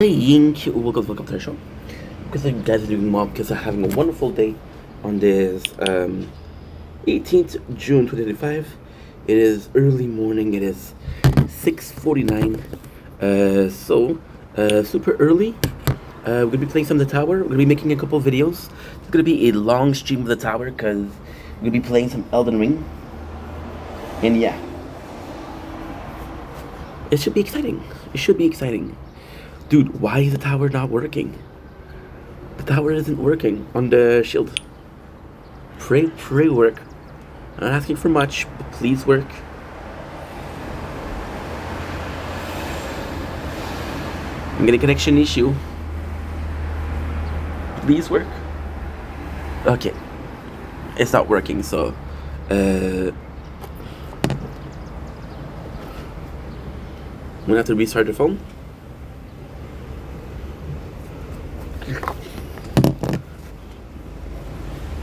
Hey Yink, welcome to the show. Because you guys are doing well, because I'm having a wonderful day on this 18th June 2025. It is early morning, it is 6:49. Super early. We're gonna be playing some of the tower. We're gonna be making a couple of videos. It's gonna be a long stream of the tower because we're gonna be playing some Elden Ring. And yeah, it should be exciting. It should be exciting. Dude, why is the tower not working? The tower isn't working on the shield. Pray work. I'm not asking for much, but please work. I'm getting a connection issue. Please work. Okay. It's not working, so I'm gonna have to restart the phone.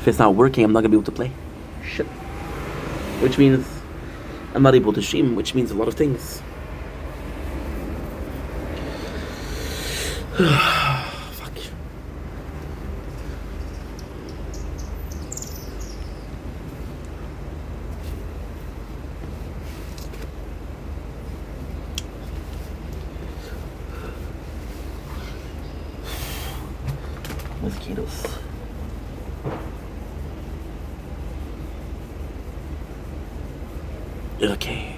If it's not working, I'm not gonna be able to play. Shit. Which means I'm not able to stream, which means a lot of things. Fuck. Mosquitoes. Okay.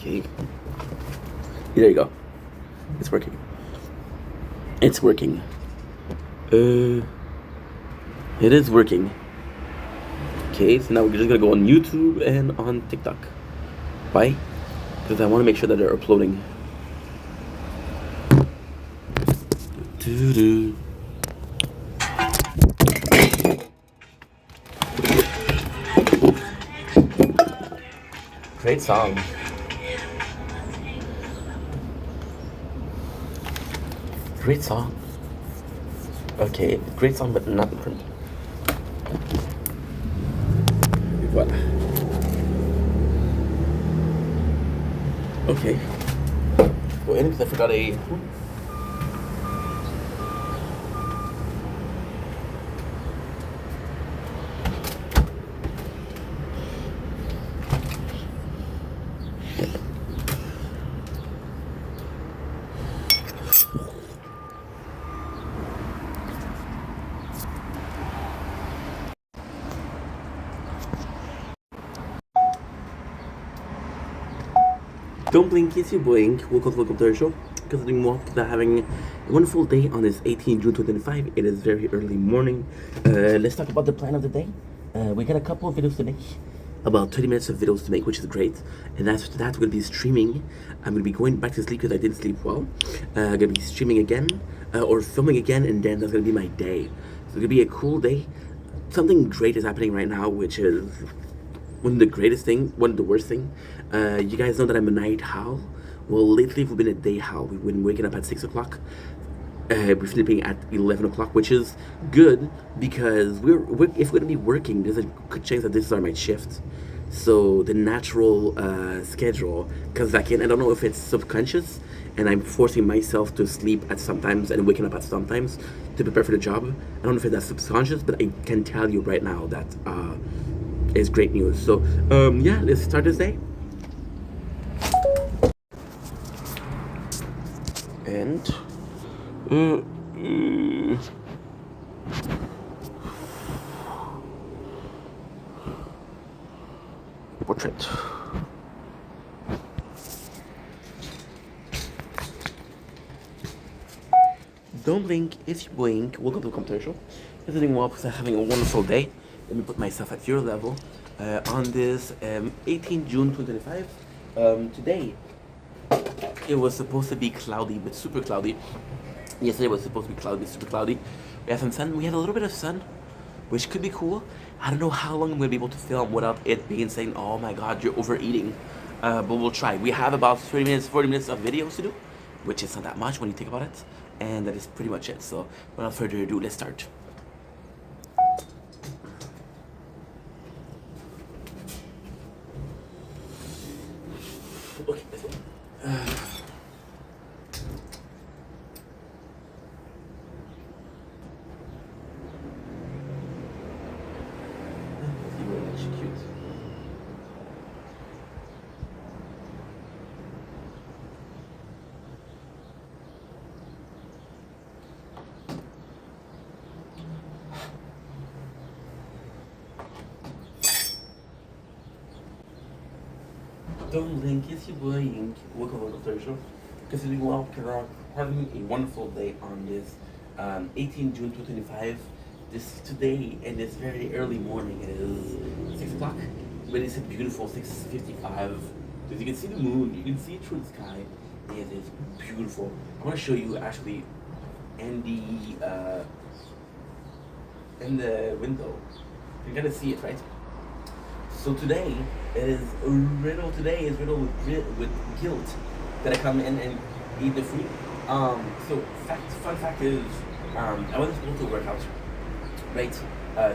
Okay. There you go. It's working. It's working. It is working. Okay, so now we're just gonna go on YouTube and on TikTok. Why? Because I want to make sure that they're uploading. Doo-doo. Great song. Great song. Okay, great song, but not for me. Voilà. Okay. Go in because I forgot a. Don't blink, it's your boy Ink. Welcome to our show. Because I'm doing well, because I'm having a wonderful day on this 18th June 2025. It is very early morning. Let's talk about the plan of the day. We got a couple of videos to make. About 20 minutes of videos to make, which is great. And after that, we're going to be streaming. I'm going to be going back to sleep because I didn't sleep well. I'm going to be streaming again, or filming again, and then that's going to be my day. So it's going to be a cool day. Something great is happening right now, which is one of the worst thing. You guys know that I'm a night owl. Well, lately we've been a day owl. We've been waking up at 6 o'clock. We're sleeping at 11 o'clock, which is good because if we're going to be working, there's a good chance that this is our night shift. So the natural schedule comes back in. I don't know if it's subconscious and I'm forcing myself to sleep at sometimes and waking up at sometimes to prepare for the job. I don't know if that's subconscious, but I can tell you right now that it's great news. So yeah, let's start this day. And portrait. Don't blink, it's your boy Ink. Welcome to the computer show. This is doing well because I'm having a wonderful day. Let me put myself at your level on this 18 June 2025. Today, it was supposed to be cloudy, but super cloudy. Yesterday was supposed to be cloudy, super cloudy. We had some sun. We had a little bit of sun, which could be cool. I don't know how long I'm gonna be able to film without it being saying, "Oh my God, you're overeating." But we'll try. We have about 30 minutes, 40 minutes of videos to do, which is not that much when you think about it. And that is pretty much it. So without further ado, let's start. Okay, let's go. Cute. Don't blink, it's your boy Ink. Welcome to the third show. Considering well, having a wonderful day on this 18 June 2025. This today and this very early morning. It is 6 o'clock, but it's a beautiful 6:55. As you can see the moon, you can see it through the sky. It is beautiful. I want to show you actually in the window. You're gonna see it, right? So today is riddled. Today is riddled with guilt that I come in and eat the food. So fun fact is, I wasn't supposed to work out, right? So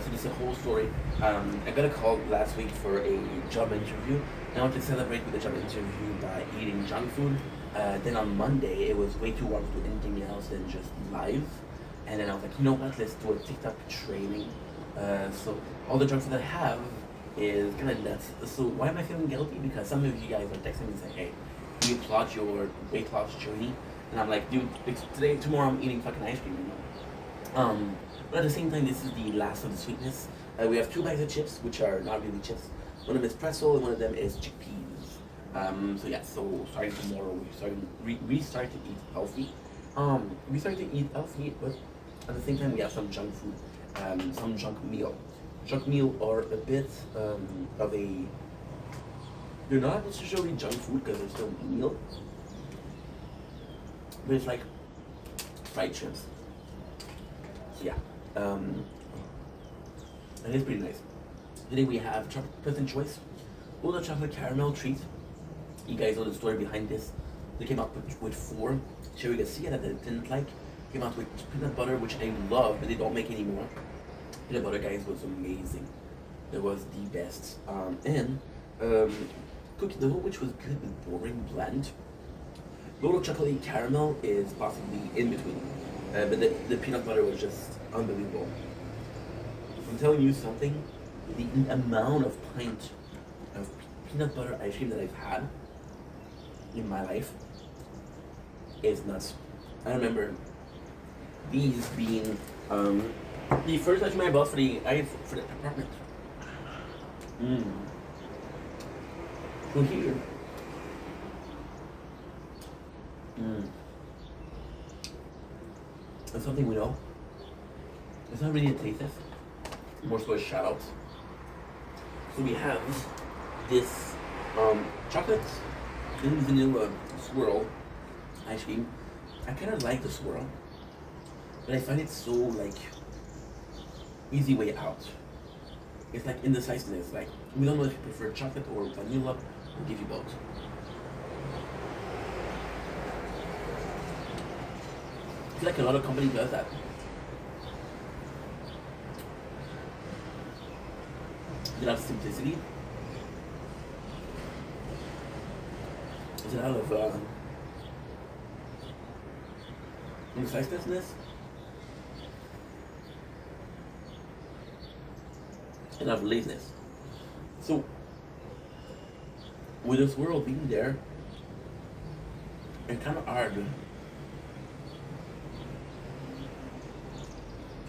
this is a whole story. I got a call last week for a job interview, and I wanted to celebrate with the job interview by eating junk food. Then on Monday, it was way too warm to do anything else than just live. And then I was like, you know what? Let's do a TikTok training. So all the junk food that I have is kind of nuts. So why am I feeling guilty? Because some of you guys are texting me and saying, "Hey, we applaud your weight loss journey," and I'm like, "Dude, today, tomorrow, I'm eating fucking ice cream." You know. But at the same time, this is the last of the sweetness. We have two bags of chips, which are not really chips. One of them is pretzel, and one of them is chickpeas. So yeah. So starting tomorrow, we start to eat healthy. We start to eat healthy, but at the same time, we have some junk food, some junk meal. Junk meal are a bit of a. They're not necessarily junk food because they're still meal, but it's like fried chips. So yeah, it is pretty nice. Today we have President Choice, Old chocolate caramel treat. You guys know the story behind this. They came up with 4. Cherry Garcia that I didn't like. Came out with peanut butter, which I love, but they don't make anymore. Peanut butter, guys, was amazing. It was the best. And cookie dough, which was good with boring blend. Little chocolate caramel is possibly in between. But the peanut butter was just unbelievable. I'm telling you something, the amount of pint of peanut butter ice cream that I've had in my life is nuts. I remember these being the first ice cream I bought for the apartment. So here, that's something we know. It's not really a taste test, more so a shout out. So we have this chocolate and vanilla swirl ice cream. I kind of like the swirl, but I find it so like easy way out. It's like indecisiveness. Like we don't know if you prefer chocolate or vanilla. We'll give you both. I feel like a lot of companies does that. There's a lot of simplicity. There's a lot of indecisiveness. And of laziness. So, with this world being there, it's kind of hard to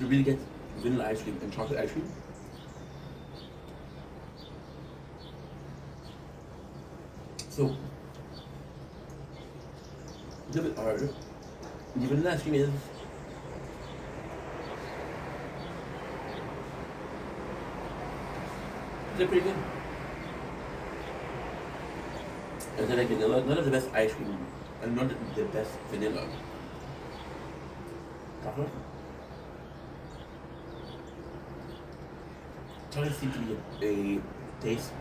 really get vanilla ice cream and chocolate ice cream. So, a little bit harder. The vanilla ice cream is they're pretty good. And then like vanilla, none of the best ice cream and not the best vanilla. chocolate. Chocolate seems to be a taste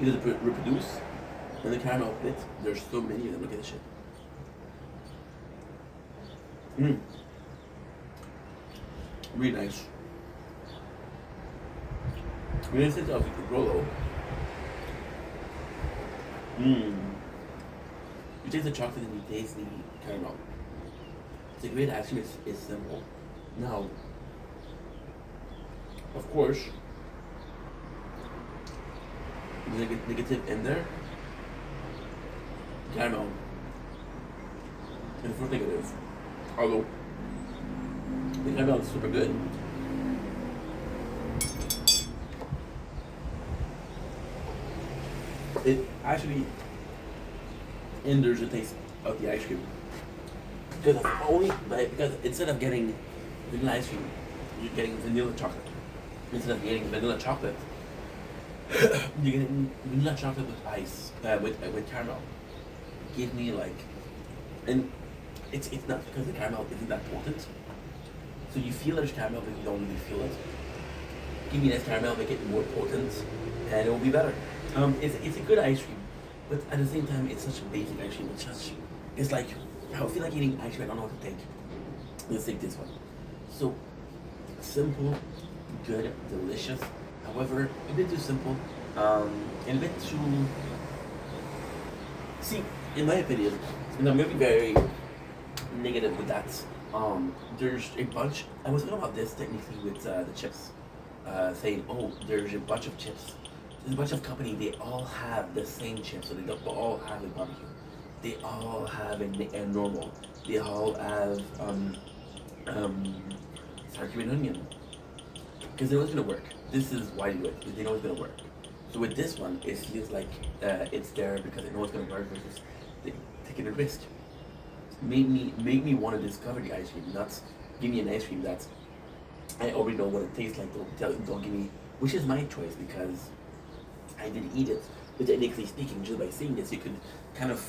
either to reproduce, and the caramel bit. There's so many of them. Look at this shit. Mmm. Really nice. Reminiscent of Rolo. Mmm. You taste the chocolate and you taste the caramel. The great action is simple. Now, of course, the negative in there, caramel, and the first negative, although the caramel is super good. It actually hinders the taste of the ice cream because instead of getting vanilla ice cream, you're getting vanilla chocolate. Instead of getting vanilla chocolate, you're getting vanilla chocolate with ice with caramel. Give me like, and it's not because the caramel isn't that potent. So you feel there's caramel, but you don't really feel it. Give me less caramel, make it more potent, and it will be better. It's a good ice cream, but at the same time, it's such a basic ice cream. It's like, I feel like eating ice cream. I don't know what to take. Let's take this one. So, simple, good, delicious. However, a bit too simple, and a bit too. See, in my opinion, and I'm gonna be very negative with that. There's a bunch. I was talking about this technically with the chips, saying, oh, there's a bunch of chips. There's a bunch of companies. They all have the same chips, so they don't all have a barbecue. They all have a normal. They all have sour cream and onion. Because they know it's gonna work. This is why they do it. Because they know it's gonna work. So with this one, it feels like it's there because they know it's gonna work versus they taking a risk. Make me want to discover the ice cream. Not give me an ice cream that I already know what it tastes like. Don't give me, which is my choice because I didn't eat it. But technically speaking, just by seeing this, you could kind of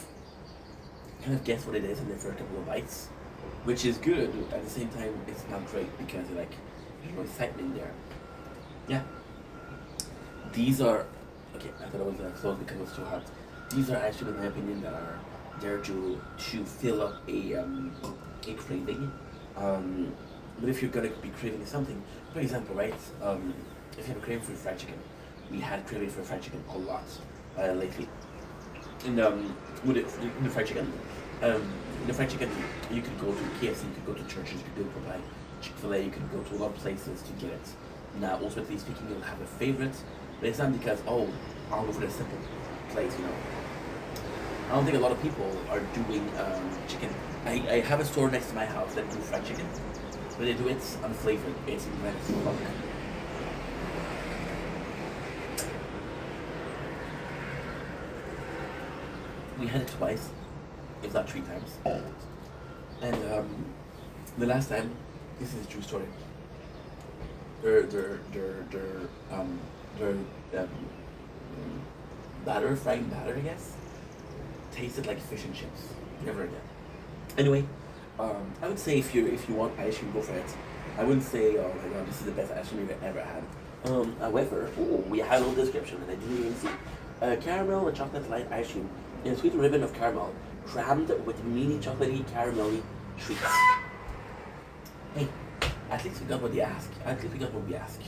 guess what it is in the first couple of bites, which is good. At the same time, it's not great because like there's no excitement there. Yeah. These are okay. I thought it was closed because it was too hot. These are actually, in my opinion, that are there to fill up a craving. But if you're gonna be craving something, for example, right? If you have a craving for fried chicken, we had craving for fried chicken a lot lately. And with the fried chicken, you could go to KFC, you could go to churches, you could go to Chick-fil-A, you could go to a lot of places to get it. Now, ultimately speaking, you'll have a favorite, but it's not because, oh, I'll go for the simple place, you know. I don't think a lot of people are doing chicken. I have a store next to my house that do fried chicken, but they do it unflavored. It's incredible. We had it twice, if not 3 times. And the last time, this is a true story. Their frying batter, I guess, tasted like fish and chips. Never again. Anyway, I would say if you want ice cream, go for it. I wouldn't say, oh my god, this is the best ice cream you've ever had. However, we had a little description and I didn't even see. Caramel and chocolate light ice cream and a sweet ribbon of caramel, crammed with mini chocolatey caramelly treats. Hey, at least we got what they ask. At least we got what we ask.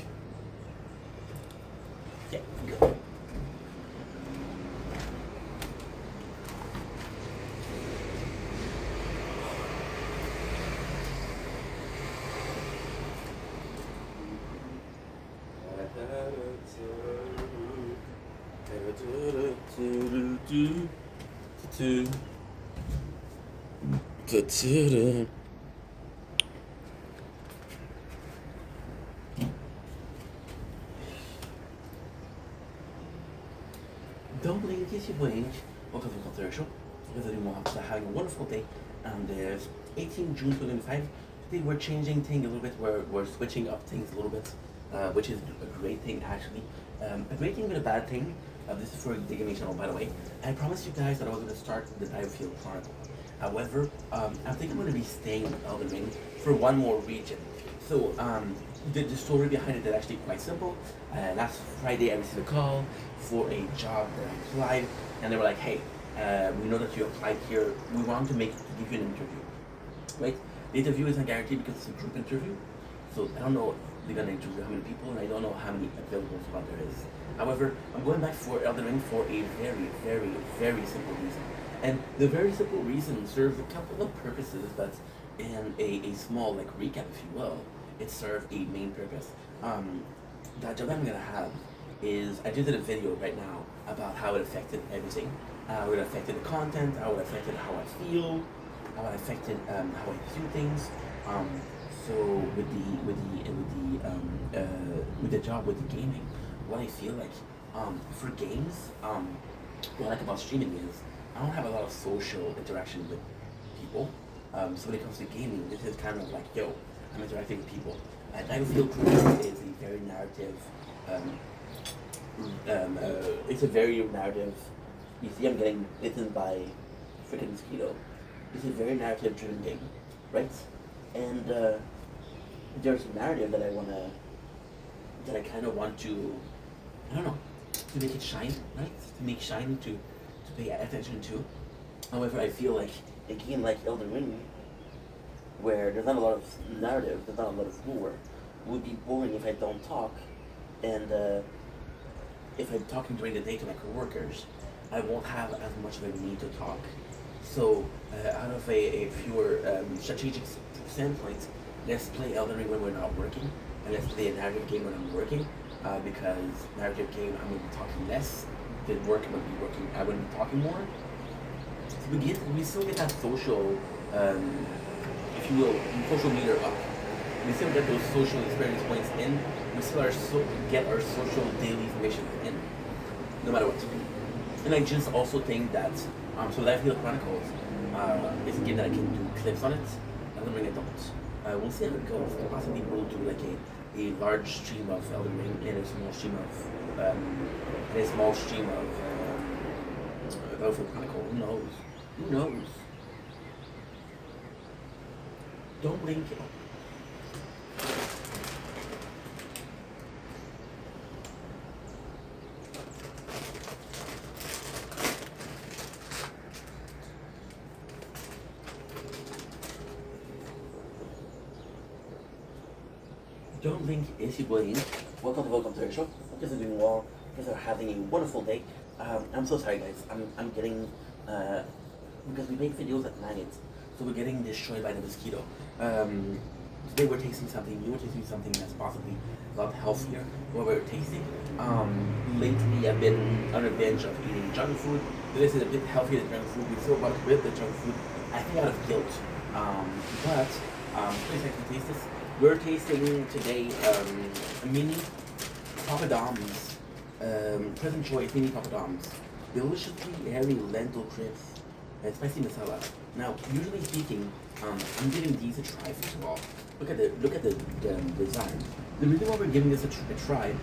Yeah, good. Don't blink, kiss your blink. Welcome to the Culture Show. Because I want to having a wonderful day. And there's 18 June 2025. Today we're changing things a little bit. We're switching up things a little bit, which is a great thing actually. A great thing but a bad thing. This is for Digamy channel, by the way. I promised you guys that I was going to start the Biofield Chronicle. However, I think I'm going to be staying in Elden Ring for one more region. So the story behind it is actually quite simple. Last Friday, I received a call for a job that I applied, and they were like, "Hey, we know that you applied here. We want to give you an interview." Right? The interview isn't guaranteed because it's a group interview. So I don't know if they're gonna interview how many people, and I don't know how many available spot there is. However, I'm going back for Elden Ring for a very, very, very simple reason. And the very simple reason serves a couple of purposes, but in a small like recap, if you will, it served a main purpose. The job that I'm gonna have is I just did a video right now about how it affected everything. How it affected the content, how it affected how I feel, how it affected how I do things. So with the job with the gaming, what I feel like for games, what I like about streaming is I don't have a lot of social interaction with people. So when it comes to gaming, this is kind of like, yo, I'm interacting with people. Battlefield Crew is a very narrative. It's a very narrative. You see, I'm getting bitten by freaking mosquito. It's a very narrative-driven game, right? And there's a narrative that I kind of want to, I don't know, to make it shine, right? To make shine, to pay attention to. However, I feel like a game like Elden Ring, where there's not a lot of narrative, there's not a lot of lore, would be boring if I don't talk, and if I'm talking during the day to my coworkers, I won't have as much of a need to talk. So, out of a fewer strategic standpoint, let's play Elden Ring when we're not working, and let's play a narrative game when I'm working, because narrative game I'm going to be talking less, than work I'm going to be working, I wouldn't be talking more. So we still get that social, if you will, social meter up. We still get those social experience points in. We still get our social daily information in, no matter what. And I just also think that, so Liefeld Chronicles is a game that I can do clips on it. Elden Ring I don't. We'll see how it goes. Possibly we'll do like a large stream of Elden Ring and a small stream of Liefeld Chronicle. Who knows? Who knows? Don't blink. Don't blink, is you blink. Welcome to the show. Hope you're doing well. Hope you're having a wonderful day. I'm so sorry, guys. I'm getting because we make videos at night, so we're getting destroyed by the mosquito. Today we're tasting something new. We're tasting something that's possibly a lot healthier than what we're tasting. Lately, I've been on a binge of eating junk food. This is a bit healthier than junk food. We still want to quit the junk food, I think, out of guilt. But please like to taste this. We're tasting today mini poppadoms, present choice mini poppadoms, deliciously airy lentil crisps, and spicy masala. Now, usually speaking, I'm giving these a try. First of all, look at the design. The reason why we're giving this a try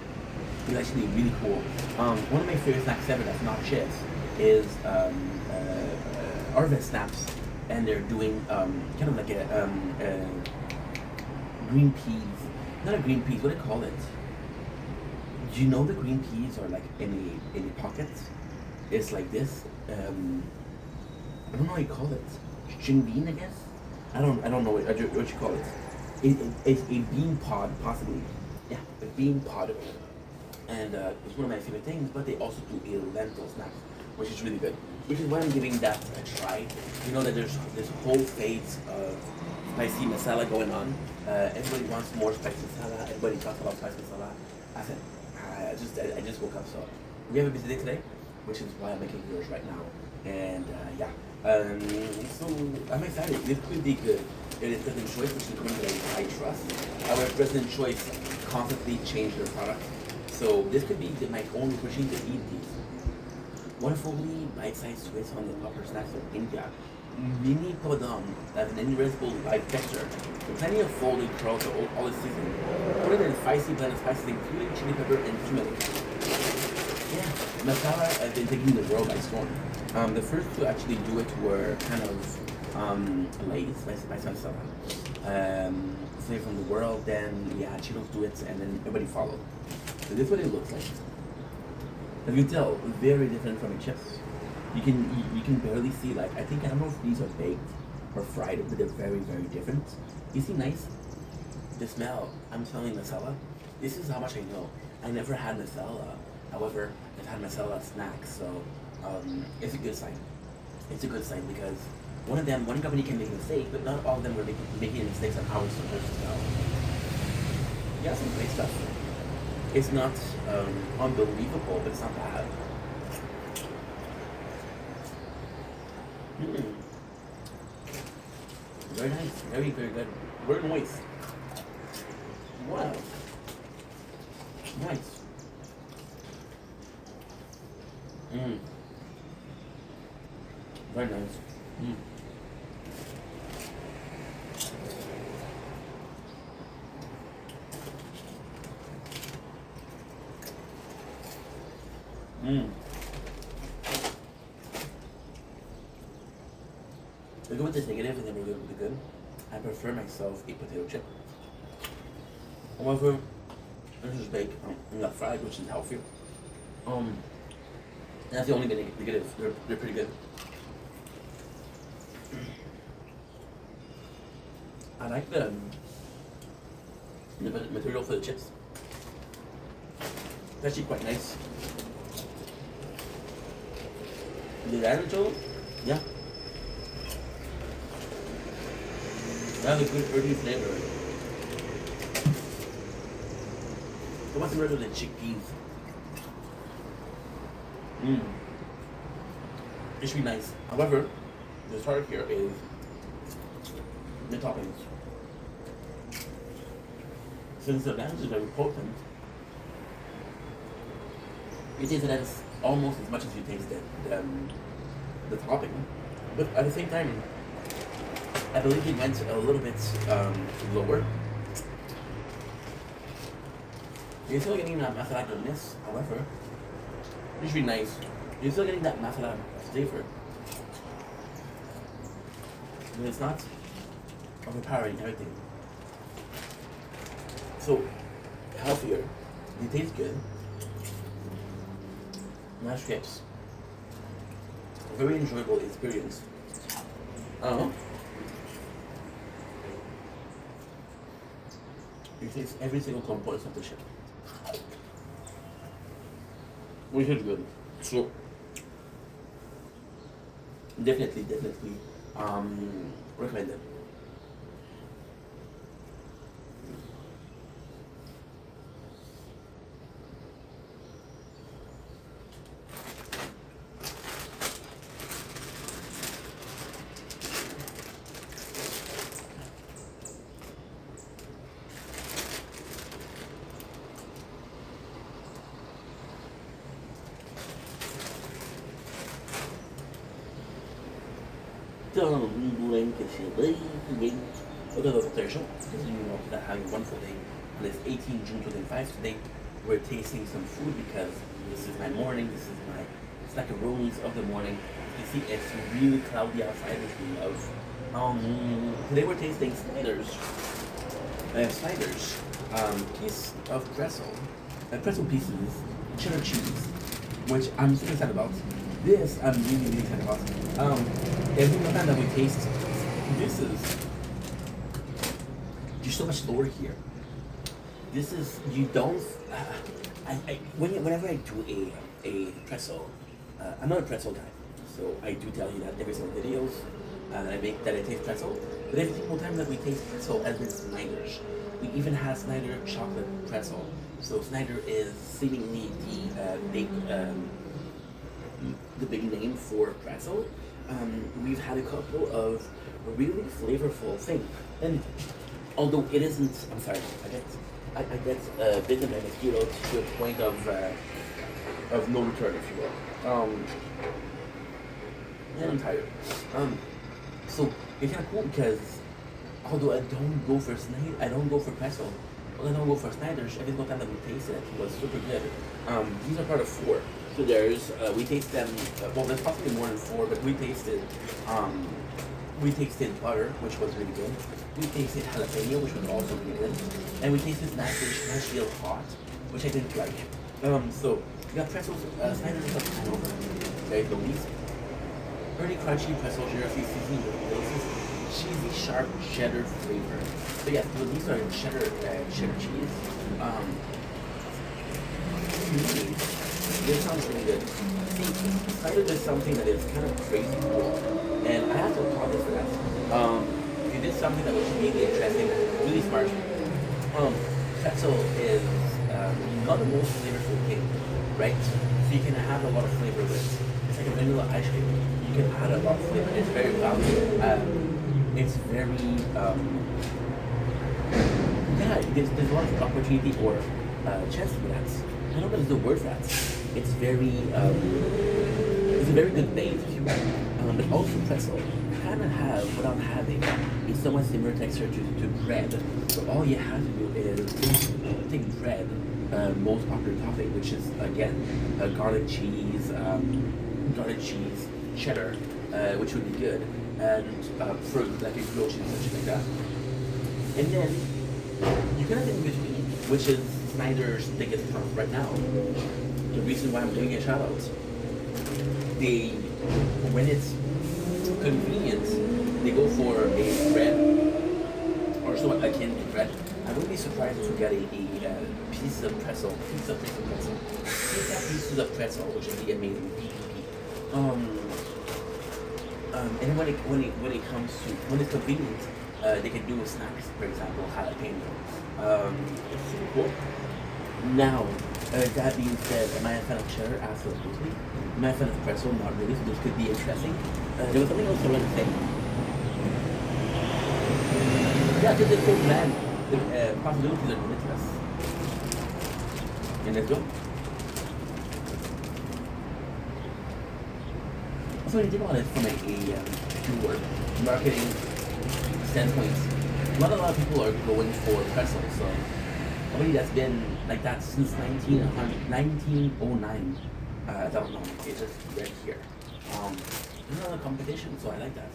is actually really cool. One of my favorite snacks ever that's not chips is Arvest snaps, and they're doing kind of like a green peas. Not a green peas, what do you call it? Do you know the green peas are like in a pocket? It's like this. I don't know what you call it. String bean, I guess? I don't know what you call it. It's a bean pod, possibly. Yeah, a bean pod. And it's one of my favorite things, but they also do a lentil snack, which is really good. Which is why I'm giving that a try. You know that there's this whole phase of spicy masala going on. Everybody wants more spicy masala. Everybody talks about spicy masala. I said, I just woke up, so we have a busy day today, which is why I'm making videos right now. And yeah, so I'm excited. This could be good. It is President Choice, which is a company that I trust. However, President Choice constantly change their product, so this could be my own machine to eat these. Wonderfully bite-sized twist on the popular snacks of India. Mini papadam as an irresistible live texture, with plenty of folded curls all the season. Put it in a spicy blend of spices including chili pepper and turmeric. Yeah, masala has been taking the world by storm. The first to actually do it were kind of Lay's by Salsa. Flavor from the World, then yeah, Cheetos do it, and then everybody followed. So this is what it looks like. As you can tell, very different from the chips. You can barely see, like, I don't know if these are baked or fried, but they're very different. You see nice? The smell, I'm smelling masala. This is how much I know. I never had masala. However, I've had masala at snacks, so it's a good sign. It's a good sign because one company can make a mistake, but not all of them were making mistakes on how it's supposed to smell. Yeah, some great stuff. It's not unbelievable, but it's not bad. Mm. Very nice, very good. Very moist. Wow. Nice. Mm. Very nice. Mm. Mm. The good with this negative and then we're good with the good. I prefer myself a potato chip. However, this is baked, not fried, which is healthier. That's the only negative. They're pretty good. I like the material for the chips. It's actually quite nice. The Dinosaur, yeah. That has a good earthy flavor. So what's the matter with the chickpeas? It should be nice. However, the start here is the toppings. Since the bands is very potent, you taste it as almost as much as you taste the topping. But at the same time, I believe it went a little bit lower. You're still getting that masala goodness, however, it should be nice. You're still getting that masala flavor. But it's not overpowering everything. So, healthier. It tastes good. Mashed chips. A very enjoyable experience. You taste every single component of the chip. Which is good. So, definitely, recommend it. Don't blink if you leave. Okay, the third show. Continuing on to that, having a wonderful day. On this 18 June 2025 today, we're tasting some food because this is my morning. This is my snackaroonies of the morning. You can see it's really cloudy outside, which we love. Today we're tasting Snyder's. Snyder's piece of pretzel pieces, cheddar cheese, which I'm super excited about. This I'm really excited about. Every single time that we taste, this is you're so much lower here. This is you don't. Whenever I do a pretzel, I'm not a pretzel guy, so I do tell you that every single videos that I make that I taste pretzel. But every single time that we taste pretzel, as in Snyder's, we even have Snyder chocolate pretzel. So Snyder is seemingly the big name for pretzel. We've had a couple of really flavorful things, and although it isn't, I'm sorry, I get bitten by mosquito to a point of no return, if you will. And I'm tired. So it's kind of cool because although I don't go for pretzel, I don't go for Snyder's. Every single time that we tasted it was super good. These are part of 4. So there's, we taste them, well, there's possibly more than 4, but we tasted We tasted butter, which was really good. We tasted jalapeno, which was also really good. And we tasted Nashville hot, which I didn't like. So we got pretzels, Snyder's of Hanover, very Louise. Pretty crunchy pretzel jersey seasoning with delicious cheesy sharp cheddar flavor. So yes, so these are cheddar cheese. To me, this sounds really good. See, Snyder did something that is kind of crazy cool, and I have to applaud this for that. He did something that was really interesting, really smart. Pretzel is not the most flavorful thing, right? So you can have a lot of flavor with it. It's like a vanilla ice cream. You can add a lot of flavor. It's very valuable. It's very yeah. There's a lot of opportunity or chance for that. I don't know if there's a word for that. It's very it's a very good base, if you will. But also pretzel kind of have, without having, a somewhat similar texture to bread. So all you have to do is take bread, most popular topping, which is again garlic cheese, cheddar, which would be good, and fruit like a grilled cheese, something like that. And then you can have it in between, which is Snyder's biggest problem right now. The reason why I'm doing a shout out. When it's convenient, they go for a bread or somewhat akin to bread. I wouldn't be surprised to get a piece of pretzel, pizza pieces of pretzel, which would be amazing. And when it comes to when it's convenient, they can do with snacks, for example, jalapeno. It's super cool. Now, that being said, am I a fan of cheddar? Absolutely. Am I a fan of pretzel? Not really. So this could be interesting. There was something else I wanted to say. Yeah, because it's so bland. The possibilities are limitless. And let's go. So when you think about it from a pure marketing standpoint, not a lot of people are going for pretzels. So I believe that's been like that since 1909. I don't know. It's just right here. There's another competition, so I like that.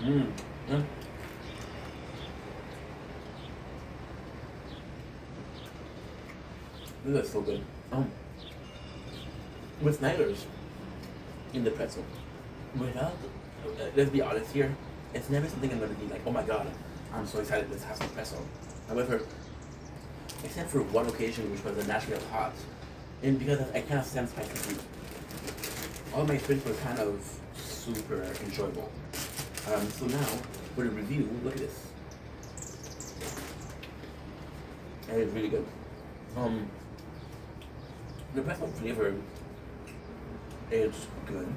Yeah. This is so good. With Snyder's in the pretzel, without, let's be honest here, it's never something I'm gonna be like, oh my god, I'm so excited, let's have some pretzel. However, except for one occasion, which was the Nashville hot, and because I kind of sense spicy food, all my experiences were kind of super enjoyable. So now, for the review, look at this. And it's really good. The pretzel flavor is good.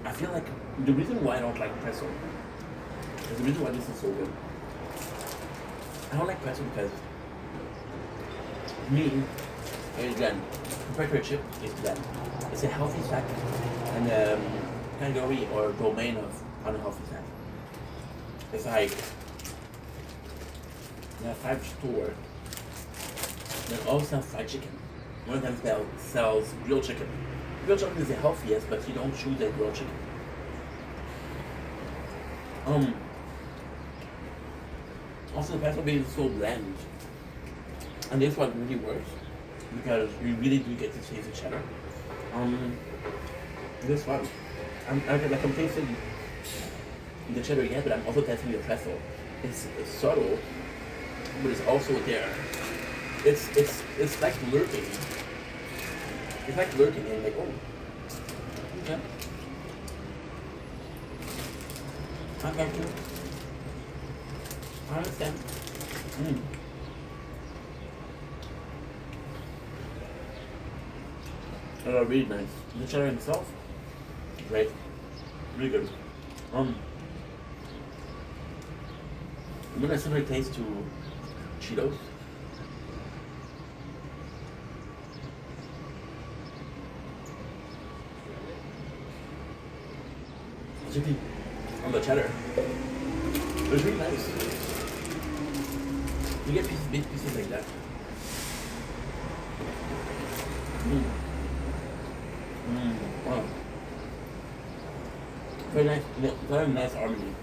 I feel like the reason why I don't like pretzel is the reason why this is so good. I don't like pretzel because me, again, compared to a chip, it's bland. It's a healthy snack and category or domain of unhealthy snack. It's like there are 5 stores that all sell fried chicken. One of them sells grilled chicken. Grilled chicken is the healthiest, but you don't choose a grilled chicken. Also, the pretzel base is so bland, and this one really works because you really do get to taste the cheddar. This one, I'm tasting the cheddar again, but I'm also tasting the pretzel. It's subtle, but it's also there. It's like lurking. It's like lurking and like, oh, okay. I got you. I understand. Really nice. The cheddar itself, great, really good. When I similar taste to Cheetos. Chicken on the cheddar. It's really nice. You get big pieces like that. Wow. Very nice harmony.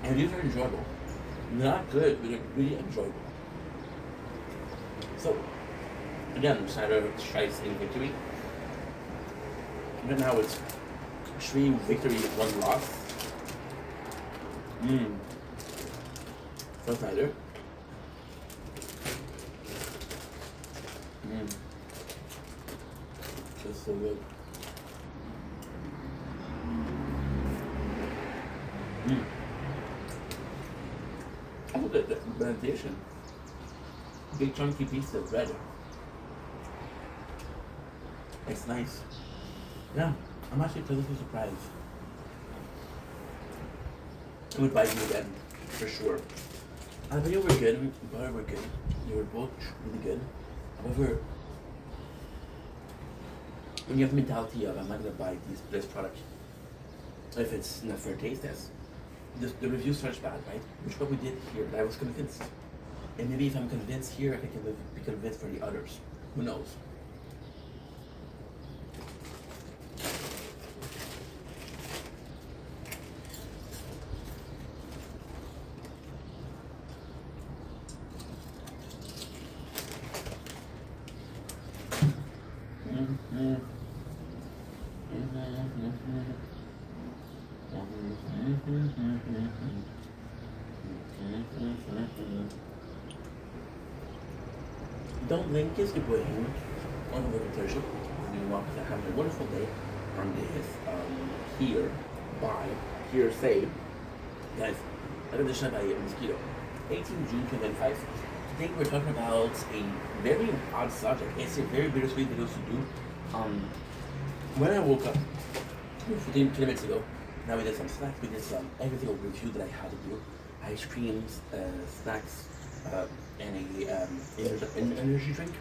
And these are enjoyable. Not good, but they're really enjoyable. So, again, Snyder strikes in victory. Right now it's 3 victory, 1 loss. For Snyder. Just so good. Oh, the presentation. Big chunky piece of bread. It's nice. Yeah, I'm actually pleasantly surprised. I would buy you again, for sure. I think you were good, both were good. They were both really good. However, when you have the mentality of I'm not gonna buy this product if it's not for a taste test, the review starts bad, right? Which is what we did here, but I was convinced. And maybe if I'm convinced here, I can be convinced for the others. Who knows? Don't blink is the brain on the meditation. You want to have a wonderful day on this here by hearsay. Guys, I'm going to shut by a mosquito. 18 June 2005. Today we're talking about a very odd subject. It's a very bittersweet video to do. When I woke up 15 minutes ago, now we did some snacks, we did some everything review that I had to do. Ice creams, snacks, and an energy drink.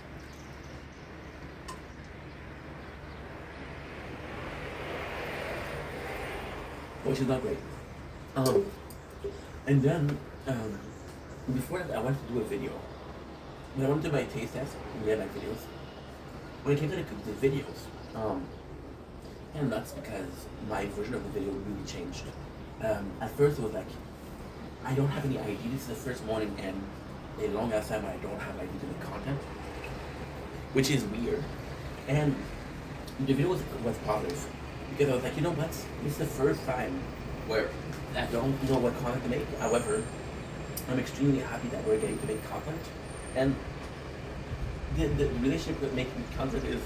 Which is not great. And then, before that, I wanted to do a video. When I wanted to do my taste test, and then my videos, when it came to the videos, and that's because my version of the video really changed. At first it was like, I don't have any idea. This is the first morning and a long ass time I don't have idea to the content, which is weird. And the video was positive because I was like, you know what? This is the first time where I don't know what content to make. However, I'm extremely happy that we're getting to make content, and the relationship with making content is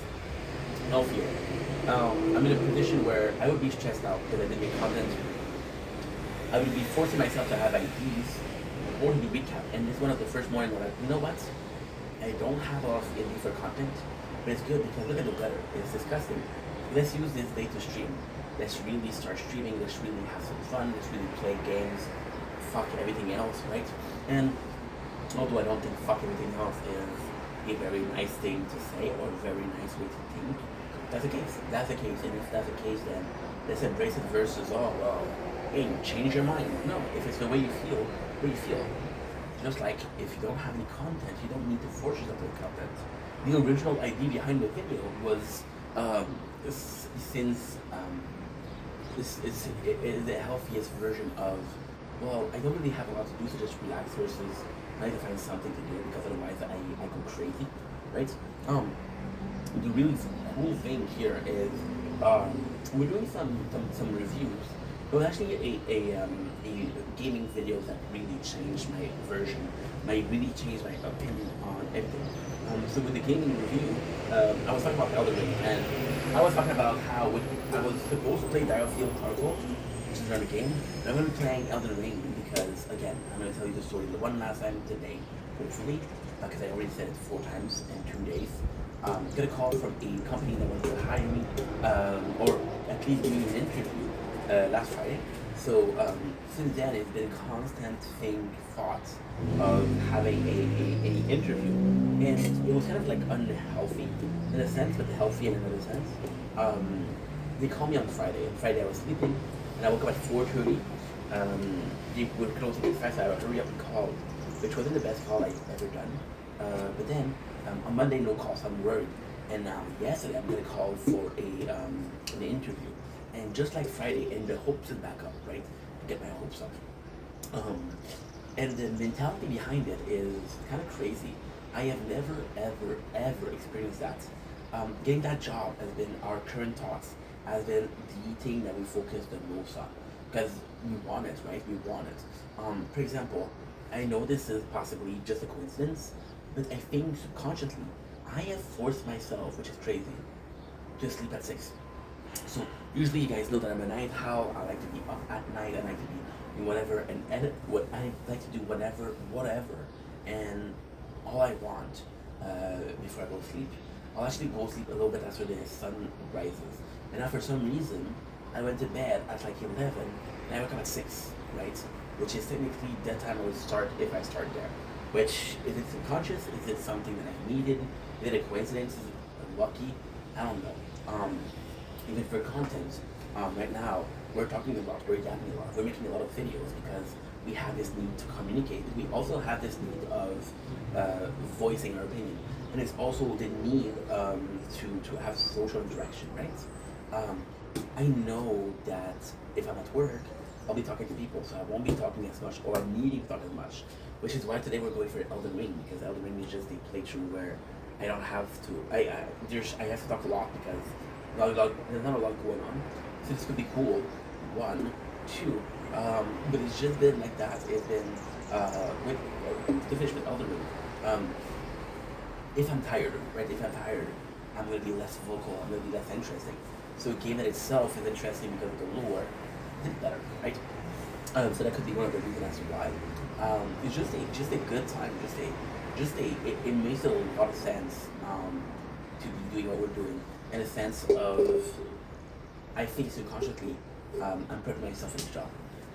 healthier. I'm in a position where I would be stressed out because I didn't make content. I would be forcing myself to have ideas or to do recap. And this is one of the first mornings where I'm like, you know what? I don't have a lot of energy for content, but it's good because look at the weather. It's disgusting. Let's use this day to stream. Let's really start streaming. Let's really have some fun. Let's really play games. Fuck everything else, right? And although I don't think fuck everything else is a very nice thing to say or a very nice way to think, that's the case. That's the case. And if that's the case, then let's embrace it versus, oh, well, hey, change your mind. No, if it's the way you feel, Just like if you don't have any content, you don't need to force yourself to content. The original idea behind the video was since this is the healthiest version of, well, I don't really have a lot to do, so just relax versus I need to find something to do because otherwise I go crazy, right? The really cool thing here is we're doing some reviews. It was actually a gaming video that really changed my version, really changed my opinion on everything. So with the gaming review, I was talking about Elden Ring, and I was talking about how I was supposed to play Battlefield Hardcore, which is another game, but I'm going to be playing Elden Ring because, again, I'm going to tell you the story the one last time today, hopefully, because I already said it 4 times in 2 days. Got a call from a company that wanted to hire me, or at least give me an interview last Friday. So since then, it's been a constant thought of having a interview, and it was kind of like unhealthy in a sense, but healthy in another sense. They called me on Friday. On Friday, I was sleeping, and I woke up at 4:30. They were closing at 5, so I hurry up and called, which wasn't the best call I've ever done. But then on Monday, no call, so I'm worried. And yesterday I'm gonna call for an interview, and just like Friday, and the hopes is back up, right? To get my hopes up. Um, and the mentality behind it is kind of crazy. I have never, ever, ever experienced that. Getting that job has been our current thoughts, has been the thing that we focus the most on. Because we want it, right? We want it. For example, I know this is possibly just a coincidence, but I think subconsciously, I have forced myself, which is crazy, to sleep at 6. So usually you guys know that I'm a night owl. I like to be up at night. I like to be doing whatever and edit what I like to do whatever, and all I want before I go to sleep. I'll actually go sleep a little bit after the sun rises. And now for some reason, I went to bed at like 11, and I woke up at 6, right? Which is technically that time I would start if I start there. Which, is it subconscious? Is it something that I needed? Is it a coincidence? Is it lucky? I don't know. Even for content, right now, we're adapting a lot. We're making a lot of videos because we have this need to communicate. We also have this need of voicing our opinion. And it's also the need to have social interaction, right? I know that if I'm at work, I'll be talking to people, so I won't be talking as much or needing to talk as much. Which is why today we're going for Elden Ring, because Elden Ring is just a playthrough where I don't have to. I have to talk a lot because there's not a lot going on. So this could be cool. One, two. But it's just been like that. It's been to finish with Elden Ring. If I'm tired, right? If I'm tired, I'm gonna be less vocal. I'm gonna be less interesting. So a game that itself is interesting because of the lore, it's better, right? So that could be one of the reasons as to why. It's just a good time. It makes a lot of sense to be doing what we're doing in a sense of, I think subconsciously, I'm prepping myself for the job.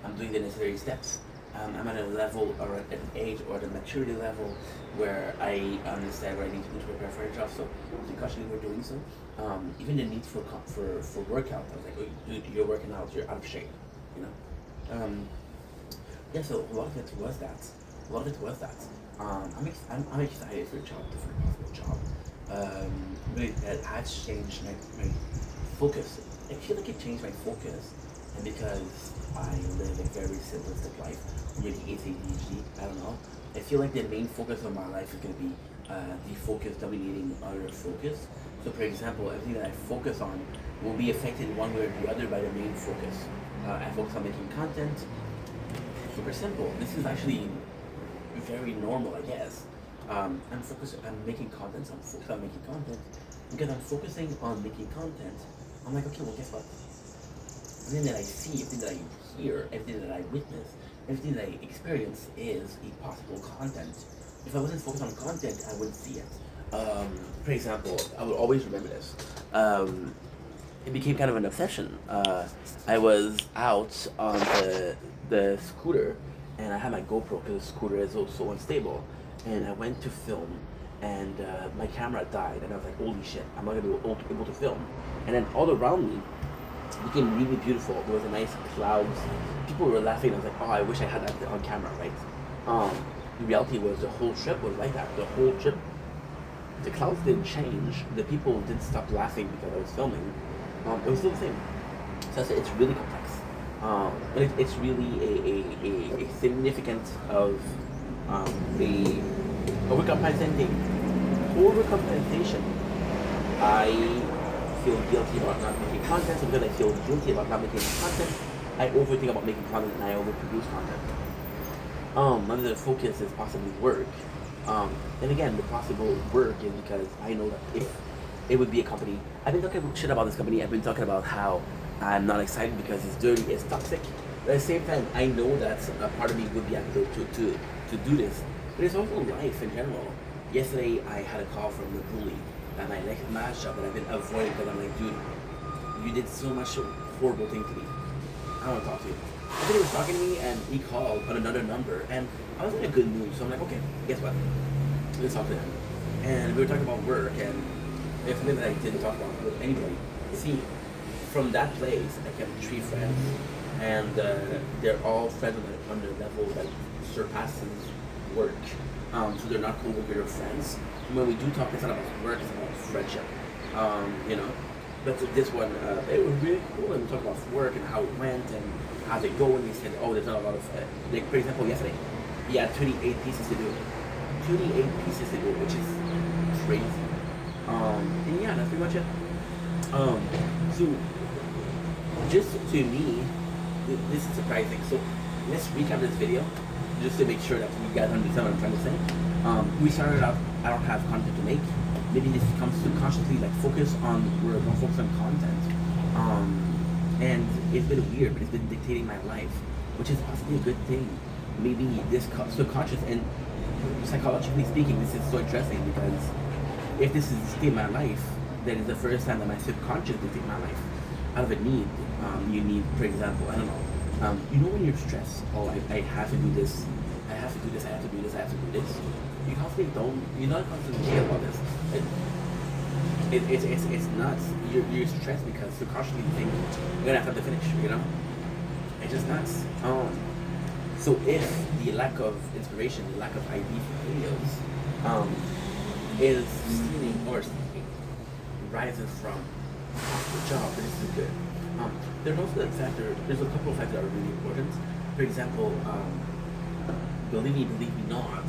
I'm doing the necessary steps. I'm at a level or at an age or at a maturity level where I understand what I need to do to prepare for a job. So subconsciously we're doing so. Even the need for workout. I was like, oh, dude, you're working out. You're out of shape. You know. Yeah. So a lot of it was that. I'm excited for a job, different possible job. But it has changed my focus. I feel like it changed my focus, and because I live a very simplistic life, or maybe ADHD, I don't know. I feel like the main focus of my life is going to be the focus dominating other focus. So, for example, everything that I focus on will be affected one way or the other by the main focus. I focus on making content. Super simple. This is actually very normal, I guess. I'm making content, so I'm focused on making content. Because I'm focusing on making content, I'm like, okay, well, guess what? Everything that I see, everything that I hear, everything that I witness, everything that I experience is a possible content. If I wasn't focused on content, I wouldn't see it. For example, I will always remember this. It became kind of an obsession. I was out on the scooter, and I had my GoPro because the scooter is so unstable. And I went to film, and my camera died, and I was like, holy shit, I'm not gonna be able to film. And then all around me became really beautiful. There was a nice clouds. People were laughing. I was like, oh, I wish I had that on camera, right? The reality was the whole trip was like that. The whole trip, the clouds didn't change. The people didn't stop laughing because I was filming. It was still the same. So it's really complex. But it's really a significant of the overcompensation. I feel guilty about not making content, so because I feel guilty about not making content, I overthink about making content and I overproduce content. Another focus is possibly work. And again, the possible work is because I know that if it would be a company, I've been talking shit about this company, I've been talking about how I'm not excited because it's dirty, it's toxic. But at the same time, I know that a part of me would be happy to do this. But it's also life in general. Yesterday, I had a call from the bully at my last job that I've been avoiding because I'm like, dude, you did so much horrible thing to me. I don't want to talk to you. I think he was talking to me and he called on another number and I was in a good mood. So I'm like, okay, guess what? Let's talk to him. And we were talking about work and it's something that I didn't talk about with anybody. See, from that place, I kept 3 friends and they're all friends on the level that surpasses work. So they're not co-workers or friends. And when we do talk, it's not about work, it's about friendship. You know, but this one, it was really cool. And we talked about work and how it went and how they go. And they said, oh, there's not a lot of, like for example, yesterday, he had 28 pieces to do. 28 pieces to do, which is crazy. And yeah, that's pretty much it. So just to me, this is surprising. So let's recap this video just to make sure that you guys understand what I'm trying to say. We started out, I don't have content to make. Maybe this comes to consciously like focus on, we're gonna focus on content. And it's been weird, but it's been dictating my life, which is possibly a good thing. Maybe this subconscious, and psychologically speaking, this is so interesting because if this is dictating my life, then it's the first time that my subconscious dictates my life. Out of a need, you need, for example, I don't know, you know when you're stressed, oh, I have to do this, I have to do this, I have to do this, I have to do this. You constantly don't, you're not constantly thinking about this. It's nuts. You're stressed because subconsciously you think you're gonna have to finish, you know? It's just nuts. So if the lack of inspiration, the lack of ID for videos, is stealing or rises from the job, this is good. There's also that factor, there's a couple of factors that are really important. For example, believe me not,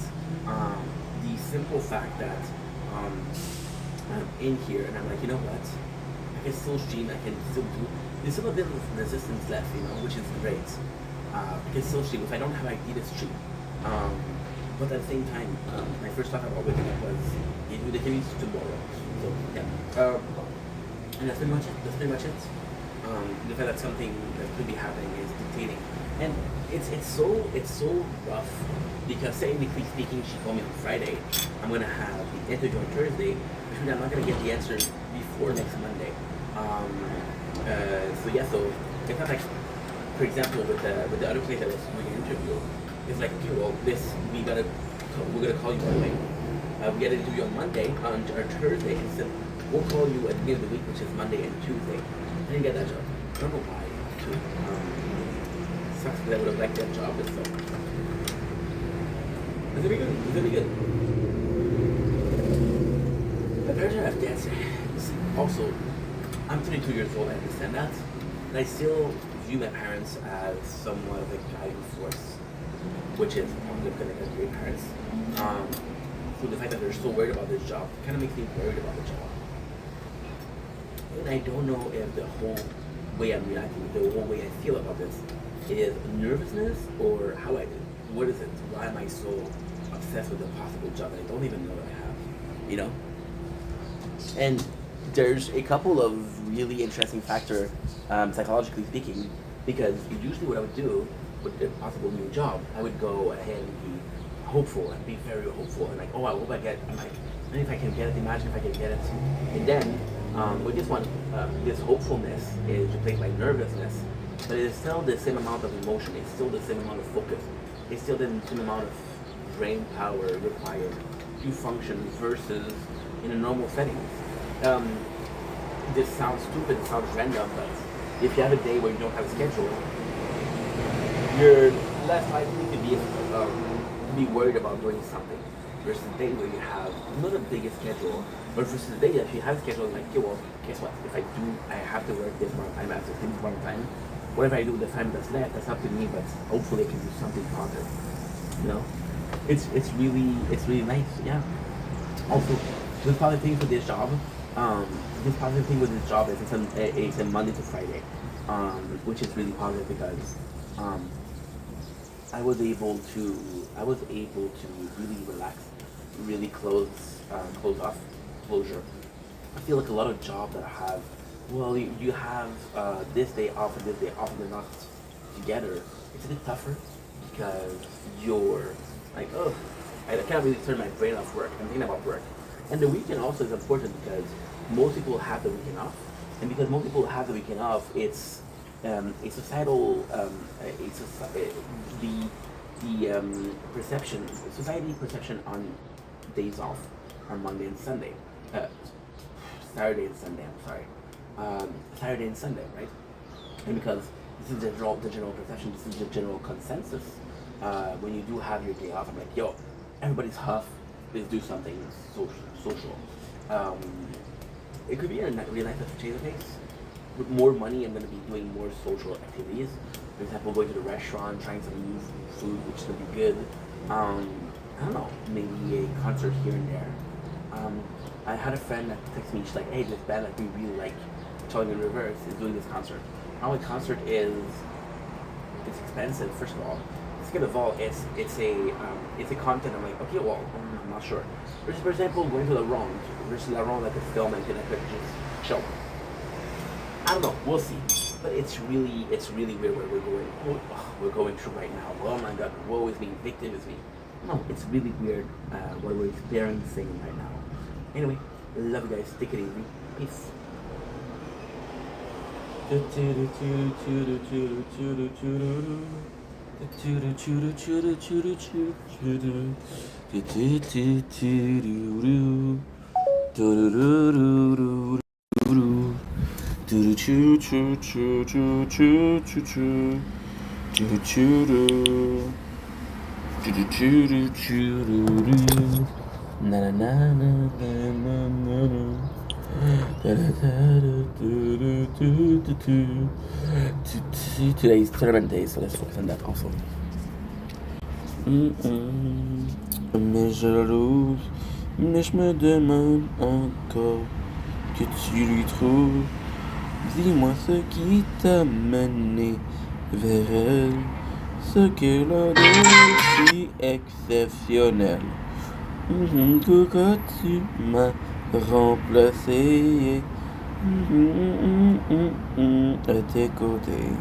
the simple fact that I'm in here and I'm like, you know what, I can still stream, I can still do, there's still a bit of resistance left, you know, which is great. I can still stream if I don't have idea to stream. But at the same time, my first thought about waking up was, you do the series tomorrow. So yeah. And that's pretty much it. The fact that something that could be happening is dictating. And it's so rough because technically speaking, she told me on Friday I'm gonna have the interview on Thursday, which means I'm not gonna get the answer before next Monday. So yeah, so it's not like, for example, with the other place I was doing an interview, it's like, okay, well, we're gonna call you anyway. We get an interview on Monday, on Thursday, and said we'll call you at the beginning of the week, which is Monday and Tuesday. I didn't get that job. I don't know why. Actually, sucks because I would have liked that job. But so it's really good. It's really good. My parents are have dancing. Also, I'm 22 years old. I understand that, and I still view my parents as somewhat of a guiding force, which is positive because they're great parents. So the fact that they're so worried about this job kind of makes me worried about the job. And I don't know if the whole way I'm reacting, the whole way I feel about this is nervousness or how I do. What is it? Why am I so obsessed with the possible job that I don't even know that I have? You know? And there's a couple of really interesting factors, psychologically speaking, because usually what I would do with a possible new job, I would go ahead and be hopeful and be very hopeful and like, oh, I hope I get, I'm like, and if I can get it, imagine if I can get it. And then with this one, this hopefulness is replaced by nervousness, but it is still the same amount of emotion, it's still the same amount of focus, it's still the same amount of brain power required to function versus in a normal setting. This sounds stupid, it sounds random, but if you have a day where you don't have a schedule, you're less likely to be worried about doing something versus the day where you have not a bigger schedule, but versus the day that you have a schedule, like, okay, well, guess what? If I have to work this amount of time, I have to think this amount of time. Whatever I do with the time that's left, that's up to me, but hopefully I can do something positive. You know? It's really nice, yeah. Also, the positive thing with this job, is it's a Monday to Friday, which is really positive because I was able to really relax, really close off closure. I feel like a lot of jobs that have, well, you have this day off and this day off and they're not together. It's a bit tougher because you're like, oh, I can't really turn my brain off work. I'm thinking about work. And the weekend also is important because most people have the weekend off. And because most people have the weekend off, it's a societal, society perception on days off, on Monday and Sunday, Saturday and Sunday, Saturday and Sunday, right? And because this is the general perception, this is the general consensus, when you do have your day off, I'm like, yo, everybody's huff, let's do something social. it could be a really nice change of pace. With more money, I'm gonna be doing more social activities. For example, going to the restaurant, trying some new food, which is gonna be good. I don't know, maybe a concert here and there. I had a friend that texted me. She's like, "Hey, this band that we really like, Tony in Reverse, is doing this concert." How a concert is, it's expensive. First of all, second of all, it's a content. I'm like, okay, well, I'm not sure. For example, going to La Ronde. There's La Ronde, I could film and I could just show. I don't know. We'll see. But it's really weird where we're going through right now. Oh my God, woe is me, victim is me. No, it's really weird what we're experiencing right now. Anyway, love you guys. Take it easy. Peace. Today's tournament day, so let's focus on that also. Mais jalouse, mais je me demande encore que tu lui trouves. Dis-moi ce qui t'a mené vers elle, ce qu'elle a de si exceptionnel. Pourquoi tu m'as remplacé à tes côtés.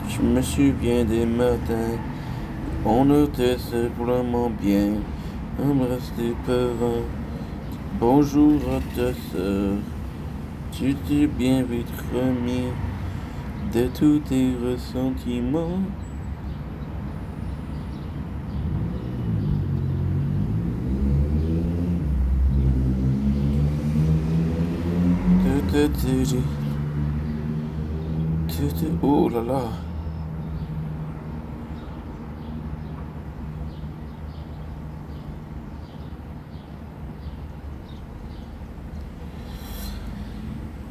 Je me souviens des matins, on était simplement bien. Embrasse tes parents, bonjour à ta sœur. Tu t'es bien vite remis de tous tes ressentiments. Oh là là.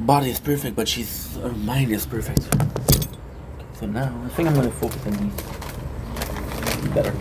Body is perfect, but her mind is perfect. So now I think I'm gonna focus on these better.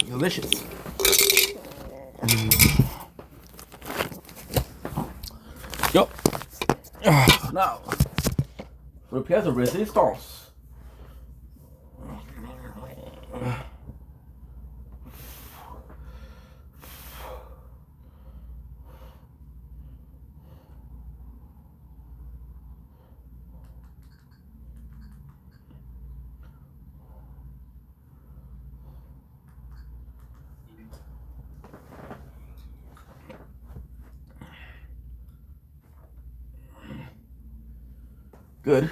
Delicious. Yo. Now, for pièce de résistance. Good.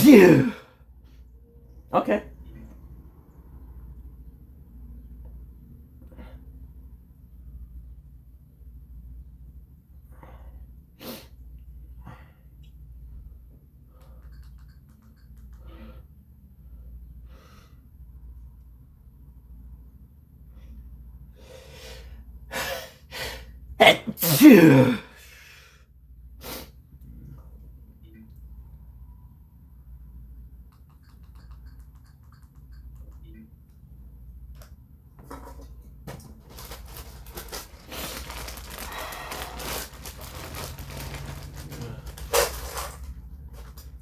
Yeah. Okay. Yeah.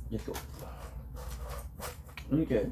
Let's go. Okay.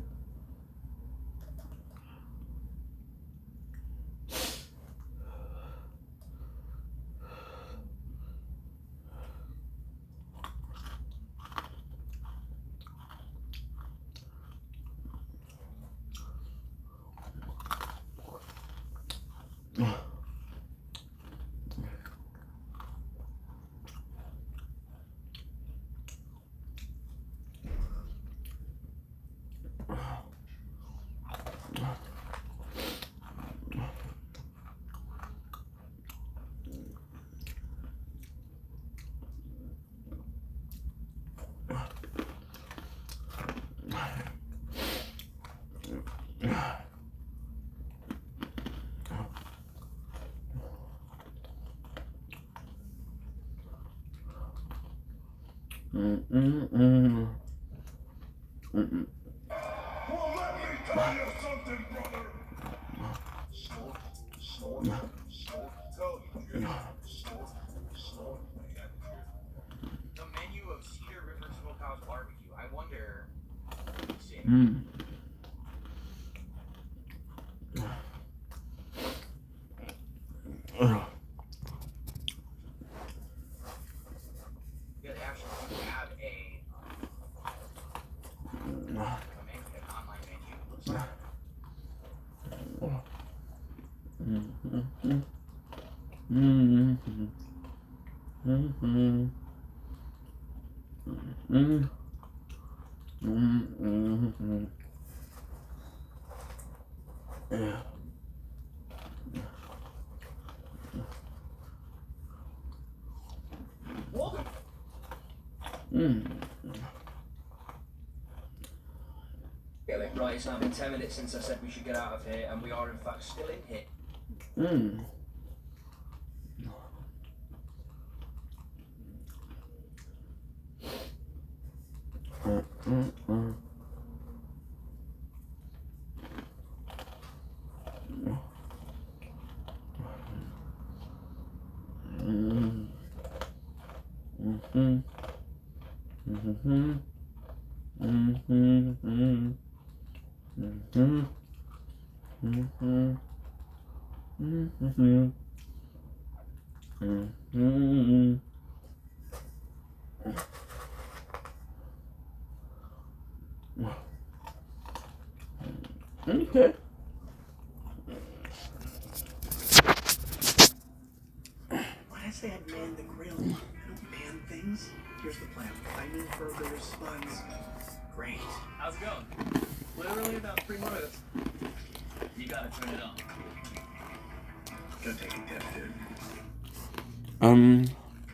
Well, let me tell you something, brother. Tell you, The menu of Cedar River Smokehouse Barbecue. I wonder. Yeah, they actually have an online menu. Looks like. Yeah. Right, it's now been 10 minutes since I said we should get out of here, and we are in fact still in here. Okay. Why'd I say I'd man the grill? I don't man things. Here's the plan. I need burgers, buns. Great. How's it going? Literally about 3 minutes. You gotta turn it on. Gonna take a dip, dude.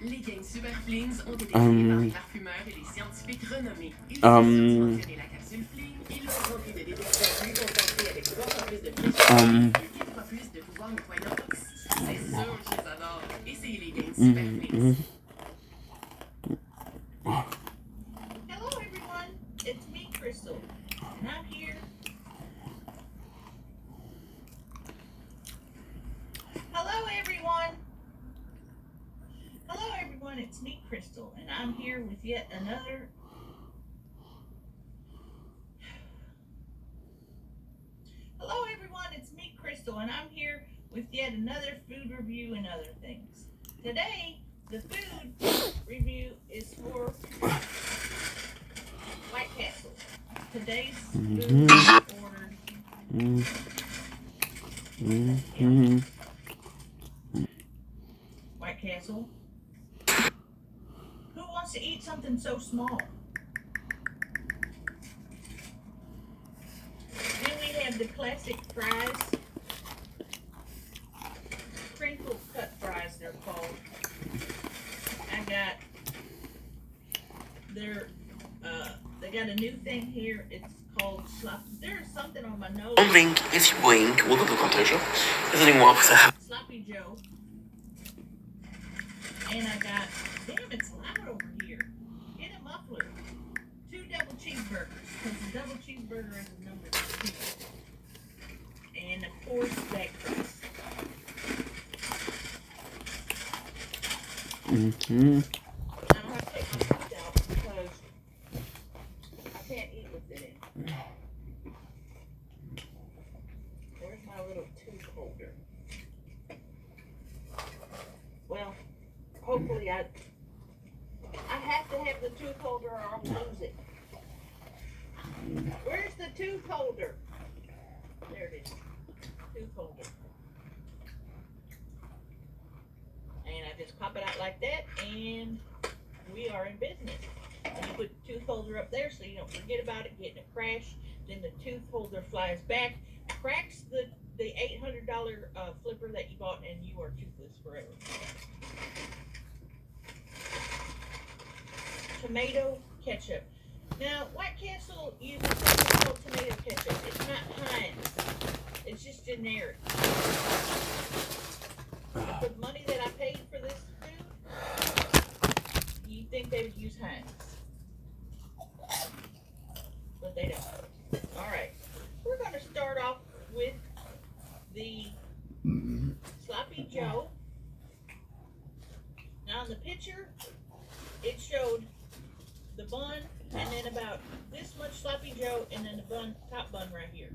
Les gangs Superflings ont été créés par des parfumeurs et des scientifiques renommés. Ils ont mentionné la capsule Fling et l'ont rempli de détecteurs plus concentrés avec 3 fois plus de pression et 4 fois plus de pouvoir nettoyant. C'est sûr que je les adore. Essayez les gangs Superflings. Hello everyone, it's me, Crystal, and I'm here. Hello everyone. Hello everyone, it's me, Crystal, and I'm here with yet another Crystal, and I'm here with yet another food review and other things. Today, the food review is for White Castle. Today's food ordered. White Castle. Who wants to eat something so small? Then we have the classic fries. Crinkle cut fries, they're called. I got their, they got a new thing here. It's called sloppy. There's something on my nose. Don't blink if you blink. We'll go to the counter. Donnez-moi pour ça. Sloppy Joe. And I got, damn, it's loud over here. Get a muffler. 2 double cheeseburgers, because the double cheeseburger is the number 2. And of course, back fries. I don't have to take my teeth out because I can't eat with it in. Where's my little tooth holder? Well, hopefully I have to have the tooth holder or I'll lose it. Where's the tooth holder? There it is. Tooth holder. And I just pop it out like that and we are in business. And you put the tooth holder up there so you don't forget about it, getting a crash. Then the tooth holder flies back, cracks the $800 flipper that you bought, and you are toothless forever. Tomato ketchup. Now, White Castle uses something called tomato ketchup. It's not Heinz. It's just generic. For the money that I paid for this food, you'd think they would use Heinz. But they don't. Alright. We're going to start off with the Sloppy Joe. Now in the picture, it showed the bun and then about this much Sloppy Joe and then the bun, top bun right here.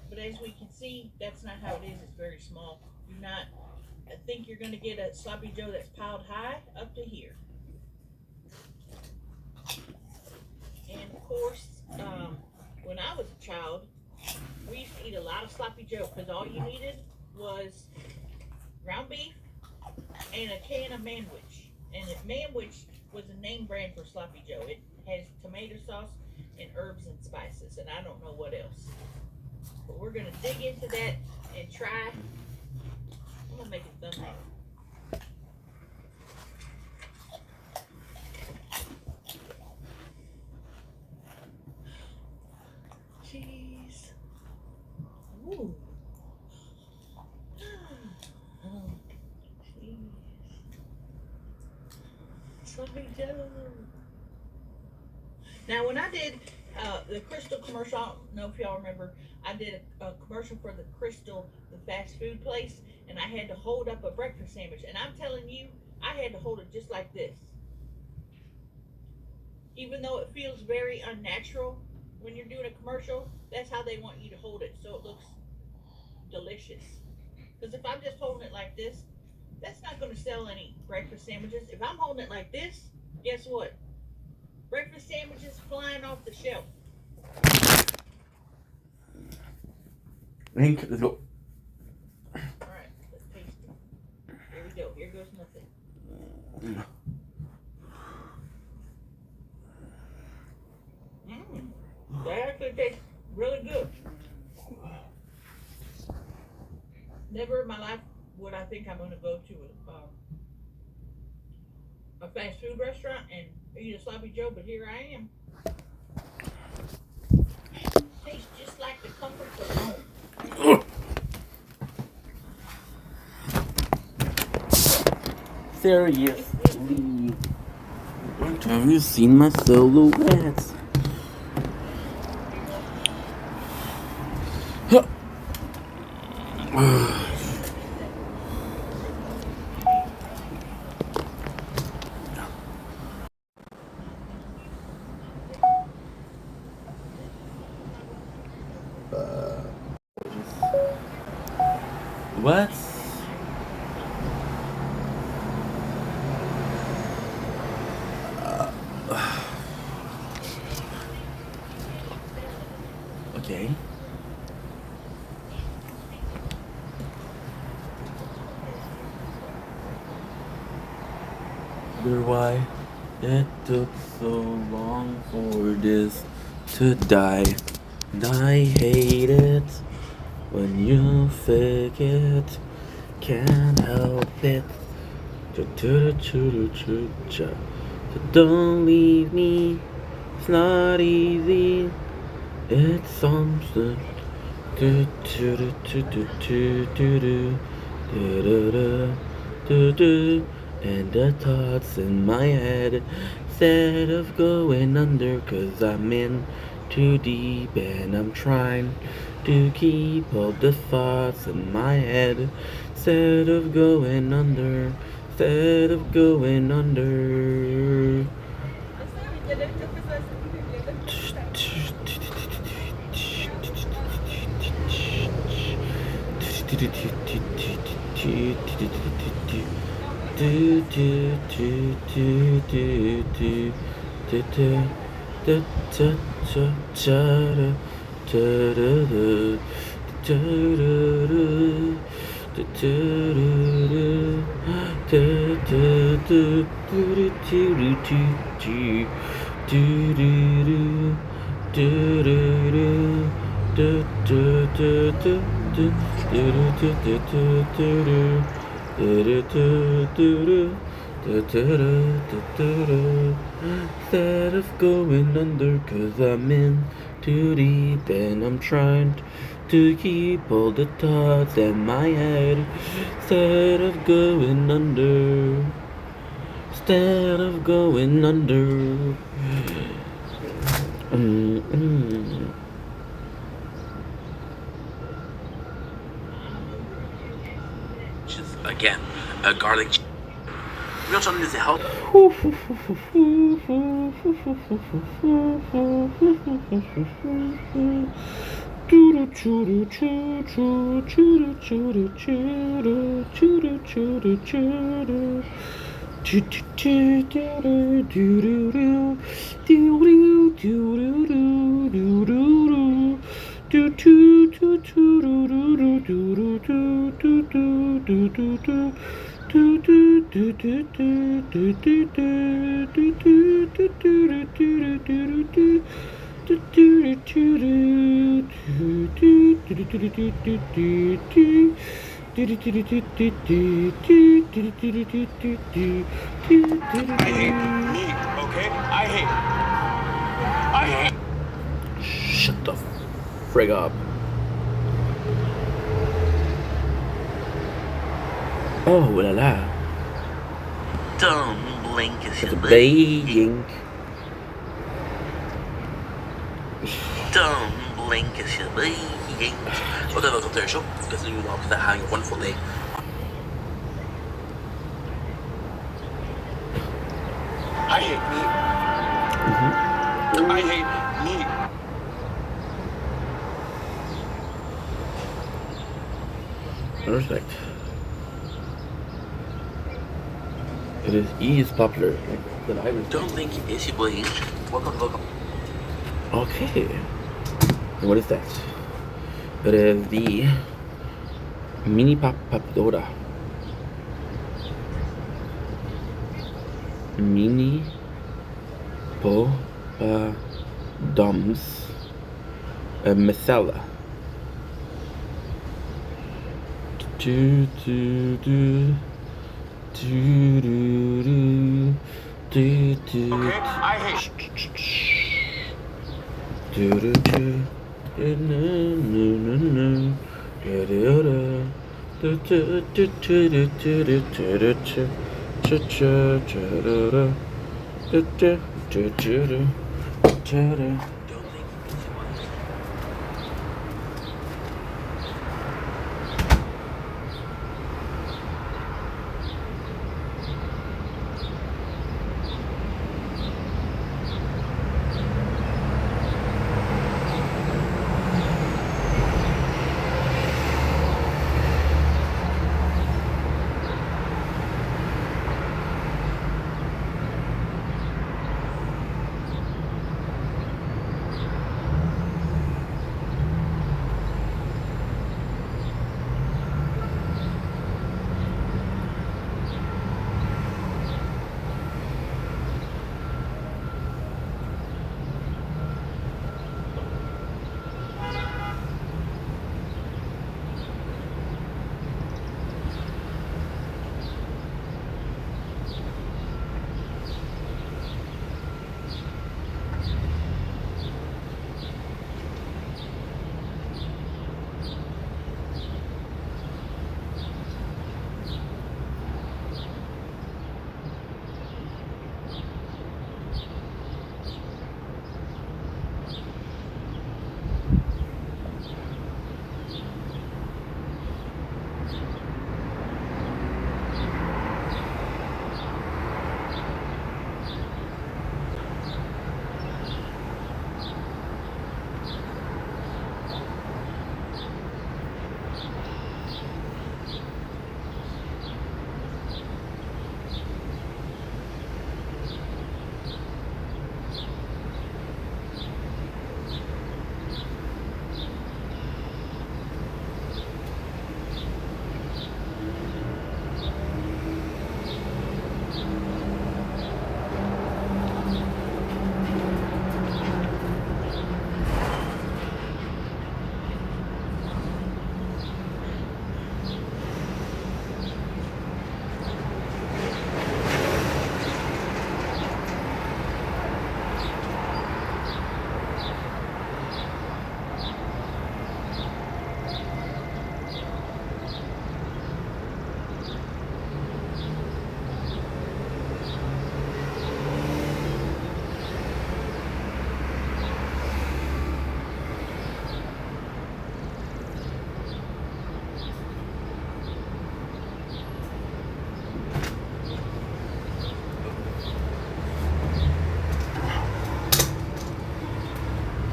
But as we can see, that's not how it is. It's very small. Do not think you're going to get a Sloppy Joe that's piled high up to here. And of course, when I was a child, we used to eat a lot of Sloppy Joe because all you needed was ground beef and a can of Manwich. And Manwich was a name brand for Sloppy Joe. It has tomato sauce and herbs and spices, and I don't know what else. But we're gonna dig into that and try. I'm gonna make a thumbnail. Cheese. Ooh. Cheese. Sloppy Joe. Now, when I did the Crystal commercial, I don't know if y'all remember, I did a commercial for the Crystal, the fast food place, and I had to hold up a breakfast sandwich. And I'm telling you, I had to hold it just like this. Even though it feels very unnatural when you're doing a commercial, that's how they want you to hold it, so it looks delicious. Because if I'm just holding it like this, that's not going to sell any breakfast sandwiches. If I'm holding it like this, guess what? Breakfast sandwiches flying off the shelf. Link, let's go. Alright, let's taste it. Here we go. Here goes nothing. That actually tastes really good. Never in my life would I think I'm going to go to a fast food restaurant and eat a Sloppy Joe, but here I am. Tastes just like the comforts of home. Seriously. Have you seen my silhouette? What? Okay. Wonder why it took so long for this to die. And I hate it when you fake it. Can't help it. So don't leave me. It's not easy. It's something. And the thoughts in my head instead of going under, 'cause I'm in too deep and I'm trying to keep all the thoughts in my head instead of going under, instead of going under. Instead of going under, 'cause I'm in too deep and I'm trying to keep all the thoughts in my head. Instead of going under, instead of going under. Again, a garlic. Real something is help. I hate meat, okay? I hate. Shut the frig up. Oh la la. Don't blink as It's you baying. Don't blink as you blink. Okay, welcome to our show. Because you know that having a wonderful day. I hate meat. I hate meat. Respect. It is popular. That I was. Don't blink as you blink. Welcome. Okay. And what is that? It is the mini papadora. Mini poppadoms masala. Okay, I hate.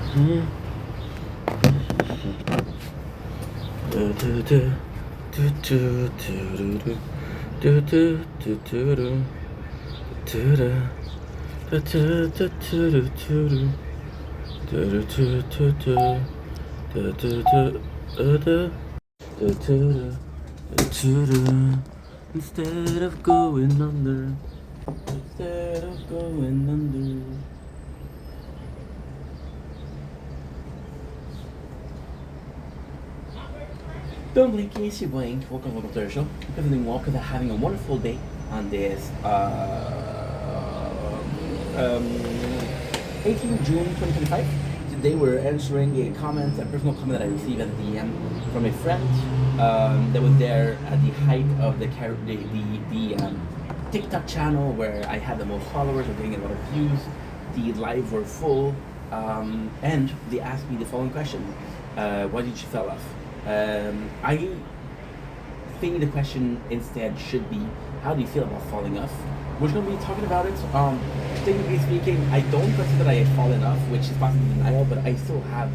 Instead of going under, instead of going under. Don't blink, it's your blink. Welcome to the show. Because of the walk, because having a wonderful day on this 18 June 2025. Today we're answering a personal comment that I received at the DM from a friend that was there at the height of the TikTok channel where I had the most followers, or getting a lot of views. The live were full, and they asked me the following question: why did you fell off? I think the question instead should be, how do you feel about falling off? We're going to be talking about it. Technically speaking, I don't consider that I had fallen off, which is possibly denial, but I still have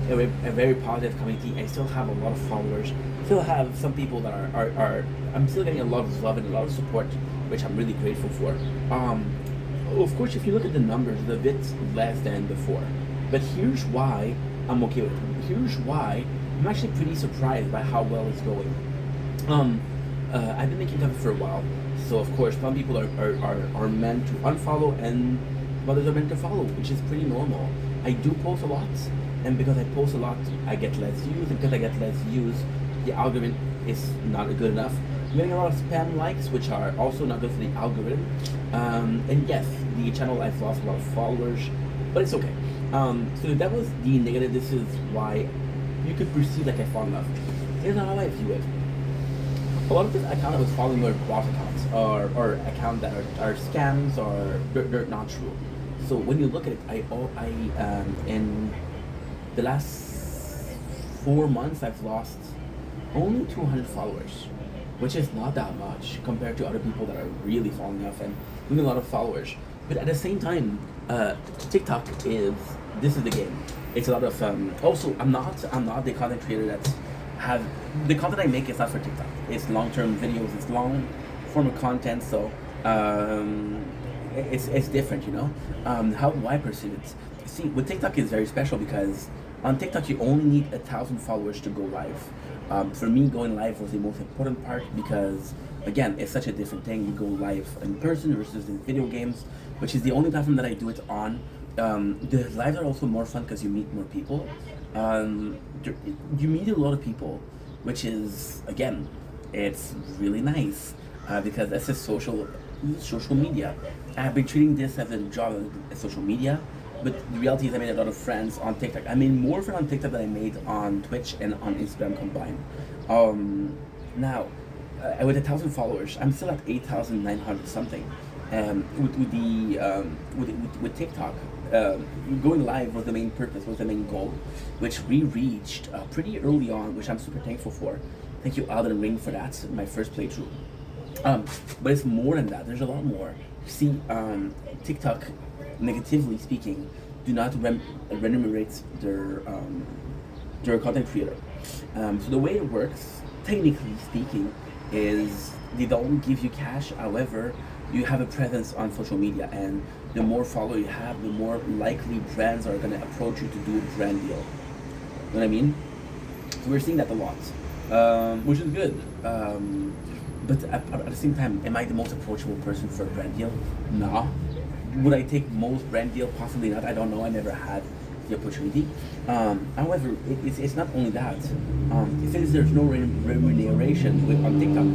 a very positive community. I still have a lot of followers. Still have some people that are I'm still getting a lot of love and a lot of support, which I'm really grateful for. Of course, if you look at the numbers, they're a bit less than before. But here's why I'm okay with it. Here's why I'm actually pretty surprised by how well it's going. I've been making content for a while, so of course some people are meant to unfollow and others are meant to follow, which is pretty normal. I do post a lot, and because I post a lot, I get less views, and because I get less views, the algorithm is not good enough. I'm getting a lot of spam likes, which are also not good for the algorithm. And yes, the channel, I've lost a lot of followers, but it's okay. So that was the negative. This is why you could perceive like I fall in love. Here's how I view it. A lot of this account I was following were bot accounts or accounts that are scams or they're not true. So when you look at it, I in the last 4 months I've lost only 200 followers, which is not that much compared to other people that are really falling off and losing a lot of followers. But at the same time, TikTok this is the game. It's a lot of also I'm not the content creator that's have the content I make is not for TikTok. It's long-term videos, it's long form of content, so it's different, you know. How do I perceive it? See, with TikTok is very special because on TikTok you only need 1,000 followers to go live. For me, going live was the most important part because again, it's such a different thing. You go live in person versus in video games, which is the only platform that I do it on. The lives are also more fun because you meet more people. You meet a lot of people, which is, again, it's really nice because this is social media. I've been treating this as a job as social media, but the reality is I made a lot of friends on TikTok. I made more friends on TikTok than I made on Twitch and on Instagram combined. Now, with 1,000 followers, I'm still at 8,900 something. With TikTok, going live was the main purpose, was the main goal, which we reached pretty early on, which I'm super thankful for. Thank you, Elden Ring, for that, my first playthrough. But it's more than that. There's a lot more. See, TikTok, negatively speaking, do not remunerate their content creator. So the way it works, technically speaking, is they don't give you cash. However, you have a presence on social media, and the more followers you have, the more likely brands are going to approach you to do a brand deal. You know what I mean? So we're seeing that a lot, which is good. But at the same time, am I the most approachable person for a brand deal? No. Would I take most brand deal? Possibly not. I don't know. I never had the opportunity. However, it's not only that. Since there's no remuneration on TikTok,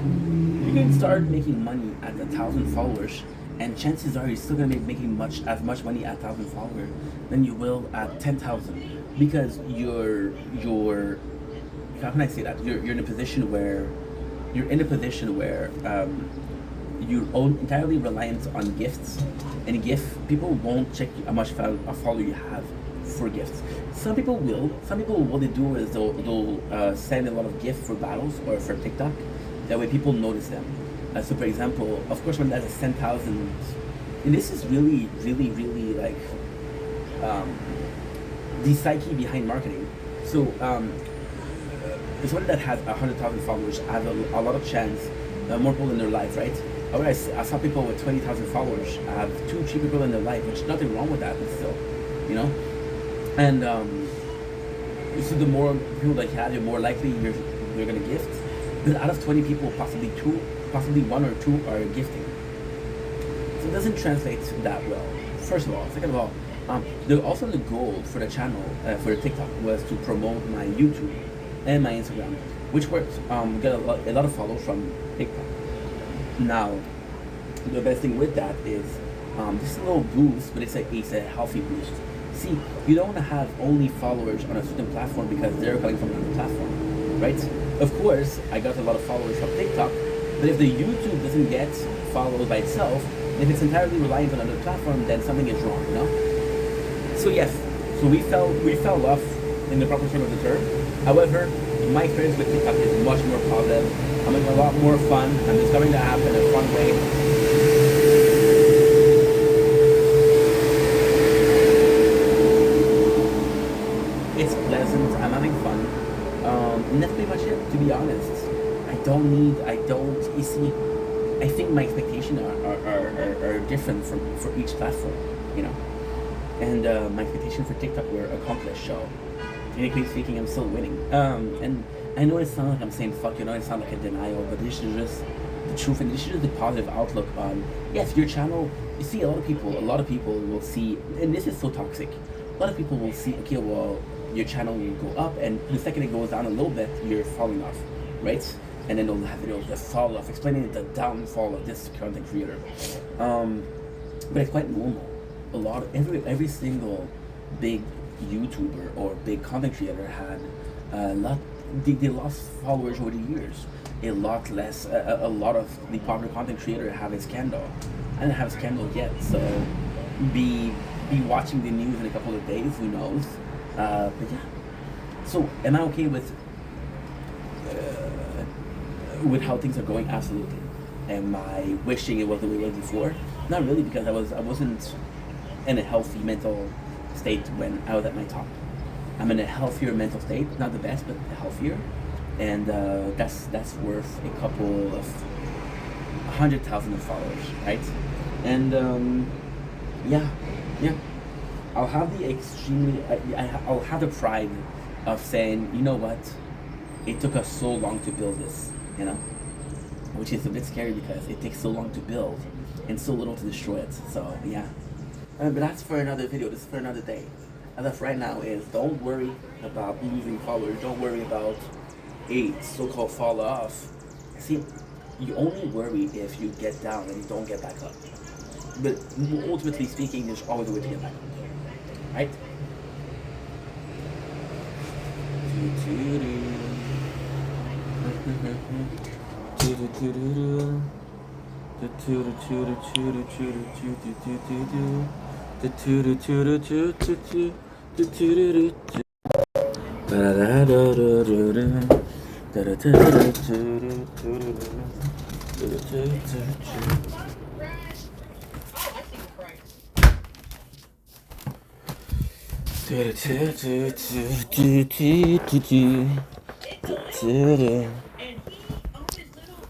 you can start making money at 1,000 followers, and chances are you're still gonna be making as much money at 1,000 followers than you will at 10,000, because you're how can I say that? You're in a position where you're entirely reliant on gifts, and people won't check how much follow you have for gifts. Some people will. Some people, what they do is they'll send a lot of gifts for battles or for TikTok. That way people notice them. So for example, of course, when there's a 10,000, and this is really, really, really like, the psyche behind marketing. So someone that has 100,000 followers has a lot of chance, more people in their life, right? Otherwise, I saw people with 20,000 followers have 2-3 people in their life, which nothing wrong with that, but still, you know. And so the more people that you have, the more likely you're gonna gift. But out of 20 people, possibly 1 or 2 are gifting. So it doesn't translate that well. First of all, second of all, also the goal for the channel, for the TikTok, was to promote my YouTube and my Instagram, which worked. Get a lot of followers from TikTok. Now, the best thing with that is just a little boost, but it's a healthy boost. See, you don't want to have only followers on a certain platform because they're coming from another platform, right? Of course, I got a lot of followers from TikTok, but if the YouTube doesn't get followed by itself, if it's entirely reliant on another platform, then something is wrong, you know? So yes, so we fell off in the proper term of the term. However, my experience with TikTok is much more positive. I'm having a lot more fun. I'm discovering the app in a fun way. It's pleasant. I'm having fun. And that's pretty much it, to be honest. You see, I think my expectations are different for each platform, you know? And my expectations for TikTok were accomplished, so technically speaking, I'm still winning. And I know it sounds like I'm saying fuck, you know, it sounds like a denial, but this is just the truth, and this is just the positive outlook on, yes, your channel, you see a lot of people will see, and this is so toxic, a lot of people will see, okay, well, your channel will go up, and the second it goes down a little bit, you're falling off, right? And then they'll have videos that fall off, explaining the downfall of this content creator. But it's quite normal. Every single big YouTuber or big content creator had a lot. They lost followers over the years. A lot less. A lot of the popular content creator have a scandal. I didn't have a scandal yet, so be watching the news in a couple of days. Who knows? But yeah. So am I okay with how things are going? Absolutely. Am I wishing it was the way it was before? Not really, because I wasn't in a healthy mental state when I was at my top. I'm in a healthier mental state, not the best, but healthier, and that's worth a couple of 100,000 followers, right? And yeah, I'll have I'll have the pride of saying, you know what, it took us so long to build this, you know, which is a bit scary because it takes so long to build and so little to destroy it. So yeah. But that's for another video. This is for another day. As of right now is, don't worry about losing followers. Don't worry about a so-called fall off. See, you only worry if you get down and you don't get back up. But ultimately speaking, there's always a way to get back up. Right? And he, on his little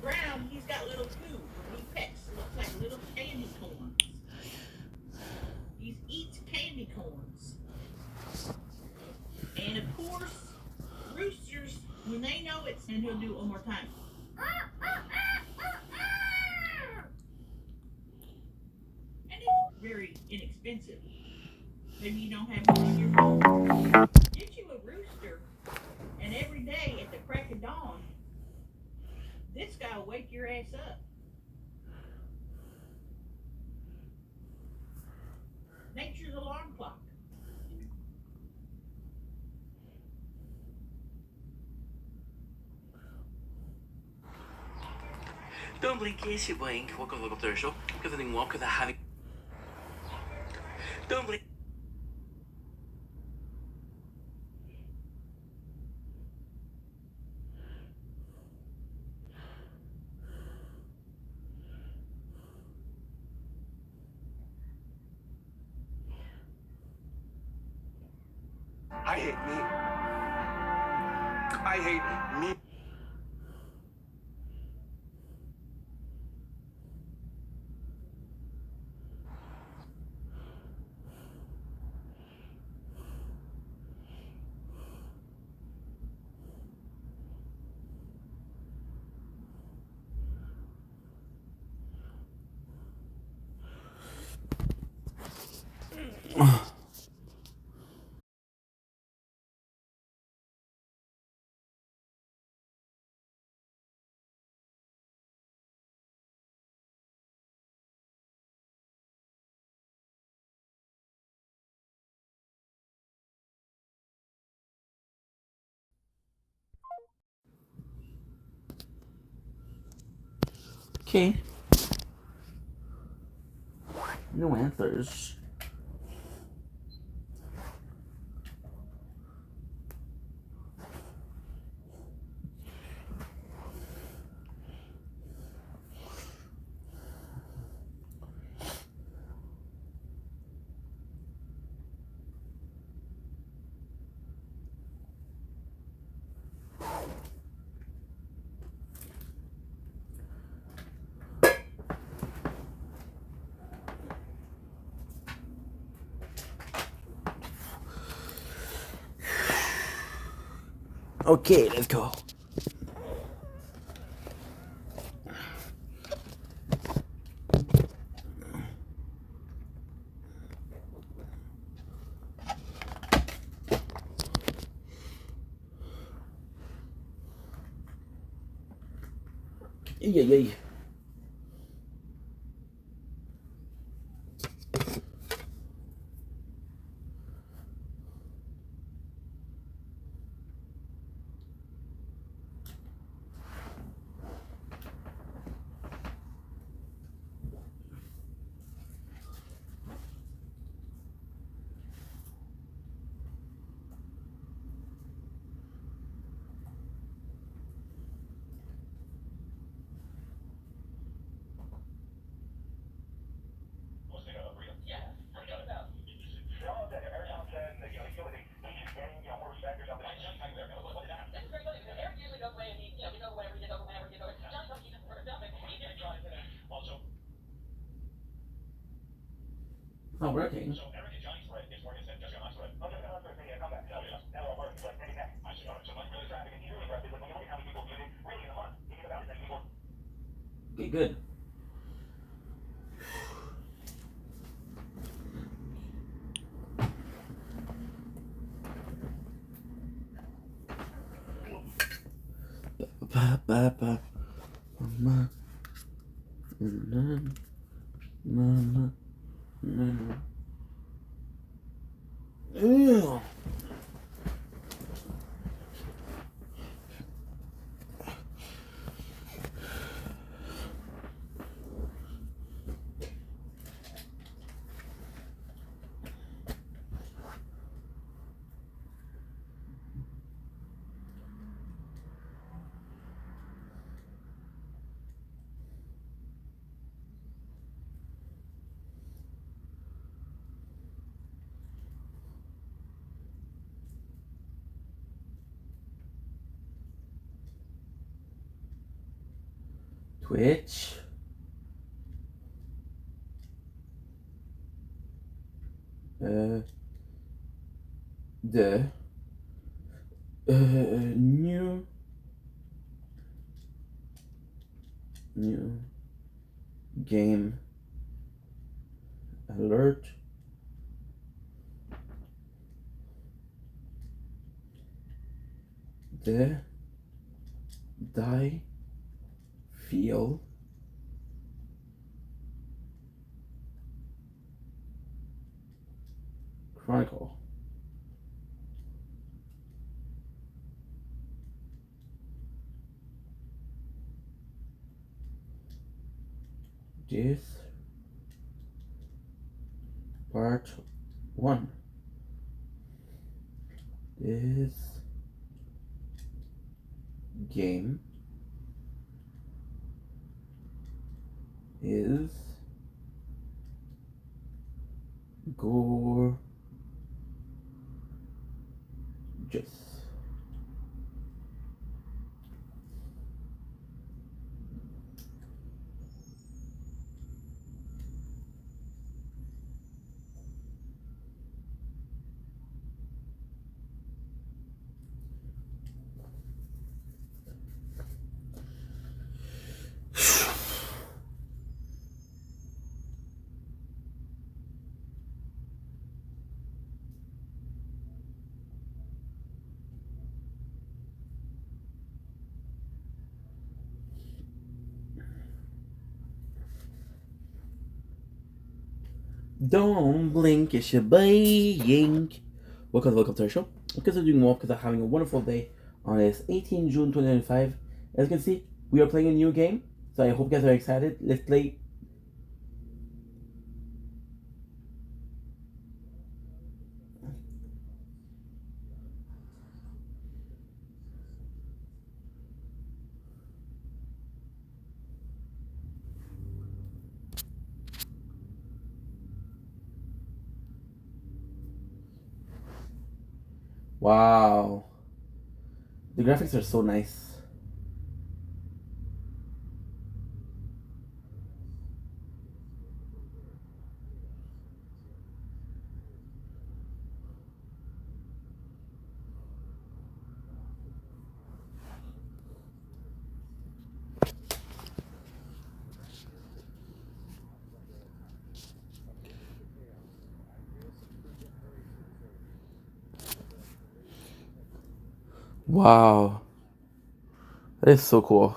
ground, he's got little food where he pecks. Looks like little candy corns. He eats candy corns. And of course, roosters, when they know it's, and he'll do it one more time. And it's very inexpensive. Maybe you don't have one on your phone. Get you a rooster, and every day at the crack of dawn, this guy will wake your ass up. Nature's alarm clock. Don't blink, yes you blink. Welcome to the show. Because I didn't walk because I haven't. Don't blink. I hate me. I hate me. Okay. No answers. Okay, let's go. Yeah. It's not working. Okay, good. Ba. Ma. Na. Na. Na. Ew. Twitch. The new game alert. The die feel chronicle. This part 1. This game is gore Just. Don't blink, it's your boy Yink. Welcome to our show. Because we're doing well, because I'm having a wonderful day on this 18 June 2025. As you can see, we are playing a new game. So I hope you guys are excited. Let's play. Wow. The graphics are so nice. Wow. That is so cool.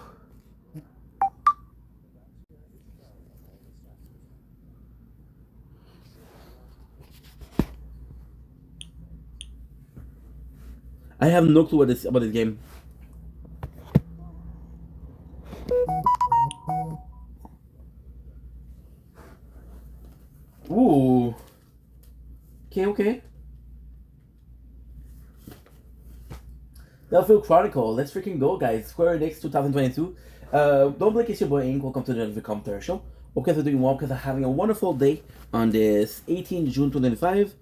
I have no clue about this game. Ooh. Okay. Battlefield Chronicle. Let's freaking go, guys. Square Enix 2022. Don't blink, it's your boy Ink. Welcome to the Computer Show. Hope you guys are doing well because I'm having a wonderful day on this 18 June 2025.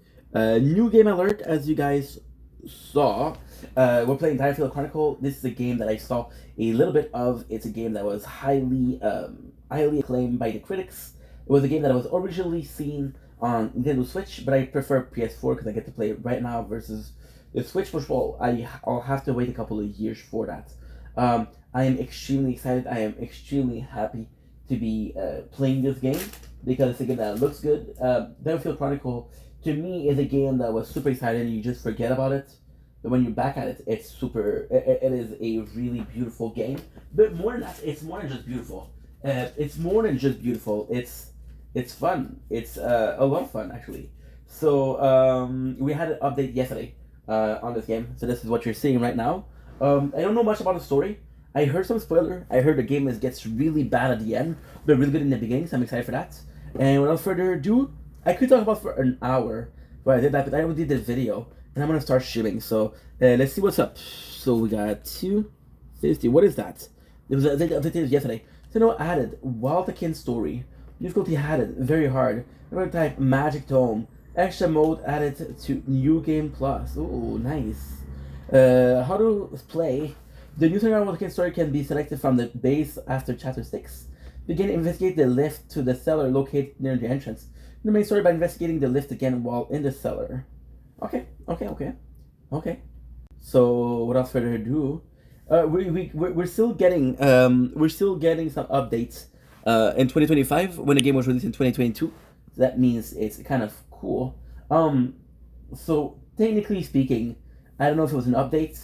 New game alert, as you guys saw. We're playing Battlefield Chronicle. This is a game that I saw a little bit of. It's a game that was highly acclaimed by the critics. It was a game that was originally seen on Nintendo Switch, but I prefer PS4 because I get to play it right now versus the Switch, which I'll have to wait a couple of years for that. I am extremely excited. I am extremely happy to be playing this game because it's a game that looks good. Battlefield Chronicle, to me, is a game that was super exciting and you just forget about it. But when you're back at it, it's super. It is a really beautiful game. But more than that, it's more than just beautiful. It's more than just beautiful. It's fun. It's a lot of fun, actually. So we had an update yesterday on this game. So this is what you're seeing right now. I don't know much about the story. I heard some spoiler. I heard the game gets really bad at the end, but really good in the beginning, so I'm excited for that. And without further ado, I could talk about for an hour, but I did that, but I already did this video, and I'm gonna start streaming. So let's see what's up. So we got 250. What is that? It was updated yesterday. So no, added Wild the Kin story. Difficulty added very hard. Another type Magic Tome. Extra mode added to New Game Plus. Oh, nice. How to play. The new Wild the Kin story can be selected from the base after Chapter 6. Begin investigate the lift to the cellar located near the entrance. The main story by investigating the lift again while in the cellar. Okay. So without further ado, we're still getting some updates in 2025 when the game was released in 2022. So that means it's kind of cool. So technically speaking, I don't know if it was an update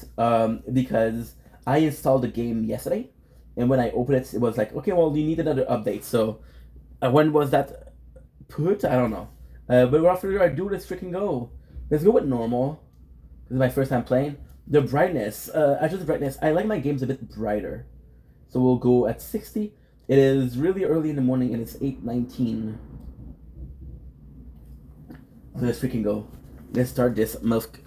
because I installed the game yesterday, and when I opened it, it was like, okay, well, you need another update. So when was that put? I don't know. But without further ado, let's freaking go. Let's go with normal. This is my first time playing. The brightness, adjust the brightness. I like my games a bit brighter. So we'll go at 60. It is really early in the morning and it's 8:19. So let's freaking go. Let's start this musk.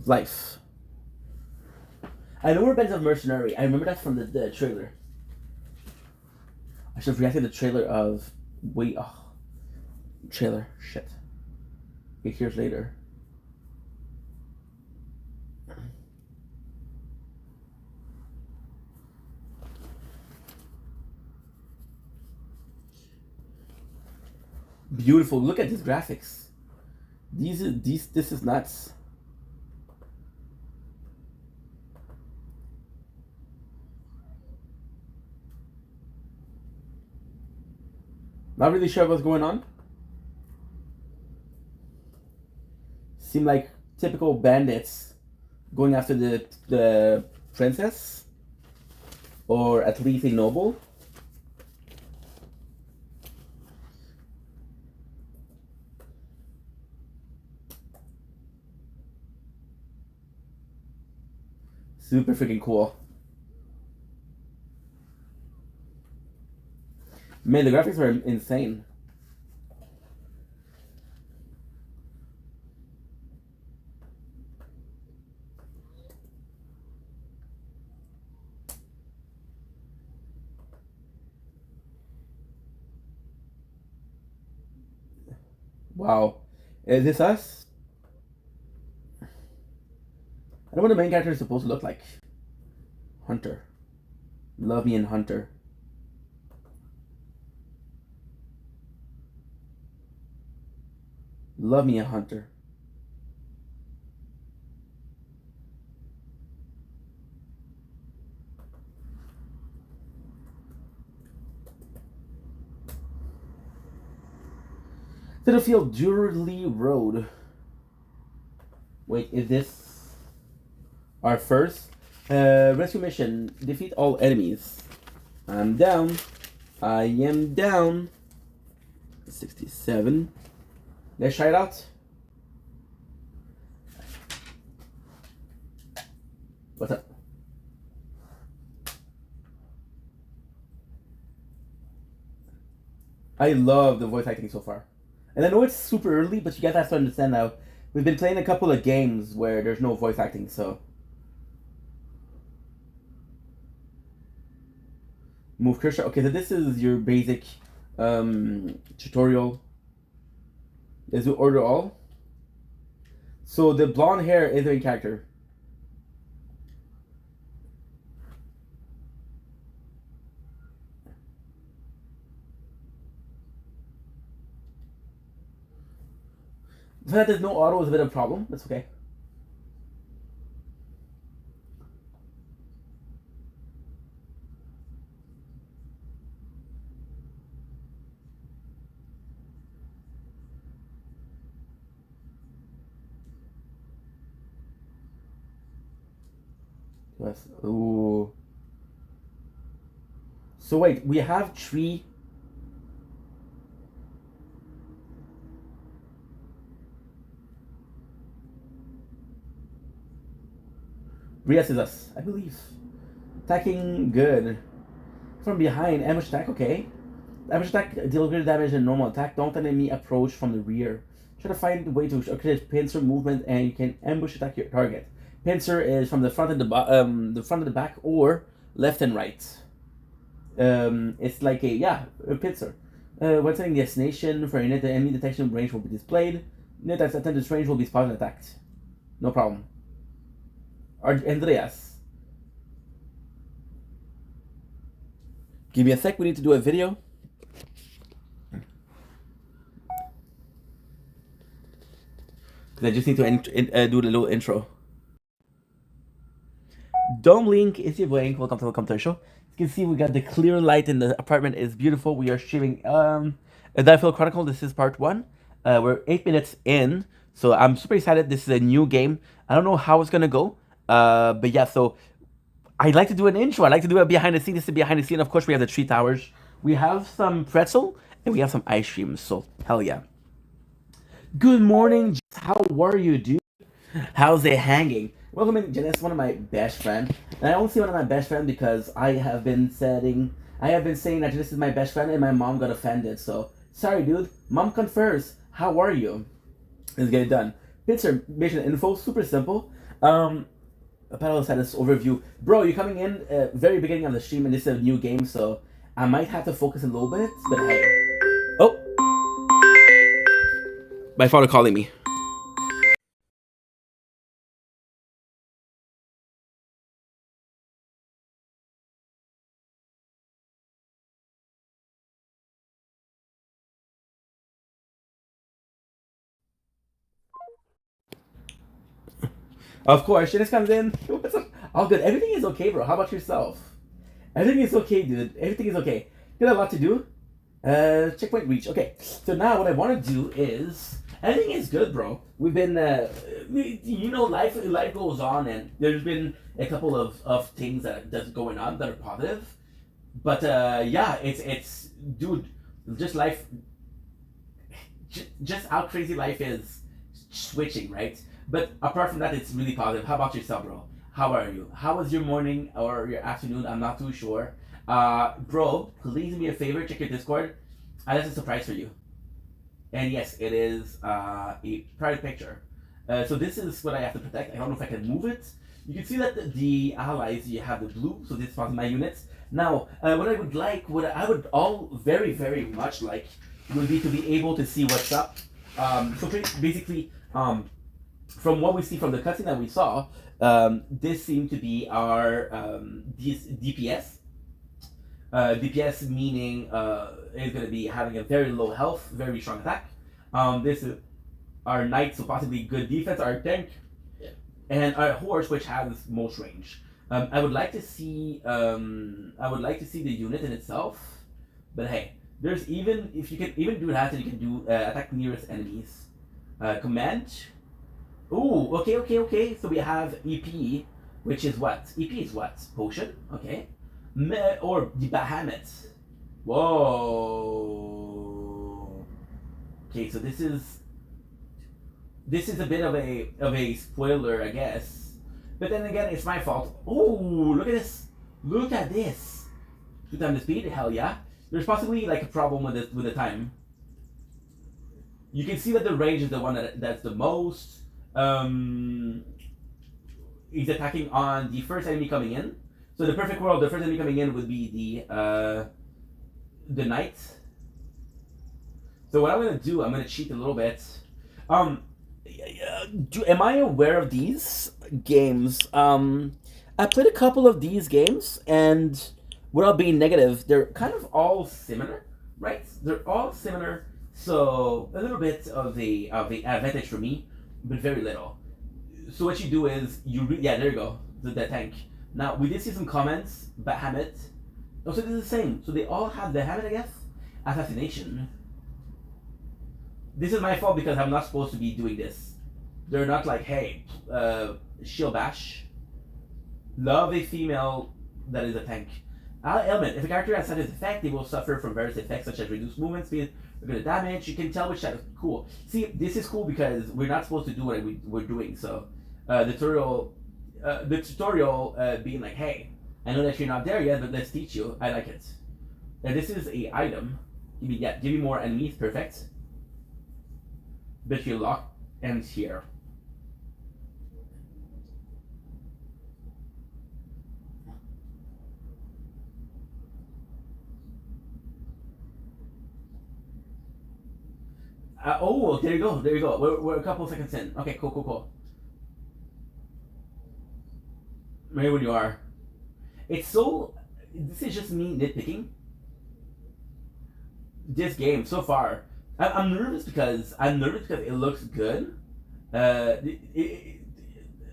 Life. I know we're Bands of Mercenary. I remember that from the trailer. I should have reacted to the trailer of... Trailer. Shit. 8 years later. Beautiful. Look at these graphics. This is nuts. Not really sure what's going on. Seem like typical bandits going after the princess, or at least a noble. Super freaking cool. Man, the graphics are insane. Wow. Is this us? I don't know what the main character is supposed to look like. Hunter. Love me and Hunter. Love me a Hunter. Littlefield Durley Road. Wait, is this our first rescue mission? Defeat all enemies. I'm down. I am down. 67. Let's try it out. What's up? I love the voice acting so far. And I know it's super early, but you guys have to understand now. We've been playing a couple of games where there's no voice acting, so. Move cursor. Okay, so this is your basic tutorial. Let's do order all. So the blonde hair is the main character. The fact that there's no auto is a bit of a problem. That's okay. Yes. Ooh. So wait, we have three. Rias is us, I believe. Attacking good. From behind, ambush attack, okay. Ambush attack deals greater damage than normal attack. Don't let enemy approach from the rear. Try to find a way to create pincer movement, and you can ambush attack your target. Pincer is from the front of the front of the back, or left and right. It's like a pincer. When setting the destination for a unit, the enemy detection range will be displayed. Unit that's attended this range will be spotted and attacked. No problem. Andreas. Give me a sec, we need to do a video. I just need to do the little intro. Dome Link is your blank. Welcome to the show. As you can see, we got the clear light in the apartment. Is beautiful. We are streaming a Divefield Chronicle. This is part 1. We're 8 minutes in, so I'm super excited. This is a new game. I don't know how it's gonna go, but yeah. So I'd like to do an intro. I'd like to do a behind the scene. This is behind the scene. Of course, we have the 3 towers. We have some pretzel and we have some ice cream. So hell yeah. Good morning. How are you, dude? How's it hanging? Welcome in, Janice, one of my best friends. And I only say one of my best friends because I have been saying that Janice is my best friend, and my mom got offended. So sorry, dude. Mom comes first. How are you? Let's get it done. Pizza mission info, super simple. Battle status overview. Bro, you're coming in very beginning of the stream, and this is a new game, so I might have to focus a little bit. But hey, oh, my father calling me. Of course, Shanice comes in. What's up? All good. Everything is okay, bro. How about yourself? Everything is okay, dude. Everything is okay. Got a lot to do. Checkpoint reach. Okay. So now what I want to do is everything is good, bro. We've been, life goes on, and there's been a couple of things that's going on that are positive. But it's dude, just life. Just how crazy life is switching, right? But apart from that, it's really positive. How about yourself, bro? How are you? How was your morning or your afternoon? I'm not too sure. Bro, please do me a favor. Check your Discord. I have a surprise for you. And yes, it is a private picture. So this is what I have to protect. I don't know if I can move it. You can see that the allies, you have the blue. So this is my units. Now, what I would all very, very much like would be to be able to see what's up. Basically, from what we see from the cutscene that we saw, this seemed to be our DPS. DPS meaning is going to be having a very low health, very strong attack. This is our knight, so possibly good defense, our tank, and our horse, which has most range. I would like to see the unit in itself, but hey, there's even if you can even do that, you can do attack nearest enemies. Command. Ooh, okay. So we have EP, which is what? EP is what? Potion. Okay. Or the Bahamut. Whoa. Okay, so this is a bit of a spoiler, I guess. But then again, it's my fault. Ooh, look at this. Look at this. 2 times the speed. Hell yeah. There's possibly like a problem with the time. You can see that the range is the one that's the most. He's attacking on the first enemy coming in. So the perfect world, the first enemy coming in would be the knight. So what I'm gonna do, I'm gonna cheat a little bit. Am I aware of these games? I played a couple of these games, and without being negative, they're kind of all similar, right? They're all similar. So a little bit of the advantage for me, but very little. So what you do is there you go, the tank. Now we did see some comments, Bahamut. Also, this is the same. So they all have the Bahamut, I guess. Assassination. This is my fault because I'm not supposed to be doing this. They're not like, hey, shield bash. Love a female that is a tank. Element. If a character has such an effect, they will suffer from various effects such as reduced movement speed, good damage. You can tell which type is cool. See, this is cool because we're not supposed to do what we're doing. So, the tutorial being like, hey, I know that you're not there yet, but let's teach you. I like it. And this is a item. Give me more enemies. Perfect. But your lock ends here. There you go. We're a couple of seconds in. Okay, cool. Ready when you are. This is just me nitpicking. This game so far, I'm nervous because it looks good.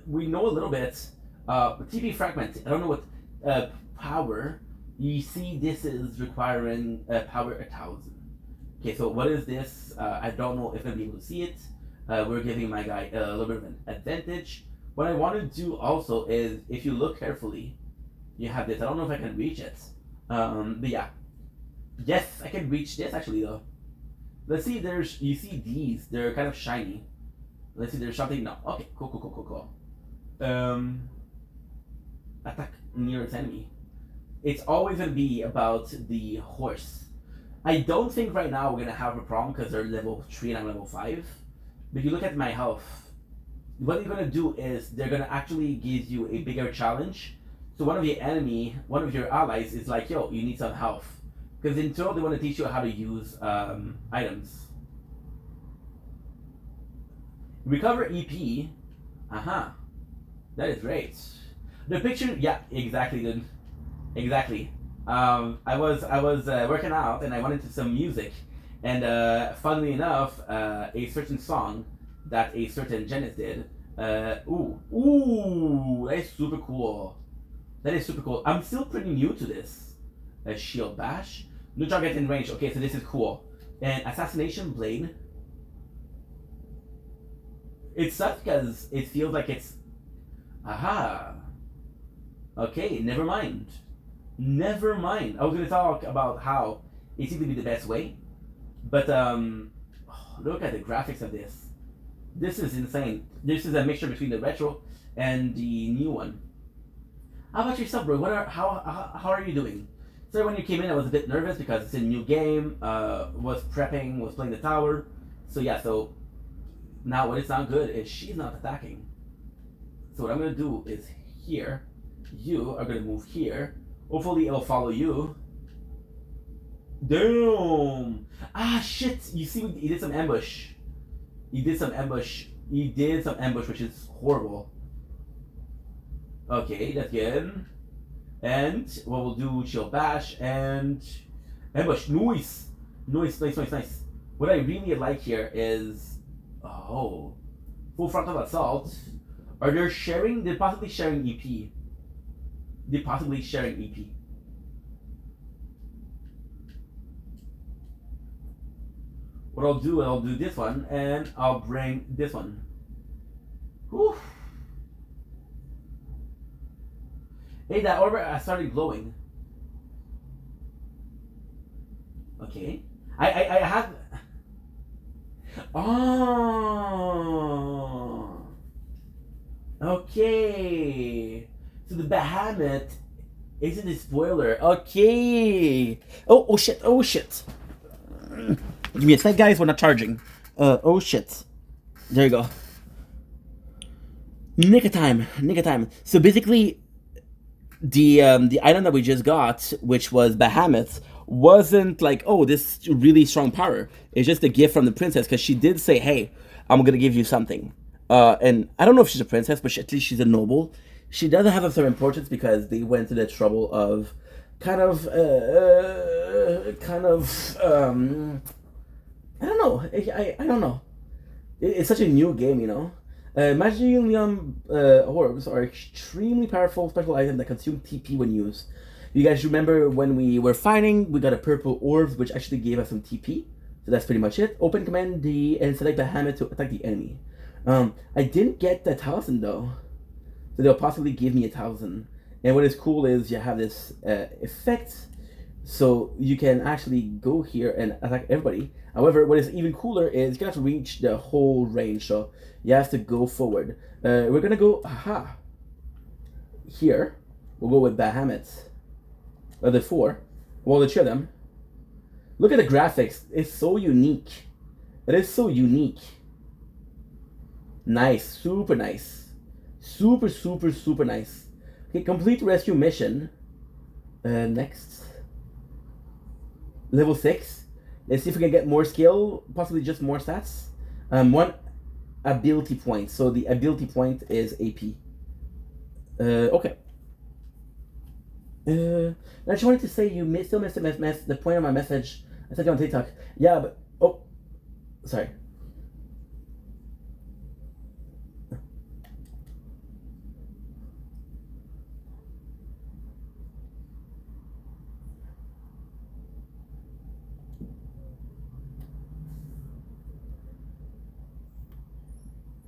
We know a little bit. TP fragment. I don't know what power. You see, this is requiring power 1000. Okay, so what is this? I don't know if I'm gonna be able to see it. We're giving my guy a little bit of an advantage. What I want to do also is, if you look carefully, you have this. I don't know if I can reach it. But yeah. Yes, I can reach this actually though. Let's see, you see these, they're kind of shiny. Let's see, there's something, no. Okay, cool. Attack nearest enemy. It's always gonna be about the horse. I don't think right now we're gonna have a problem because they're level 3 and I'm level 5. But if you look at my health, what they're gonna do is they're gonna actually give you a bigger challenge. So one of your allies is like, yo, you need some health. Because in turn they want to teach you how to use items. Recover EP. That is great. The picture, yeah, exactly, dude. Exactly. I was working out and I went into some music, and funnily enough, a certain song that a certain Genesis did Ooh, that is super cool. That is super cool. I'm still pretty new to this. Shield bash. No target in range. Okay, so this is cool. And assassination blade. It sucks because it feels like it's. Aha. Okay, never mind. Never mind. I was gonna talk about how it seems to be the best way, but look at the graphics of this. This is insane. This is a mixture between the retro and the new one. How about yourself, bro? How are you doing? So when you came in, I was a bit nervous because it's a new game. Was prepping, was playing the tower. So yeah, so now what is not good is she's not attacking. So what I'm gonna do is here, you are gonna move here. Hopefully it'll follow you. Damn! Ah shit! You see, he did some ambush. He did some ambush, which is horrible. Okay, that's good. And what we'll do, shield bash and ambush. Nice! Nice. What I really like here is, oh, full frontal assault. Are they sharing? They're possibly sharing EP. What I'll do this one, and I'll bring this one. Whew. Hey, that orb started glowing. Okay. I have. Oh. Okay. So the Bahamut isn't a spoiler. Okay. Oh shit. Give me a sec, guys. We're not charging. Oh shit. There you go. Nick of time. So basically, the item that we just got, which was Bahamut, wasn't like, oh, this really strong power. It's just a gift from the princess, because she did say, hey, I'm gonna give you something. And I don't know if she's a princess, but at least she's a noble. She doesn't have some importance because they went to the trouble of I don't know. I don't know. It's such a new game, you know. Magillium orbs are extremely powerful special items that consume TP when used. You guys remember when we were fighting, we got a purple orbs, which actually gave us some TP. So that's pretty much it. Open command D and select the hammer to attack the enemy. I didn't get the 1,000 though. So they'll possibly give me 1,000. And what is cool is you have this effect. So you can actually go here and attack everybody. However, what is even cooler is you have to reach the whole range. So you have to go forward. We're going to go, here. We'll go with Bahamut. The 4. Well, the 2 of them. Look at the graphics. It's so unique. It is so unique. Nice. Super nice. Super nice. Okay, complete rescue mission. Next. Level 6. Let's see if we can get more skill, possibly just more stats. 1 ability point. So the ability point is AP. Okay. I just wanted to say you still missed the point of my message. I sent you on TikTok. Yeah, but sorry.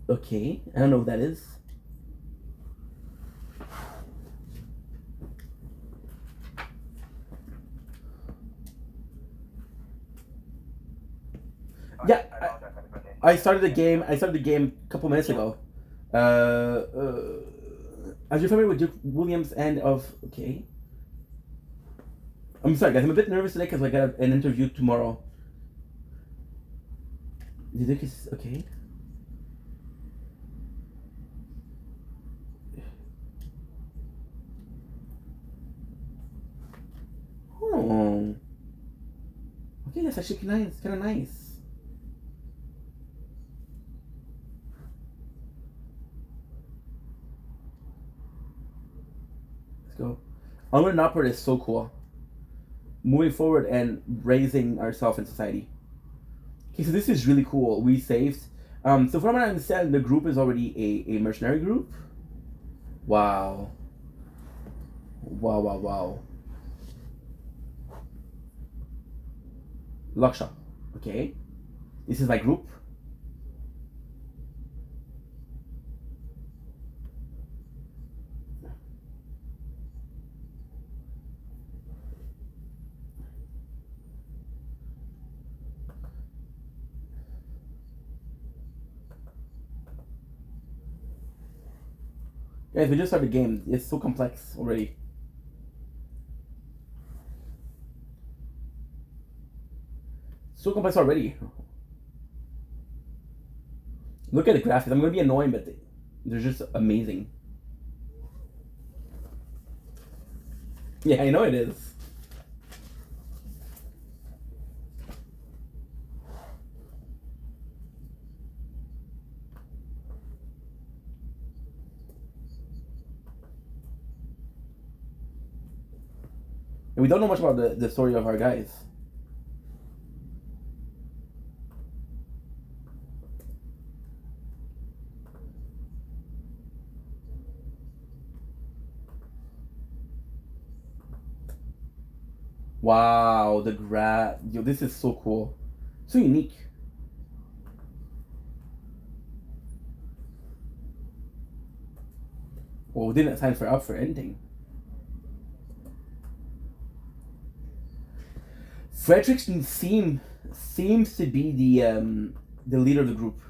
Okay, I don't know what that is. Yeah, I started the game. A couple minutes ago. As you're familiar with Duke Williams and of okay. I'm sorry, guys. I'm a bit nervous today because I got an interview tomorrow. The Duke is okay. Oh. Okay, that's actually nice. Kind of nice. Let's go. Onward and Upward is so cool. Moving forward and raising ourselves in society. Okay, so this is really cool. We saved. So from what I understand, the group is already a mercenary group. Wow. Wow. Laksha. Okay. This is my group. Guys, we just started the game. It's so complex already. So complex already. Look at the graphics. I'm gonna be annoying, but they're just amazing. Yeah, I know it is. And we don't know much about the story of our guys. Wow, yo, this is so cool. So unique. Well, we didn't sign up for anything. Fredrickson seems to be the leader of the group.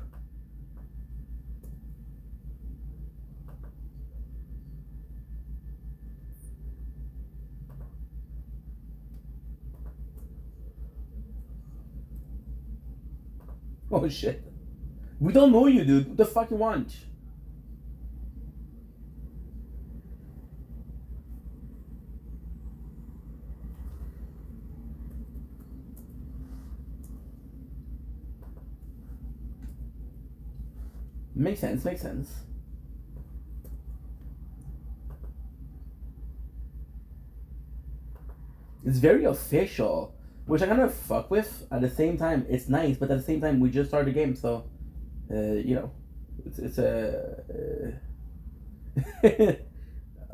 Oh shit. We don't know you, dude. What the fuck you want? Makes sense. It's very official, which I kind of fuck with. At the same time, it's nice, but at the same time, we just started the game, so, you know, it's a...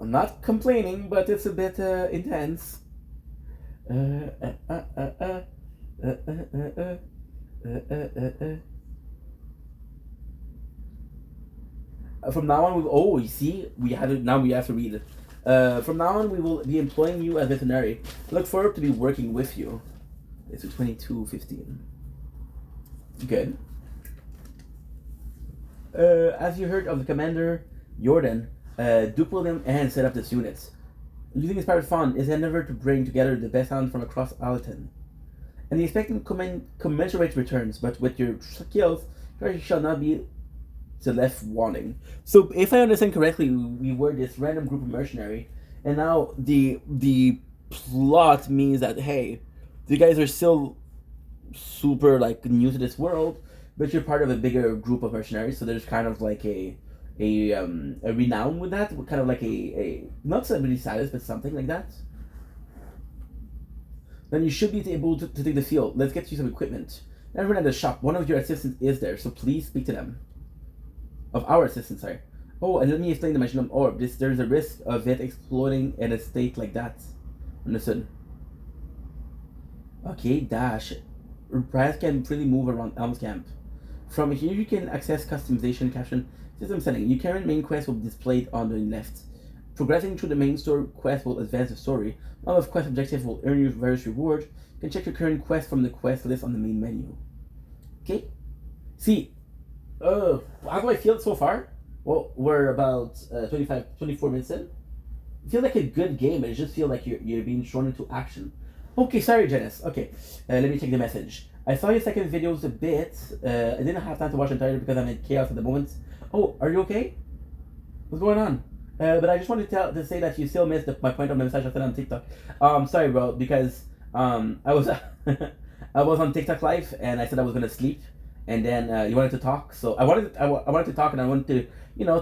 I'm not complaining, but it's a bit intense. From now on, you see, now we have to read it. From now on, we will be employing you as veterinary. Look forward to be working with you. It's 22:15. Good. As you heard of the commander, Jordan, Duke William and set up this unit. Using his private fund is an endeavor to bring together the best talent from across Alaton. And the expecting commensurate returns, but with your skills, you shall not be left wanting. So, if I understand correctly, we were this random group of mercenary, and now the plot means that, hey, you guys are still super like new to this world, but you're part of a bigger group of mercenaries. So there's kind of like a renown with that, kind of like a not celebrity status, but something like that. Then you should be able to take the field. Let's get you some equipment. Everyone at the shop. One of your assistants is there, so please speak to them. Of our assistants, sorry. Oh, and let me explain the Machinum Orb. There's a risk of it exploding in a state like that. Understood. Okay, dash. Brass can freely move around Elm's camp. From here, you can access customization, caption, system setting. Your current main quest will be displayed on the left. Progressing through the main story quest will advance the story. All of quest objectives will earn you various rewards. You can check your current quest from the quest list on the main menu. Okay. See. How do I feel so far? Well, we're about 24 minutes in. I feel like a good game, but it just feels like you're being thrown into action. Okay, sorry, Janice. Okay, let me check the message. I saw your second videos a bit. I didn't have time to watch entirely because I'm in chaos at the moment. Oh, are you okay? What's going on? But I just wanted to say that you still missed my point of the message I sent on TikTok. Sorry, bro, because I was I was on TikTok live and I said I was gonna sleep. And then you wanted to talk, so I wanted to talk, and I wanted to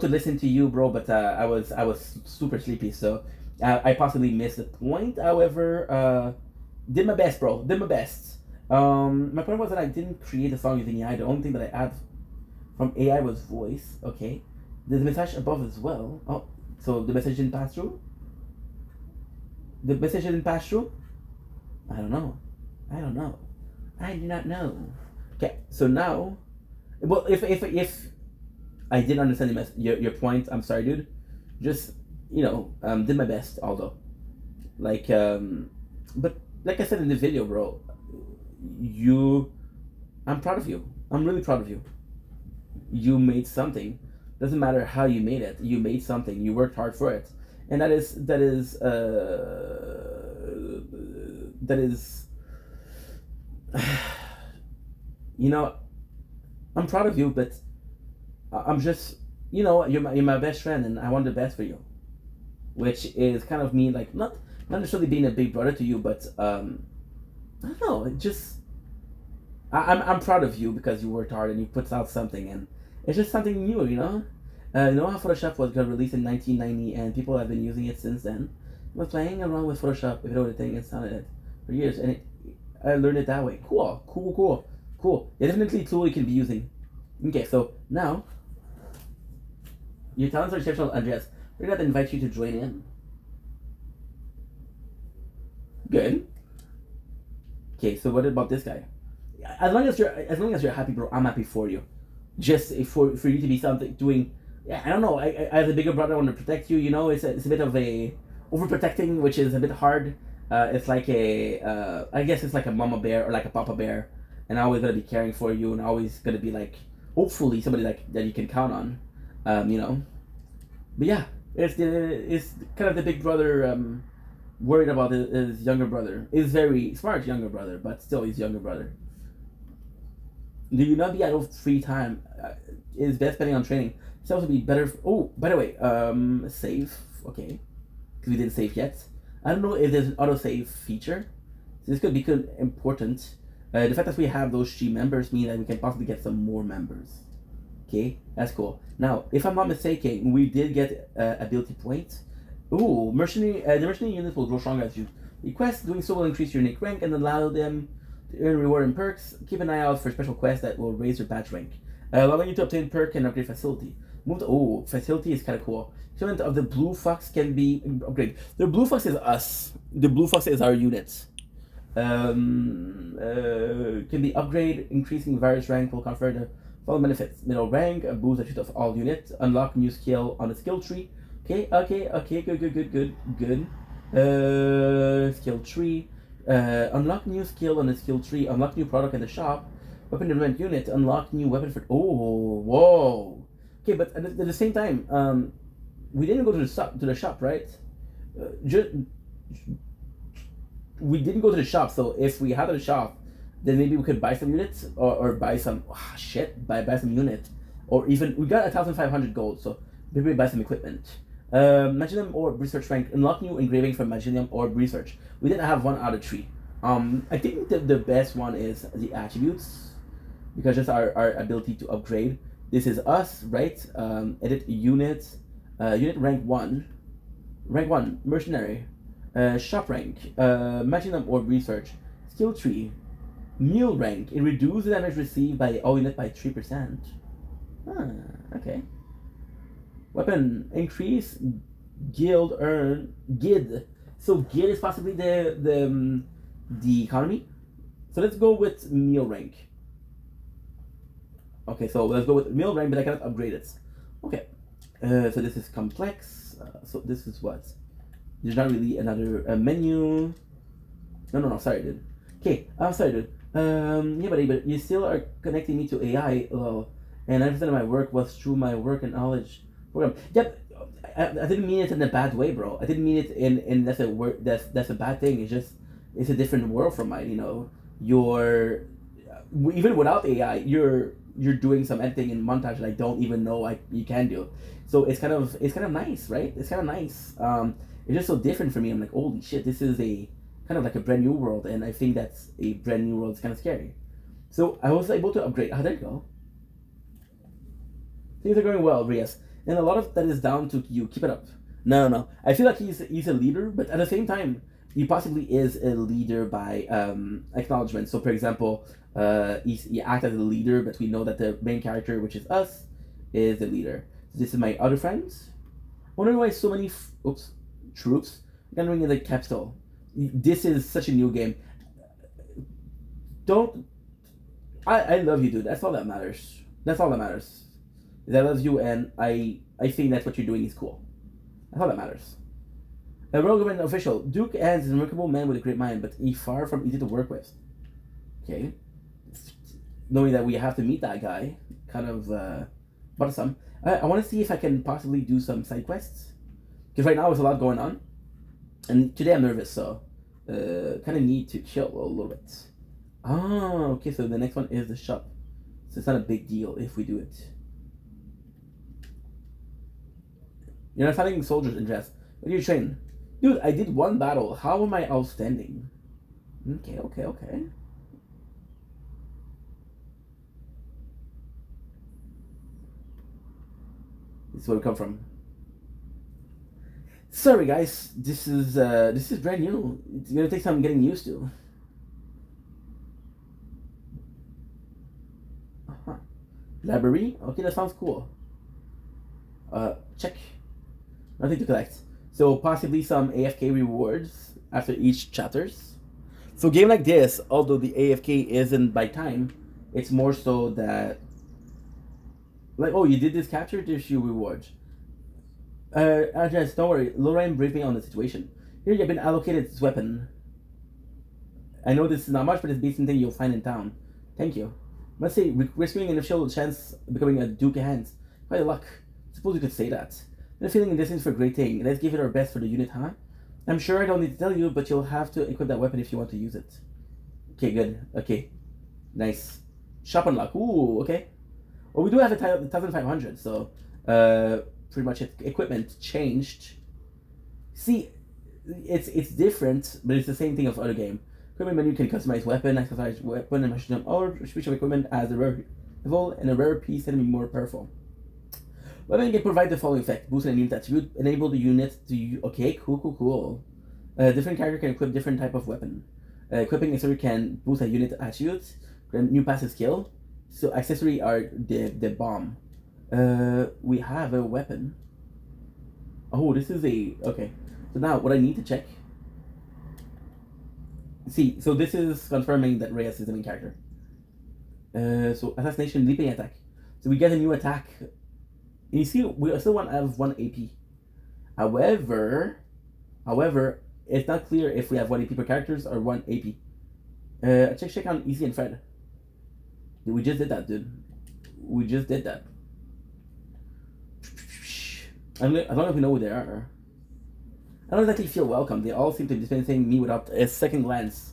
to listen to you, bro. But I was super sleepy, so I possibly missed the point. However, did my best, bro. Did my best. My point was that I didn't create a song using AI. The only thing that I add from AI was voice. Okay, there's a message above as well. Oh, so the message didn't pass through. The message didn't pass through. I don't know. I do not know. Okay, so now, well, if I didn't understand your point, I'm sorry, dude. Just did my best, although, but like I said in the video, bro, I'm proud of you. I'm really proud of you. You made something. Doesn't matter how you made it. You made something. You worked hard for it, and that is I'm proud of you, but I'm just, you're my best friend, and I want the best for you, which is kind of me, like not necessarily being a big brother to you, but I don't know, it just I'm proud of you because you worked hard and you put out something, and it's just something new, how Photoshop was released in 1990, and people have been using it since then. I was playing around with Photoshop, if you know the thing, and sounded it for years, and I learned it that way. Cool. Yeah, definitely a tool you can be using. Okay, so now your talents are exceptional, Andreas. We're gonna invite you to join in. Good. Okay, so what about this guy? As long as you're happy, bro, I'm happy for you. Just for you to be something doing. Yeah, I don't know. I as a bigger brother, I want to protect you. It's a bit of a overprotecting, which is a bit hard. It's like I guess it's like a mama bear or like a papa bear, and I'm always gonna be caring for you, and always gonna be like, hopefully somebody like that you can count on, But yeah, it's kind of the big brother worried about his younger brother. His very smart younger brother, but still his younger brother. Do you not be out of free time? Is best spending on training. It's also be better. Oh, by the way, save. Okay, because we didn't save yet. I don't know if there's an autosave feature. So this could be important. The fact that we have those 3 members means that we can possibly get some more members. Okay, that's cool. Now, if I'm not mistaken, we did get ability points. Ooh, mercenary. The mercenary units will grow stronger as you request. Doing so will increase your unique rank and allow them to earn reward and perks. Keep an eye out for special quests that will raise your badge rank, allowing you to obtain perk and upgrade facility. Facility is kind of cool. Equivalent of the Blue Fox can be upgraded. The Blue Fox is us. The Blue Fox is our units. Can be upgraded, increasing various rank will confer the following benefits: middle rank, a boost at of all units, unlock new skill on the skill tree. Okay, good. Skill tree. Unlock new skill on the skill tree. Unlock new product in the shop. Weapon development unit. Unlock new weapon for. Oh, whoa. Okay, but at the same time, we didn't go to the shop, right? We didn't go to the shop, so if we had a shop, then maybe we could buy some units or buy some buy some unit, or even we got 1,500 gold, so maybe we buy some equipment. Maginium Orb research rank, unlock new engraving from Maginium Orb research. We didn't have 1 out of 3. I think the best one is the attributes, because just our ability to upgrade. This is us, right? Edit unit, unit rank 1, mercenary. Shop rank, Maginium Orb research, skill tree, mule rank. It reduces the damage received by all units by 3%. Okay. Weapon increase, guild earn gid. So gid is possibly the economy. So let's go with mule rank. Okay, so let's go with mule rank, but I cannot upgrade it. Okay. So this is complex. So this is what. There's not really another menu. No, sorry, dude. Okay, I'm sorry, dude. Yeah, but you still are connecting me to AI, and 90% of my work was through my work and knowledge program. Yep, I didn't mean it in a bad way, bro. I didn't mean it in that's a bad thing. It's a different world from mine. You're even without AI, you're doing some editing and montage that I don't even know you can do. So it's kind of nice, right? It's kind of nice. It's just so different for me. I'm like, holy shit, this is a kind of like a brand new world, and I think that's a brand new world. It's kind of scary. So I was able to upgrade. There you go. Things are going well, Rias, and a lot of that is down to you. Keep it up. No. I feel like he's a leader, but at the same time, he possibly is a leader by acknowledgement. So, for example, he acts as a leader, but we know that the main character, which is us, is the leader. So this is my other friends. I wonder why so many troops gathering in the capital. This is such a new game. Don't. I love you, dude. That's all that matters. That's all that matters. Is I love you, and I think that what you're doing is cool. That's all that matters. A royal government official. Duke Hans is a remarkable man with a great mind, but he's far from easy to work with. Okay. Knowing that we have to meet that guy, kind of bothersome. I want to see if I can possibly do some side quests. Because right now there's a lot going on. And today I'm nervous, so kind of need to chill a little bit. Oh, okay, so the next one is the shop. So it's not a big deal if we do it. You're not finding soldiers in dress. What do you train? Dude, I did one battle. How am I outstanding? Okay. This is where we come from. Sorry guys, this is brand new. It's gonna take some getting used to. Library? Okay, that sounds cool. Check. Nothing to collect. So possibly some AFK rewards after each chapters. So a game like this, although the AFK isn't by time, it's more so that like, oh, you did this capture, there's your rewards. Address, don't worry, Lorraine briefed me on the situation. Here you've been allocated this weapon. I know this is not much, but it's the decent thing you'll find in town. Thank you. Must say, risking an official chance of becoming a Duke of Hands. Quite a luck. Suppose you could say that. I'm feeling this is for a great thing. Let's give it our best for the unit, huh? I'm sure I don't need to tell you, but you'll have to equip that weapon if you want to use it. Okay, good. Okay. Nice. Shop unlock. Ooh, okay. Well, we do have a 1,500, so pretty much equipment changed. See, it's different, but it's the same thing of other game. Equipment menu can customize weapon, exercise weapon, and machine or switch of equipment as a rare level and a rare piece and be more powerful. Weapon can provide the following effect: boost an unit attribute, enable the unit to okay, cool. Different character can equip different type of weapon. Equipping accessory can boost a unit attribute, grant new passive skill. So accessory are the bomb. We have a weapon. Oh, this is a okay. So now what I need to check. See, so this is confirming that Reyes is the main character. So assassination, leaping attack. So we get a new attack. You see, we still want to have 1 AP. However, it's not clear if we have 1 AP per characters or 1 AP. Check on Easy and Fred. We just did that, dude. We just did that. I don't know if we know who they are. I don't exactly feel welcome. They all seem to be dispensing me without a second glance.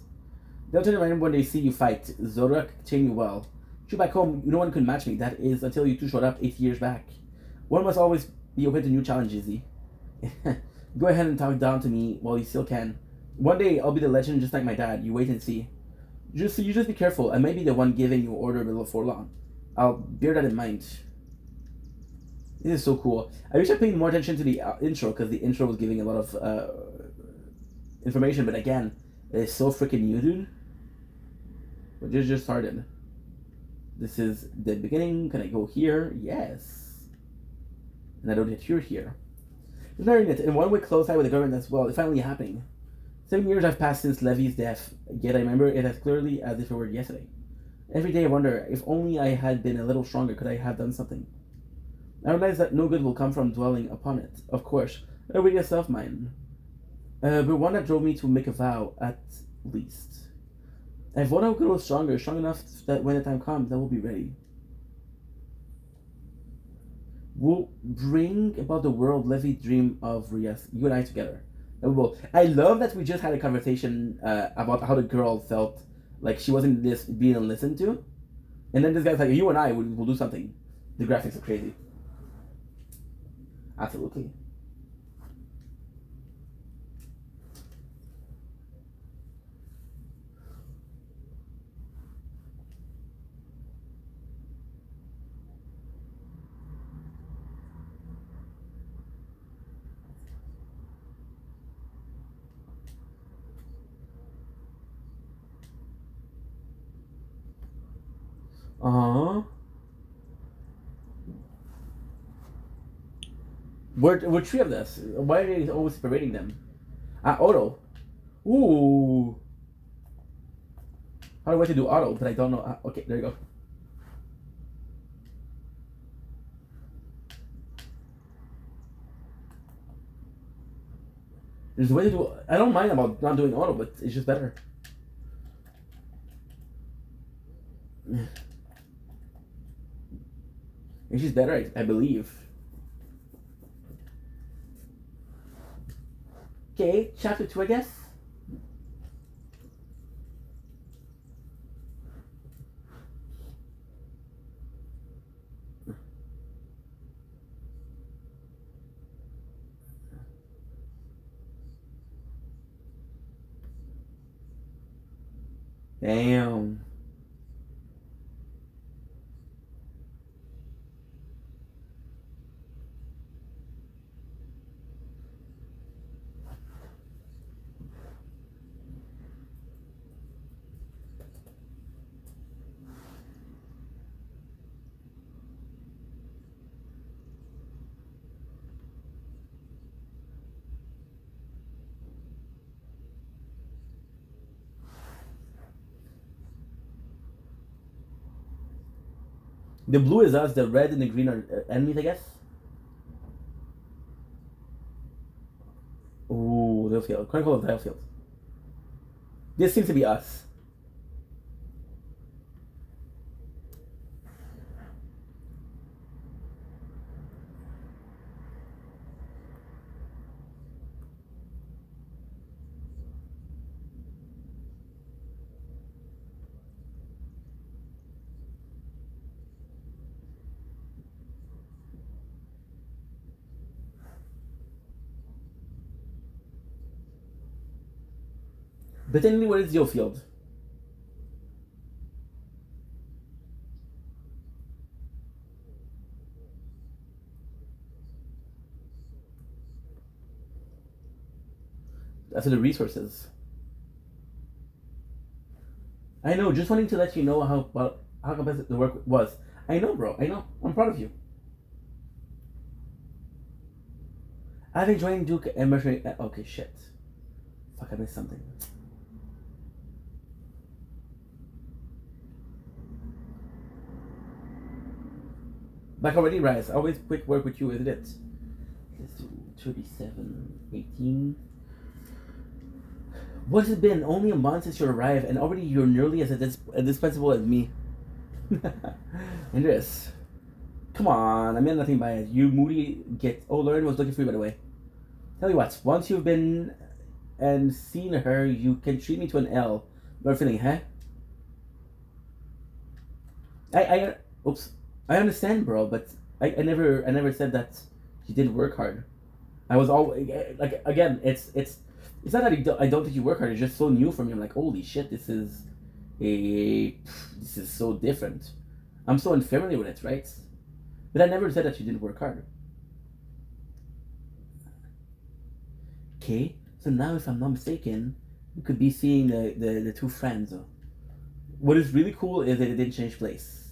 They'll turn around when they see you fight. Zorak trained you well. True, back home, no one could match me. That is until you two showed up 8 years back. One must always be open to new challenges, Z. Go ahead and talk down to me while you still can. One day, I'll be the legend just like my dad. You wait and see. You just be careful. I may be the one giving you order before long. I'll bear that in mind. This is so cool. I wish I paid more attention to the intro, because the intro was giving a lot of information, but again, it's so freaking new, dude. We just started. This is the beginning. Can I go here? Yes. And I don't get you're here. Ignoring it, in one way close eye with the government as well. It's finally happening. 7 years have passed since Levy's death, yet I remember it as clearly as if it were yesterday. Every day I wonder, if only I had been a little stronger, could I have done something? I realize that no good will come from dwelling upon it, of course. A really self-mine. But one that drove me to make a vow, at least. If one will grow stronger, strong enough that when the time comes, I will be ready. We'll bring about the world Levy dream of Rias, you and I together. And we will. I love that we just had a conversation about how the girl felt like she wasn't being listened to. And then this guy's like, you and I will do something. The graphics are crazy. Absolutely. Uh-huh. We're three of this. Why are they always separating them? Auto. Ooh. How do I to do auto? But I don't know. Okay, there you go. There's a way to do. I don't mind about not doing auto, but it's just better. It's just better, I believe. Okay, chapter 2, I guess. Damn. The blue is us, the red and the green are enemies, I guess. Ooh, Dalefield. Chronicle of Dalefield. This seems to be us. But anyway, what is Dalefield? That's the resources. I know, just wanting to let you know how competitive the work was. I know, bro. I know. I'm proud of you. I've been joining Duke and Mercury. Okay, shit. Fuck, I missed something. Back already, Rise. Always quick work with you, isn't it? Let's do 37, 18. What has it been? Only a month since you arrived, and already you're nearly as indispensable as me. Andreas. Come on, I meant nothing by it. You moody git. Oh, Lauren was looking for you, by the way. Tell you what, once you've been and seen her, you can treat me to an L. No feeling, huh? Oops. I understand, bro, but I never said that you didn't work hard. I was always like, again, it's not that I don't think you work hard. It's just so new for me. I'm like, holy shit, this is so different. I'm so unfamiliar with it, right? But I never said that you didn't work hard. Okay, so now if I'm not mistaken, we could be seeing the two friends. What is really cool is that it didn't change place.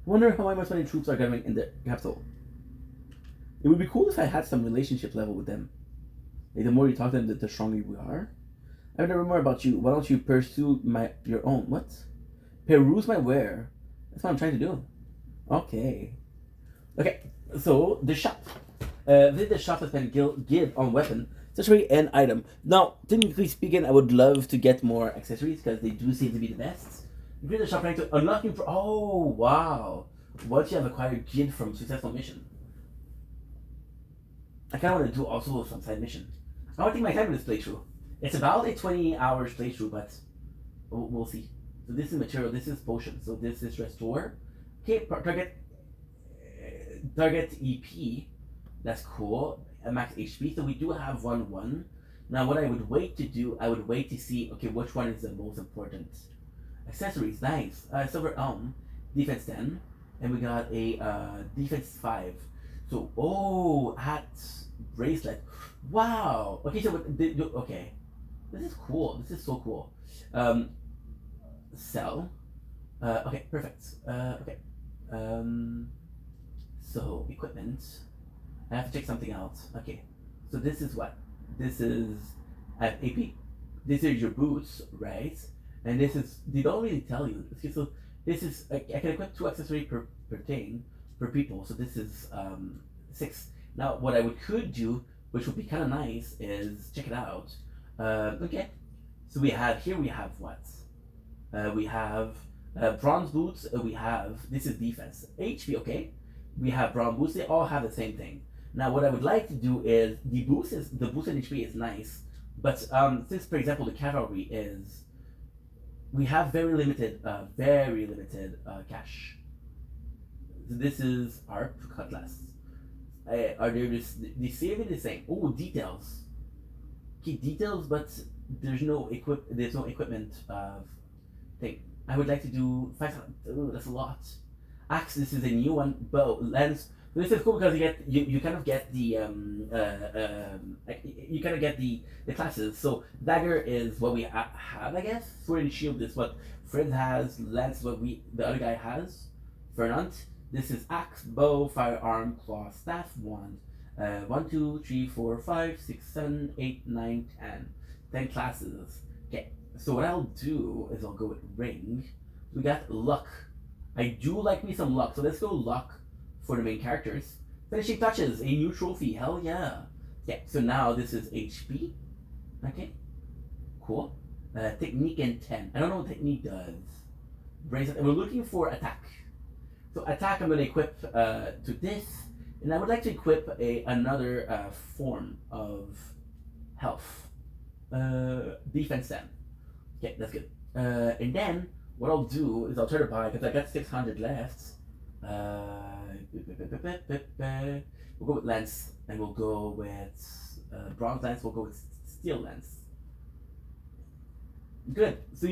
I wonder how much money troops are gathering in the capital. It would be cool if I had some relationship level with them. Like, the more you talk to them, the stronger we are. I have never more about you. Why don't you pursue your own? What? Peruse my where? That's what I'm trying to do. Okay. Okay, so the shop. Visit the shop has been give on weapon, accessory, and item. Now, technically speaking, I would love to get more accessories because they do seem to be the best. Increase the shop rank to unlocking for. Oh, wow. Once you have acquired Gid from successful mission. I kind of want to do also some side mission. I want to take my time with this playthrough. It's about a 20 hours playthrough, but we'll see. So this is material, this is potion, so this is restore. Okay, target EP. That's cool. Max HP. So we do have 1-1. Now what I would wait to do, I would wait to see, okay, which one is the most important. Accessories, nice. Silver Elm, defense 10, and we got a defense 5. So, hat, bracelet. Wow. Okay, so okay, this is cool. This is so cool. Sell. Okay, perfect. Okay. So equipment. I have to check something out. Okay. So this is what? This is AP. This is your boots, right? And this is, they don't really tell you. Okay, so this is, I can equip 2 accessories per thing, per people. So this is 6. Now what I could do, which would be kind of nice, is check it out. Okay. So we have what? We have bronze boots. We have, this is defense. HP, okay. We have bronze boots. They all have the same thing. Now what I would like to do is, the boost in HP is nice, but since, for example, the cavalry is, we have very limited cash. This is our cutlass. Are there the same the same? Oh, details. Okay, details, but there's no equipment thing. I would like to do 500. Oh, that's a lot. Axe. This is a new one. Bow, lance. This is cool because you kind of get the you kind of get the classes. So dagger is what we have, I guess. Sword and shield is what Fred has. Lance is what the other guy has. Fernand. This is axe, bow, firearm, claw, staff, wand. 1, 2, 3, 4, 5, 6, 7, 8, 9, 10. 10 classes. Okay. So what I'll do is I'll go with ring. We got luck. I do like me some luck. So let's go luck. For the main characters. Finishing touches, a new trophy, hell yeah. Okay, so now this is HP. Okay, cool. Technique and 10. I don't know what technique does. Brace, and we're looking for attack. So attack I'm going to equip to this. And I would like to equip another form of health. Defense 10. Okay, that's good. And then what I'll do is I'll try to buy, because I got 600 left. We'll go with lance, and we'll go with bronze lance. We'll go with steel lance. Good. So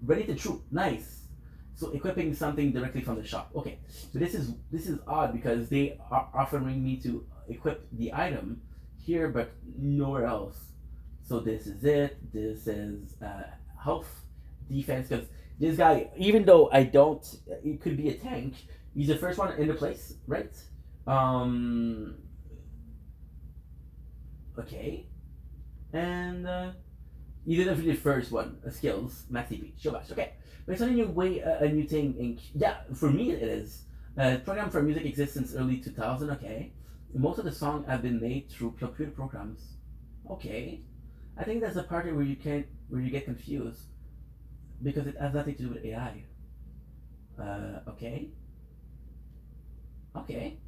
ready to troop. Nice. So equipping something directly from the shop. Okay. So this is odd because they are offering me to equip the item here, but nowhere else. So this is it. This is health, defense. Because this guy, even though it could be a tank. He's the first one in the place, right? Okay. And you didn't really the first one. Skills, max TP, show bash. Okay. But it's not a new way, a new thing. Yeah, for me it is. Program for music exists since early 2000. Okay. Most of the songs have been made through computer programs. Okay. I think that's the part where you get confused because it has nothing to do with AI. Okay. Okay.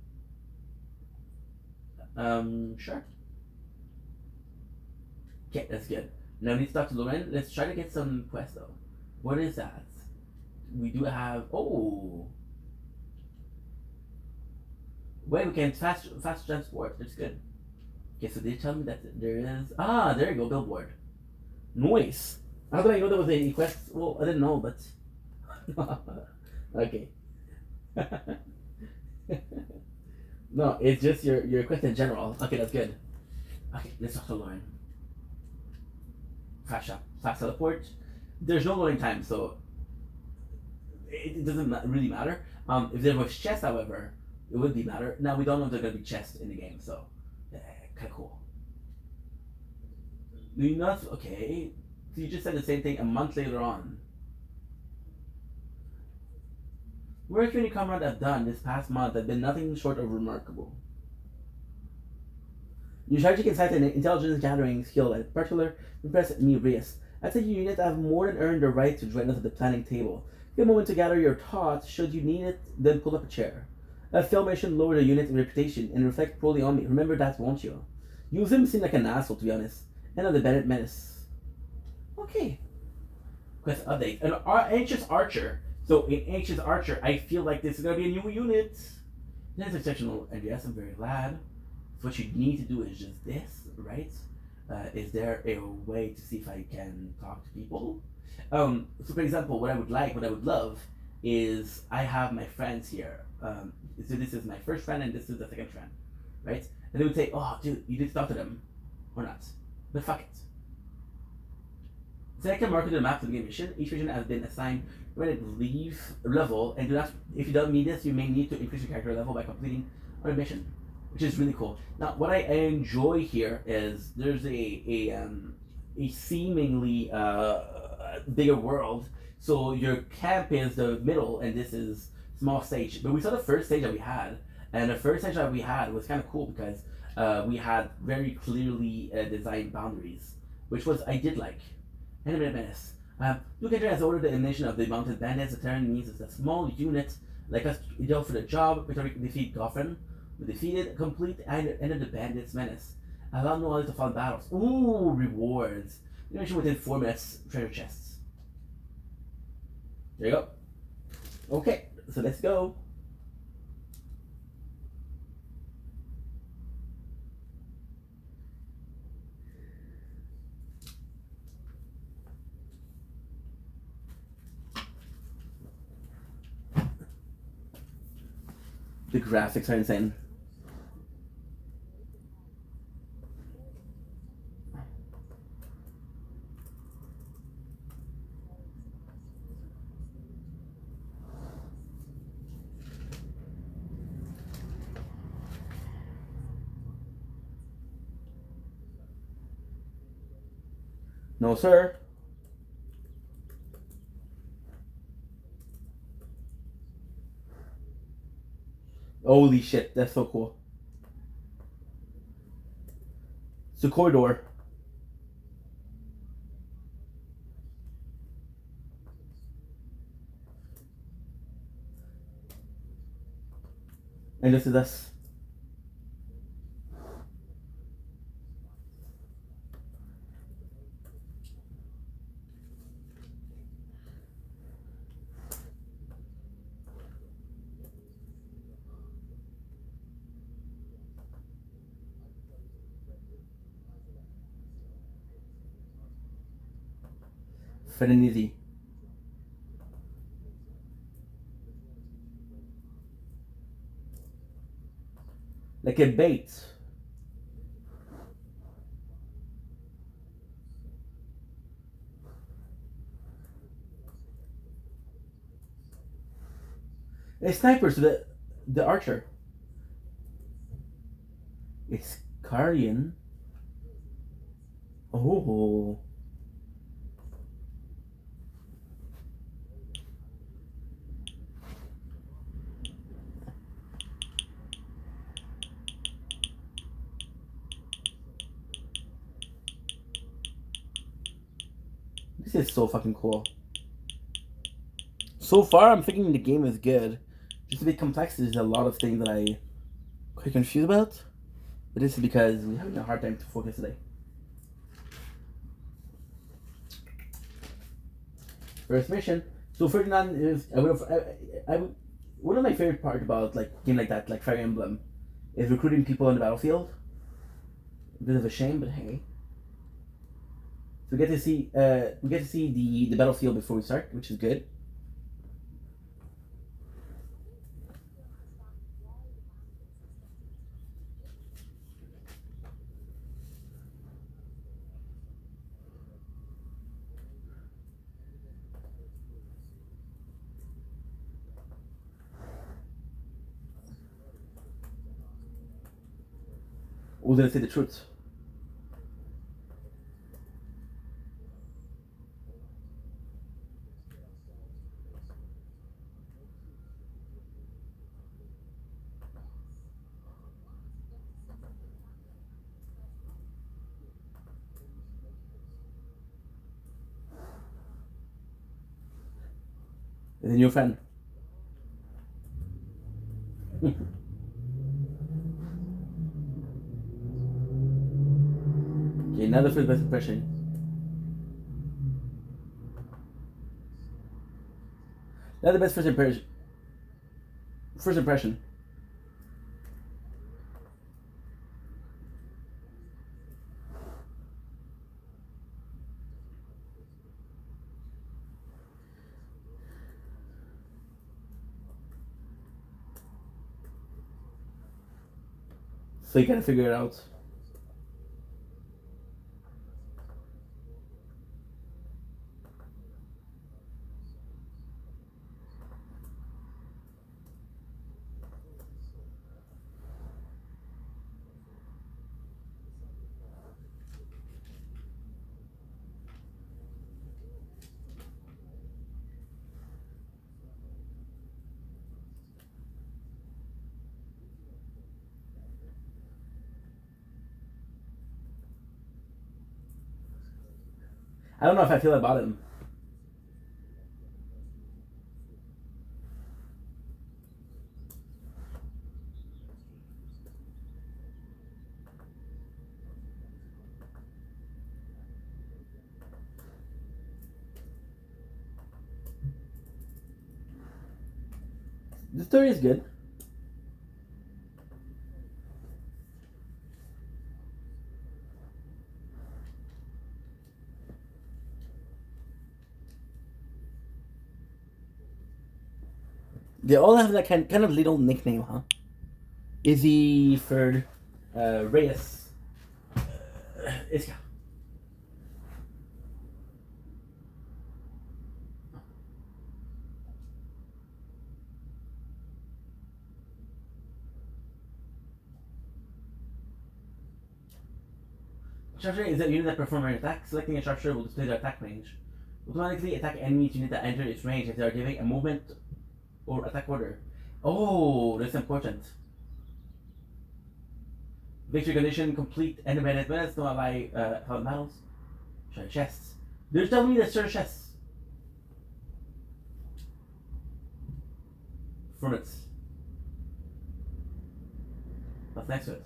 Sure. Okay, that's good. Now we need to talk to Lauren. Let's try to get some quests though. What is that? We do have, oh. Wait, we can fast transport. That's good. Okay, so they tell me that there is, there you go, billboard. Nice. How did I know there was a quest? Well, I didn't know, but okay. No, it's just your quest in general. Okay, that's good. Okay, let's talk to Lauren. Fast shop, fast teleport. There's no loading time, so it doesn't really matter. If there was chests, however, it would be matter. Now we don't know if there's gonna be chests in the game, so kind of cool. Do you not? Okay, so you just said the same thing a month later on. Work you and your comrade have done this past month have been nothing short of remarkable. Your strategic insight and intelligence gathering skill in particular impressed me, Reyes. I'd say your unit have more than earned the right to join us at the planning table. Take a moment to gather your thoughts. Should you need it, then pull up a chair. A filmation lower the unit reputation and reflect poorly on me. Remember that, won't you? Use him seem like an asshole, to be honest. End of the Bennett Menace. Okay. Quest update. An Anxious Archer. So in Anxious Archer, I feel like this is gonna be a new unit. That's exceptional, and yes, I'm very glad. So what you need to do is just this, right? Is there a way to see if I can talk to people? So for example, what I would love is I have my friends here. So this is my first friend and this is the second friend, right? And they would say, oh dude, you did talk to them or not. But fuck it. Select a marker to the map to begin mission. Each mission has been assigned when leave level, and do not. If you don't need this, you may need to increase your character level by completing a mission, which is really cool. Now, what I enjoy here is there's a seemingly bigger world. So your camp is the middle, and this is small stage. But we saw the first stage that we had, and the first stage that we had was kind of cool because we had very clearly designed boundaries, which was I did like. Enemy menace. Lucander has ordered the elimination of the mounted bandits. The terrain means it's a small unit like us ideal for the job. We defeat Goffin. We defeated complete end of the bandits' menace. Allow no others to fall in battles. Ooh, rewards. Elimination within 4 minutes. Treasure chests. There you go. Okay, so let's go. The graphics are insane. No, sir. Holy shit, that's so cool. It's a corridor. And this is us. Frenzy. Like a bait. A sniper, so the archer. It's Carian. Oh. This is so fucking cool. So far, I'm thinking the game is good. Just a bit complex. There's a lot of things that I'm quite confused about. But this is because we're having a hard time to focus today. First mission. So Ferdinand is one of my favorite part about like game like that, like Fire Emblem, is recruiting people on the battlefield. A bit of a shame, but hey. So we get to see the battlefield before we start, which is good. Who's gonna say the truth? Is a new friend. Okay, now the first best impression. Now the best first impression. First impression. So you gotta figure it out. I don't know if I feel about him. The story is good. They all have that kind of little nickname, huh? Izzy, Ferd, Reyes, Iska. Sharpshooter is a unit that performs an attack. Selecting a sharpshooter will display their attack range. Automatically attack enemies unit that enter its range if they are giving a movement or attack order. Oh, that's important. Victory condition complete end of minutes, no ally held battles. Share chests. They're telling me to search chests. Fruits. What's next to it?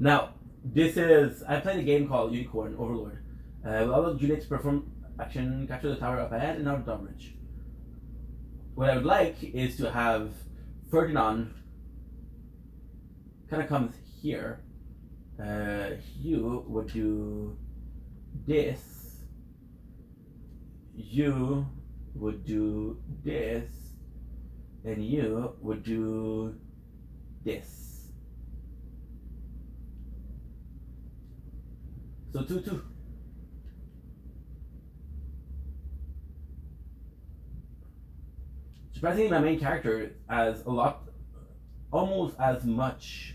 Now, this is... I played a game called Unicorn Overlord. All the units perform action, capture the tower up ahead and out of drawbridge. What I would like is to have Ferdinand kind of comes here. You would do this. You would do this. And you would do this. So 2-2. Surprisingly, my main character has a lot, almost as much.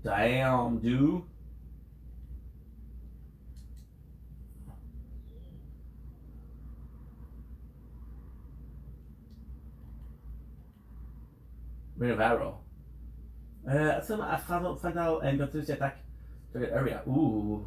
Damn, dude. Ring of Arrow. Some fatal and continuous attack target area. Ooh.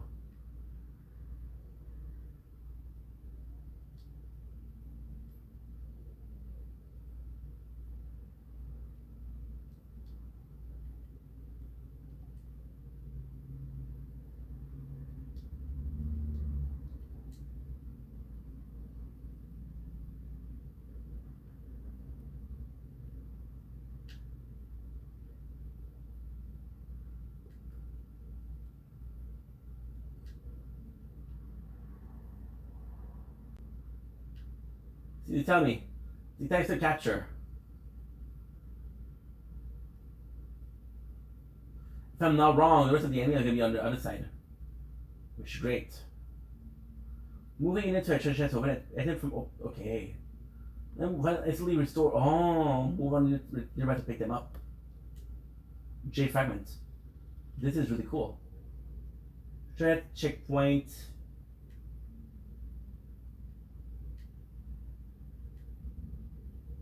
You tell me, the types of capture. If I'm not wrong, the rest of the enemy are going to be on the other side, which is great. Moving into a treasure chest, open it. Enter from okay. Then instantly restore. Oh, move on. You're about to pick them up. J fragment. This is really cool. Threat checkpoint.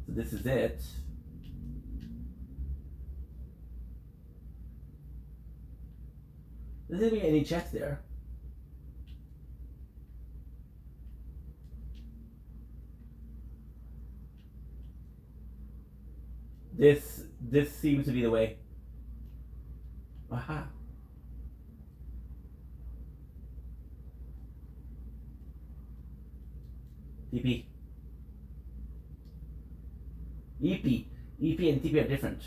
So this is it. There doesn't be any chest there. This seems to be the way. Aha. TP. EP. EP and TP are different.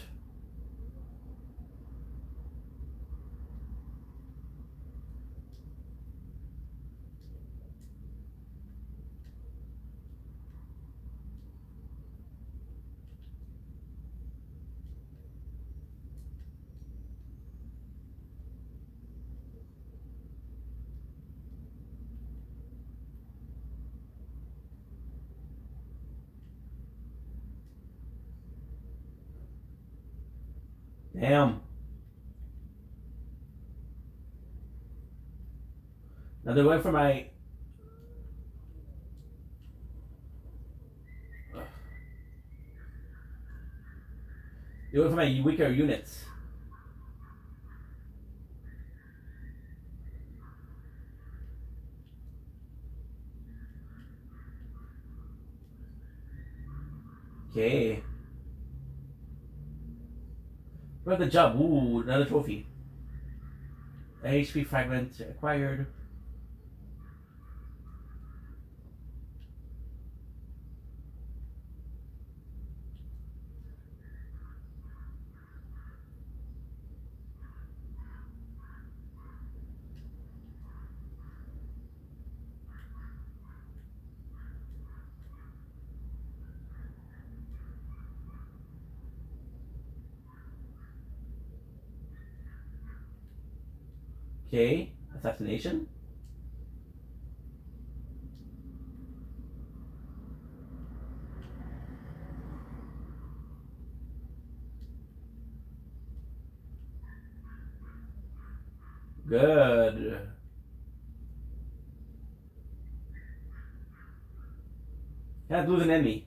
Damn. Now they're going for my You're looking for my weaker units. Okay. What the job? Ooh, another trophy. HP fragment acquired. Okay, assassination. Good. Can't lose an enemy.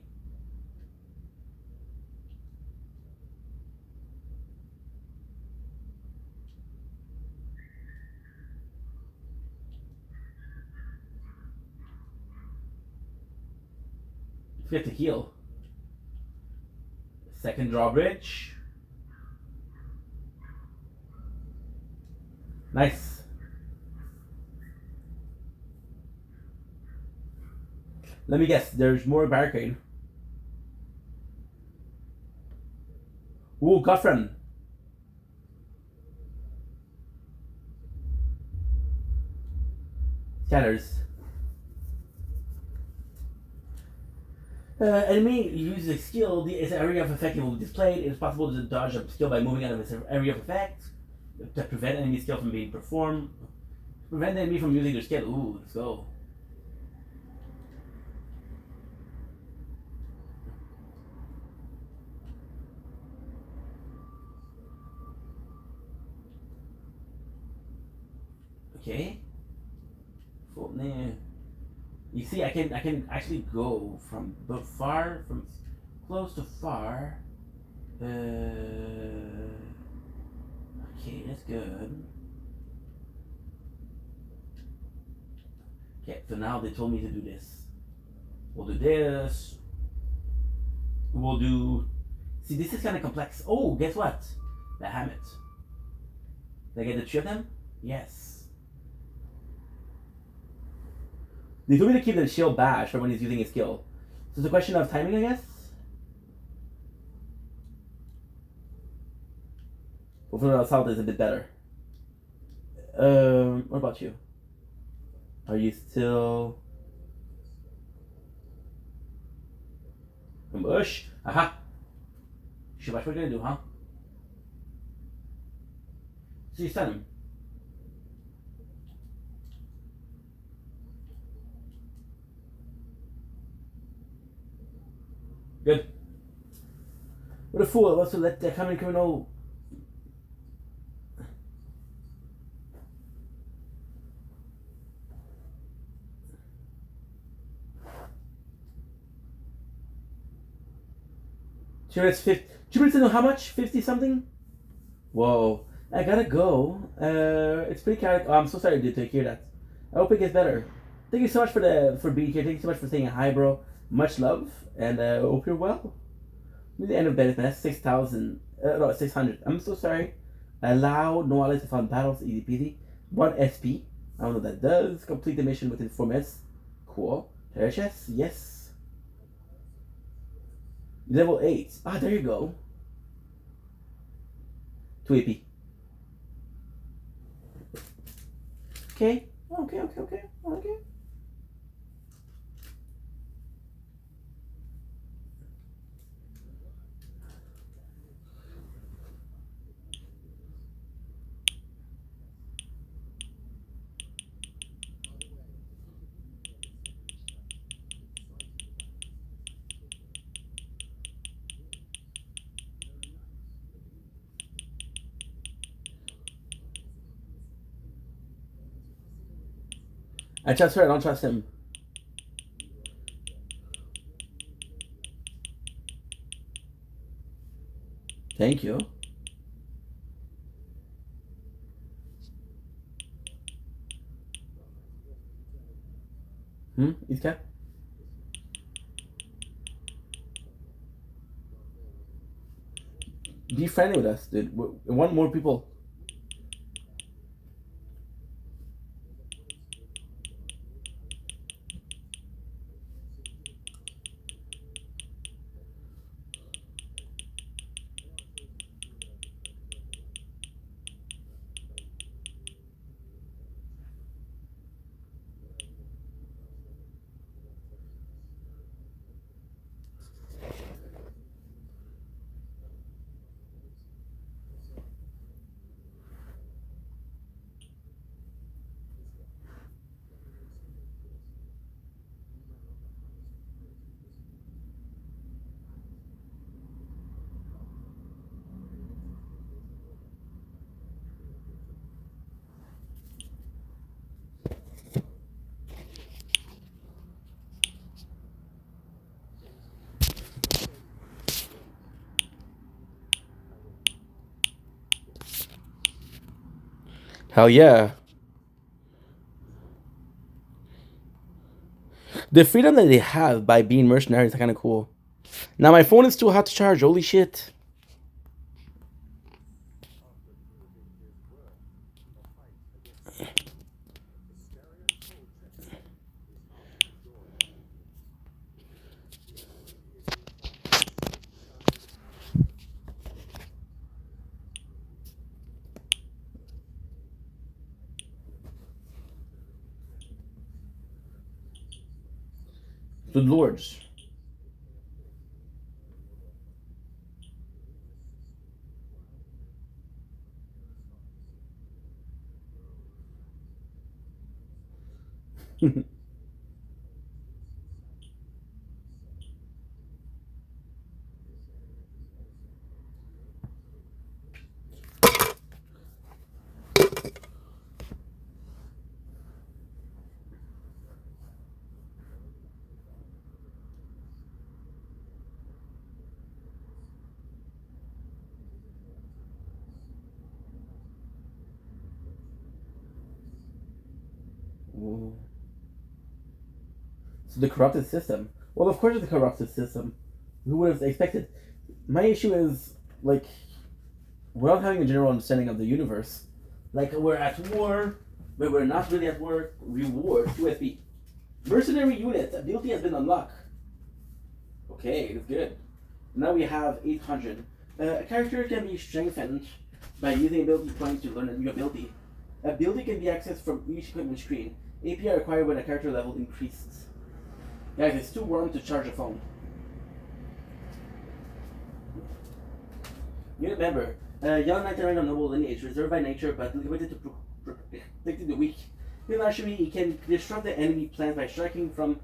We have to heal. Second drawbridge. Nice. Let me guess, there's more barricade. Ooh, Guthrum. Scatters. Enemy uses a skill, its area of effect will be displayed. It is possible to dodge a skill by moving out of its area of effect to prevent enemy skill from being performed. Prevent the enemy from using their skill. Ooh, let's go. Okay. You see, I can actually go from far, from close to far. Okay, that's good. Okay, so now they told me to do this. We'll do this. We'll do. See, this is kind of complex. Oh, guess what? The Hammett. Did I get the 3 of them? Yes. They told me to keep the shield bash for when he's using his skill. So it's a question of timing, I guess? Hopefully the assault is a bit better. What about you? Are you still... Ambush? Aha! Shit, what are we gonna do, huh? So you stun him. Good. What a fool I was to let the common criminal. Sure, it's 50. 2 minutes to know how much? 50 something? Whoa. I gotta go. It's pretty chaotic. Oh, I'm so sorry to hear that. I hope it gets better. Thank you so much for being here. Thank you so much for saying hi, bro. Much love, and I hope you're well. The end of Benefit, 6,000. No, 600. I'm so sorry. Allow no allies to find battles, easy peasy. 1 SP. I don't know what that does. Complete the mission within 4 minutes. Cool. Terrachess, yes. Level 8. Ah, there you go. 2 AP. Okay. Okay. I trust her, I don't trust him. Thank you. East Cap? Be friendly with us, dude. We want more people. Hell yeah. The freedom that they have by being mercenaries is kind of cool. Now my phone is too hot to charge. Holy shit. Good lords. So the corrupted system. Well, of course it's a corrupted system. Who would have expected? My issue is, like, without having a general understanding of the universe, like, we're at war, but we're not really at war. Reward, USB. Mercenary unit, ability has been unlocked. Okay, that's good. Now we have 800. A character can be strengthened by using ability points to learn a new ability. Ability can be accessed from each equipment screen. API required when a character level increases. Guys, it's too warm to charge a phone. Unit member. Young knight of noble lineage, reserved by nature but limited to protecting the weak. In archery, he can disrupt the enemy plans by striking from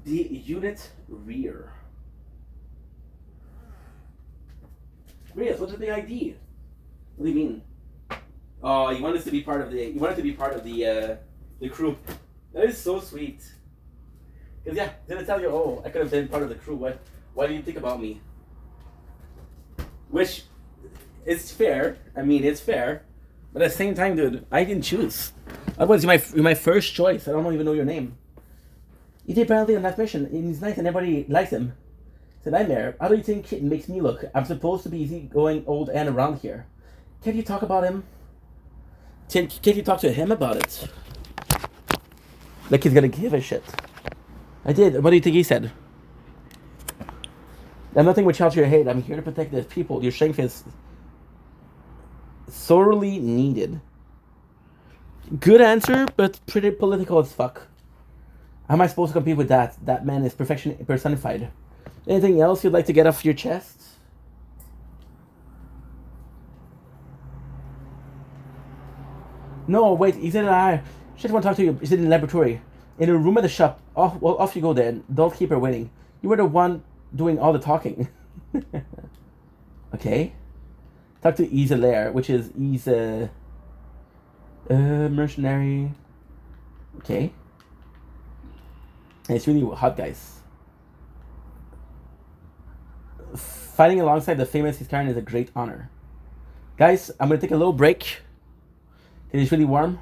the unit rear. Rias, what's the big ID? What do you mean? Oh, you want us to be part of the. You want it to be part of the crew. That is so sweet. Cause yeah, did I tell you? Oh, I could have been part of the crew. What? Why do you think about me? Which is fair. I mean, it's fair. But at the same time, dude, I didn't choose. Otherwise, you're my first choice. I don't even know your name. He did badly on that mission. He's nice and everybody likes him. It's a nightmare. How do you think it makes me look? I'm supposed to be easygoing old and around here. Can't you talk about him? Can't you talk to him about it? Like he's gonna give a shit. I did. What do you think he said? I'm nothing without your hate. I'm here to protect the people. Your strength is sorely needed. Good answer, but pretty political as fuck. How am I supposed to compete with that? That man is perfection personified. Anything else you'd like to get off your chest? No, wait. He said I just want to talk to you. He's in the laboratory. In a room at the shop. Oh, well, off you go then. Don't keep her waiting. You were the one doing all the talking. Okay. Talk to Isa Lair, which is Isa... mercenary. Okay. And it's really hot, guys. Fighting alongside the famous Iscarian is a great honor. Guys, I'm gonna take a little break. It is really warm.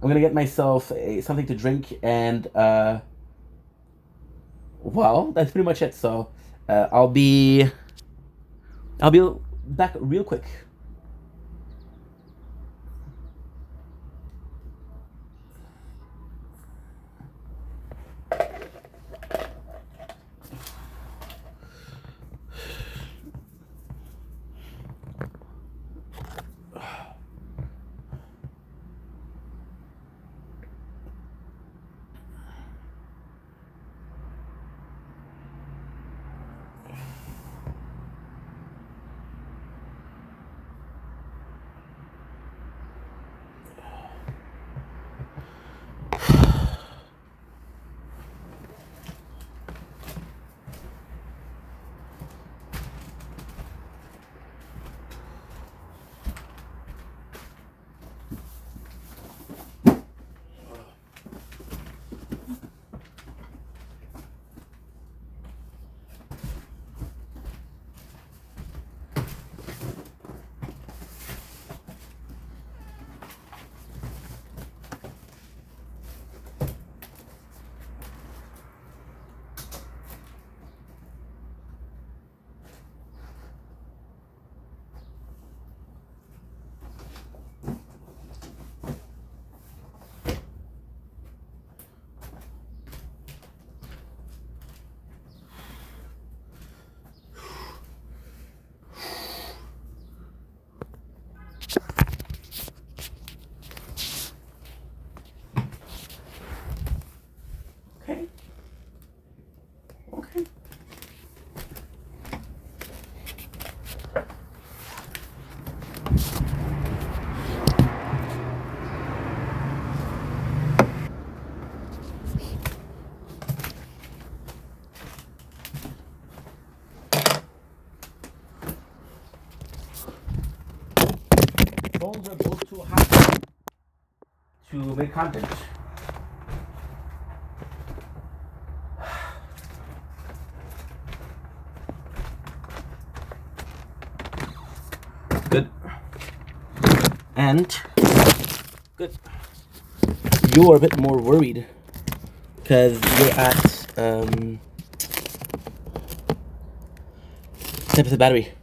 I'm gonna get myself something to drink, and well, that's pretty much it. So I'll be back real quick. Okay. Okay. Phones are both too hot to make content. Good. And good. You're a bit more worried because you're at 10% battery.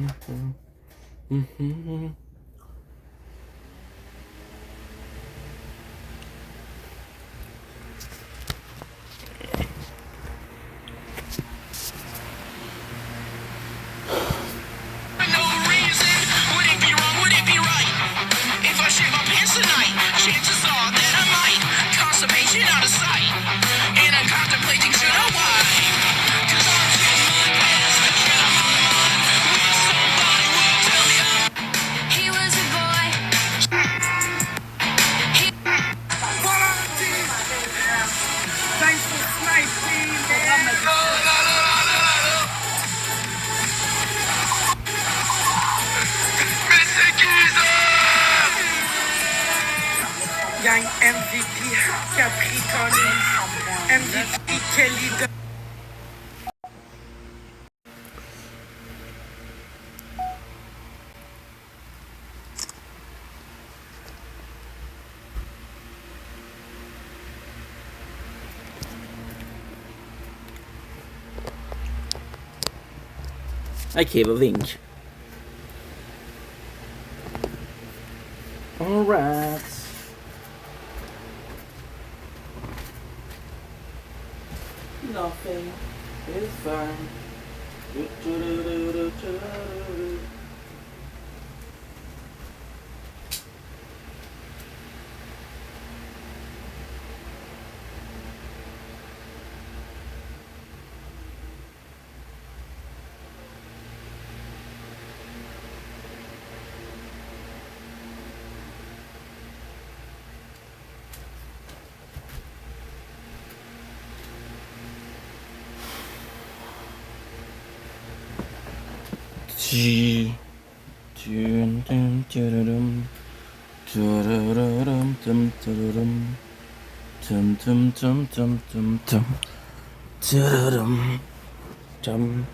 No reason. Would it be wrong? Would it be right? If I shit my pants tonight, chances are that I might. Constipation out of sight. And I'm contemplating should I wipe? 'Cause I'm shitting my pants. And I'm on my mind. Wish somebody would tell me he was a boy. Thanks for sniping, Gang MVP, Capricorn, MVP, Kelly. Okay, the link. Alright. Nothing is fine. Dum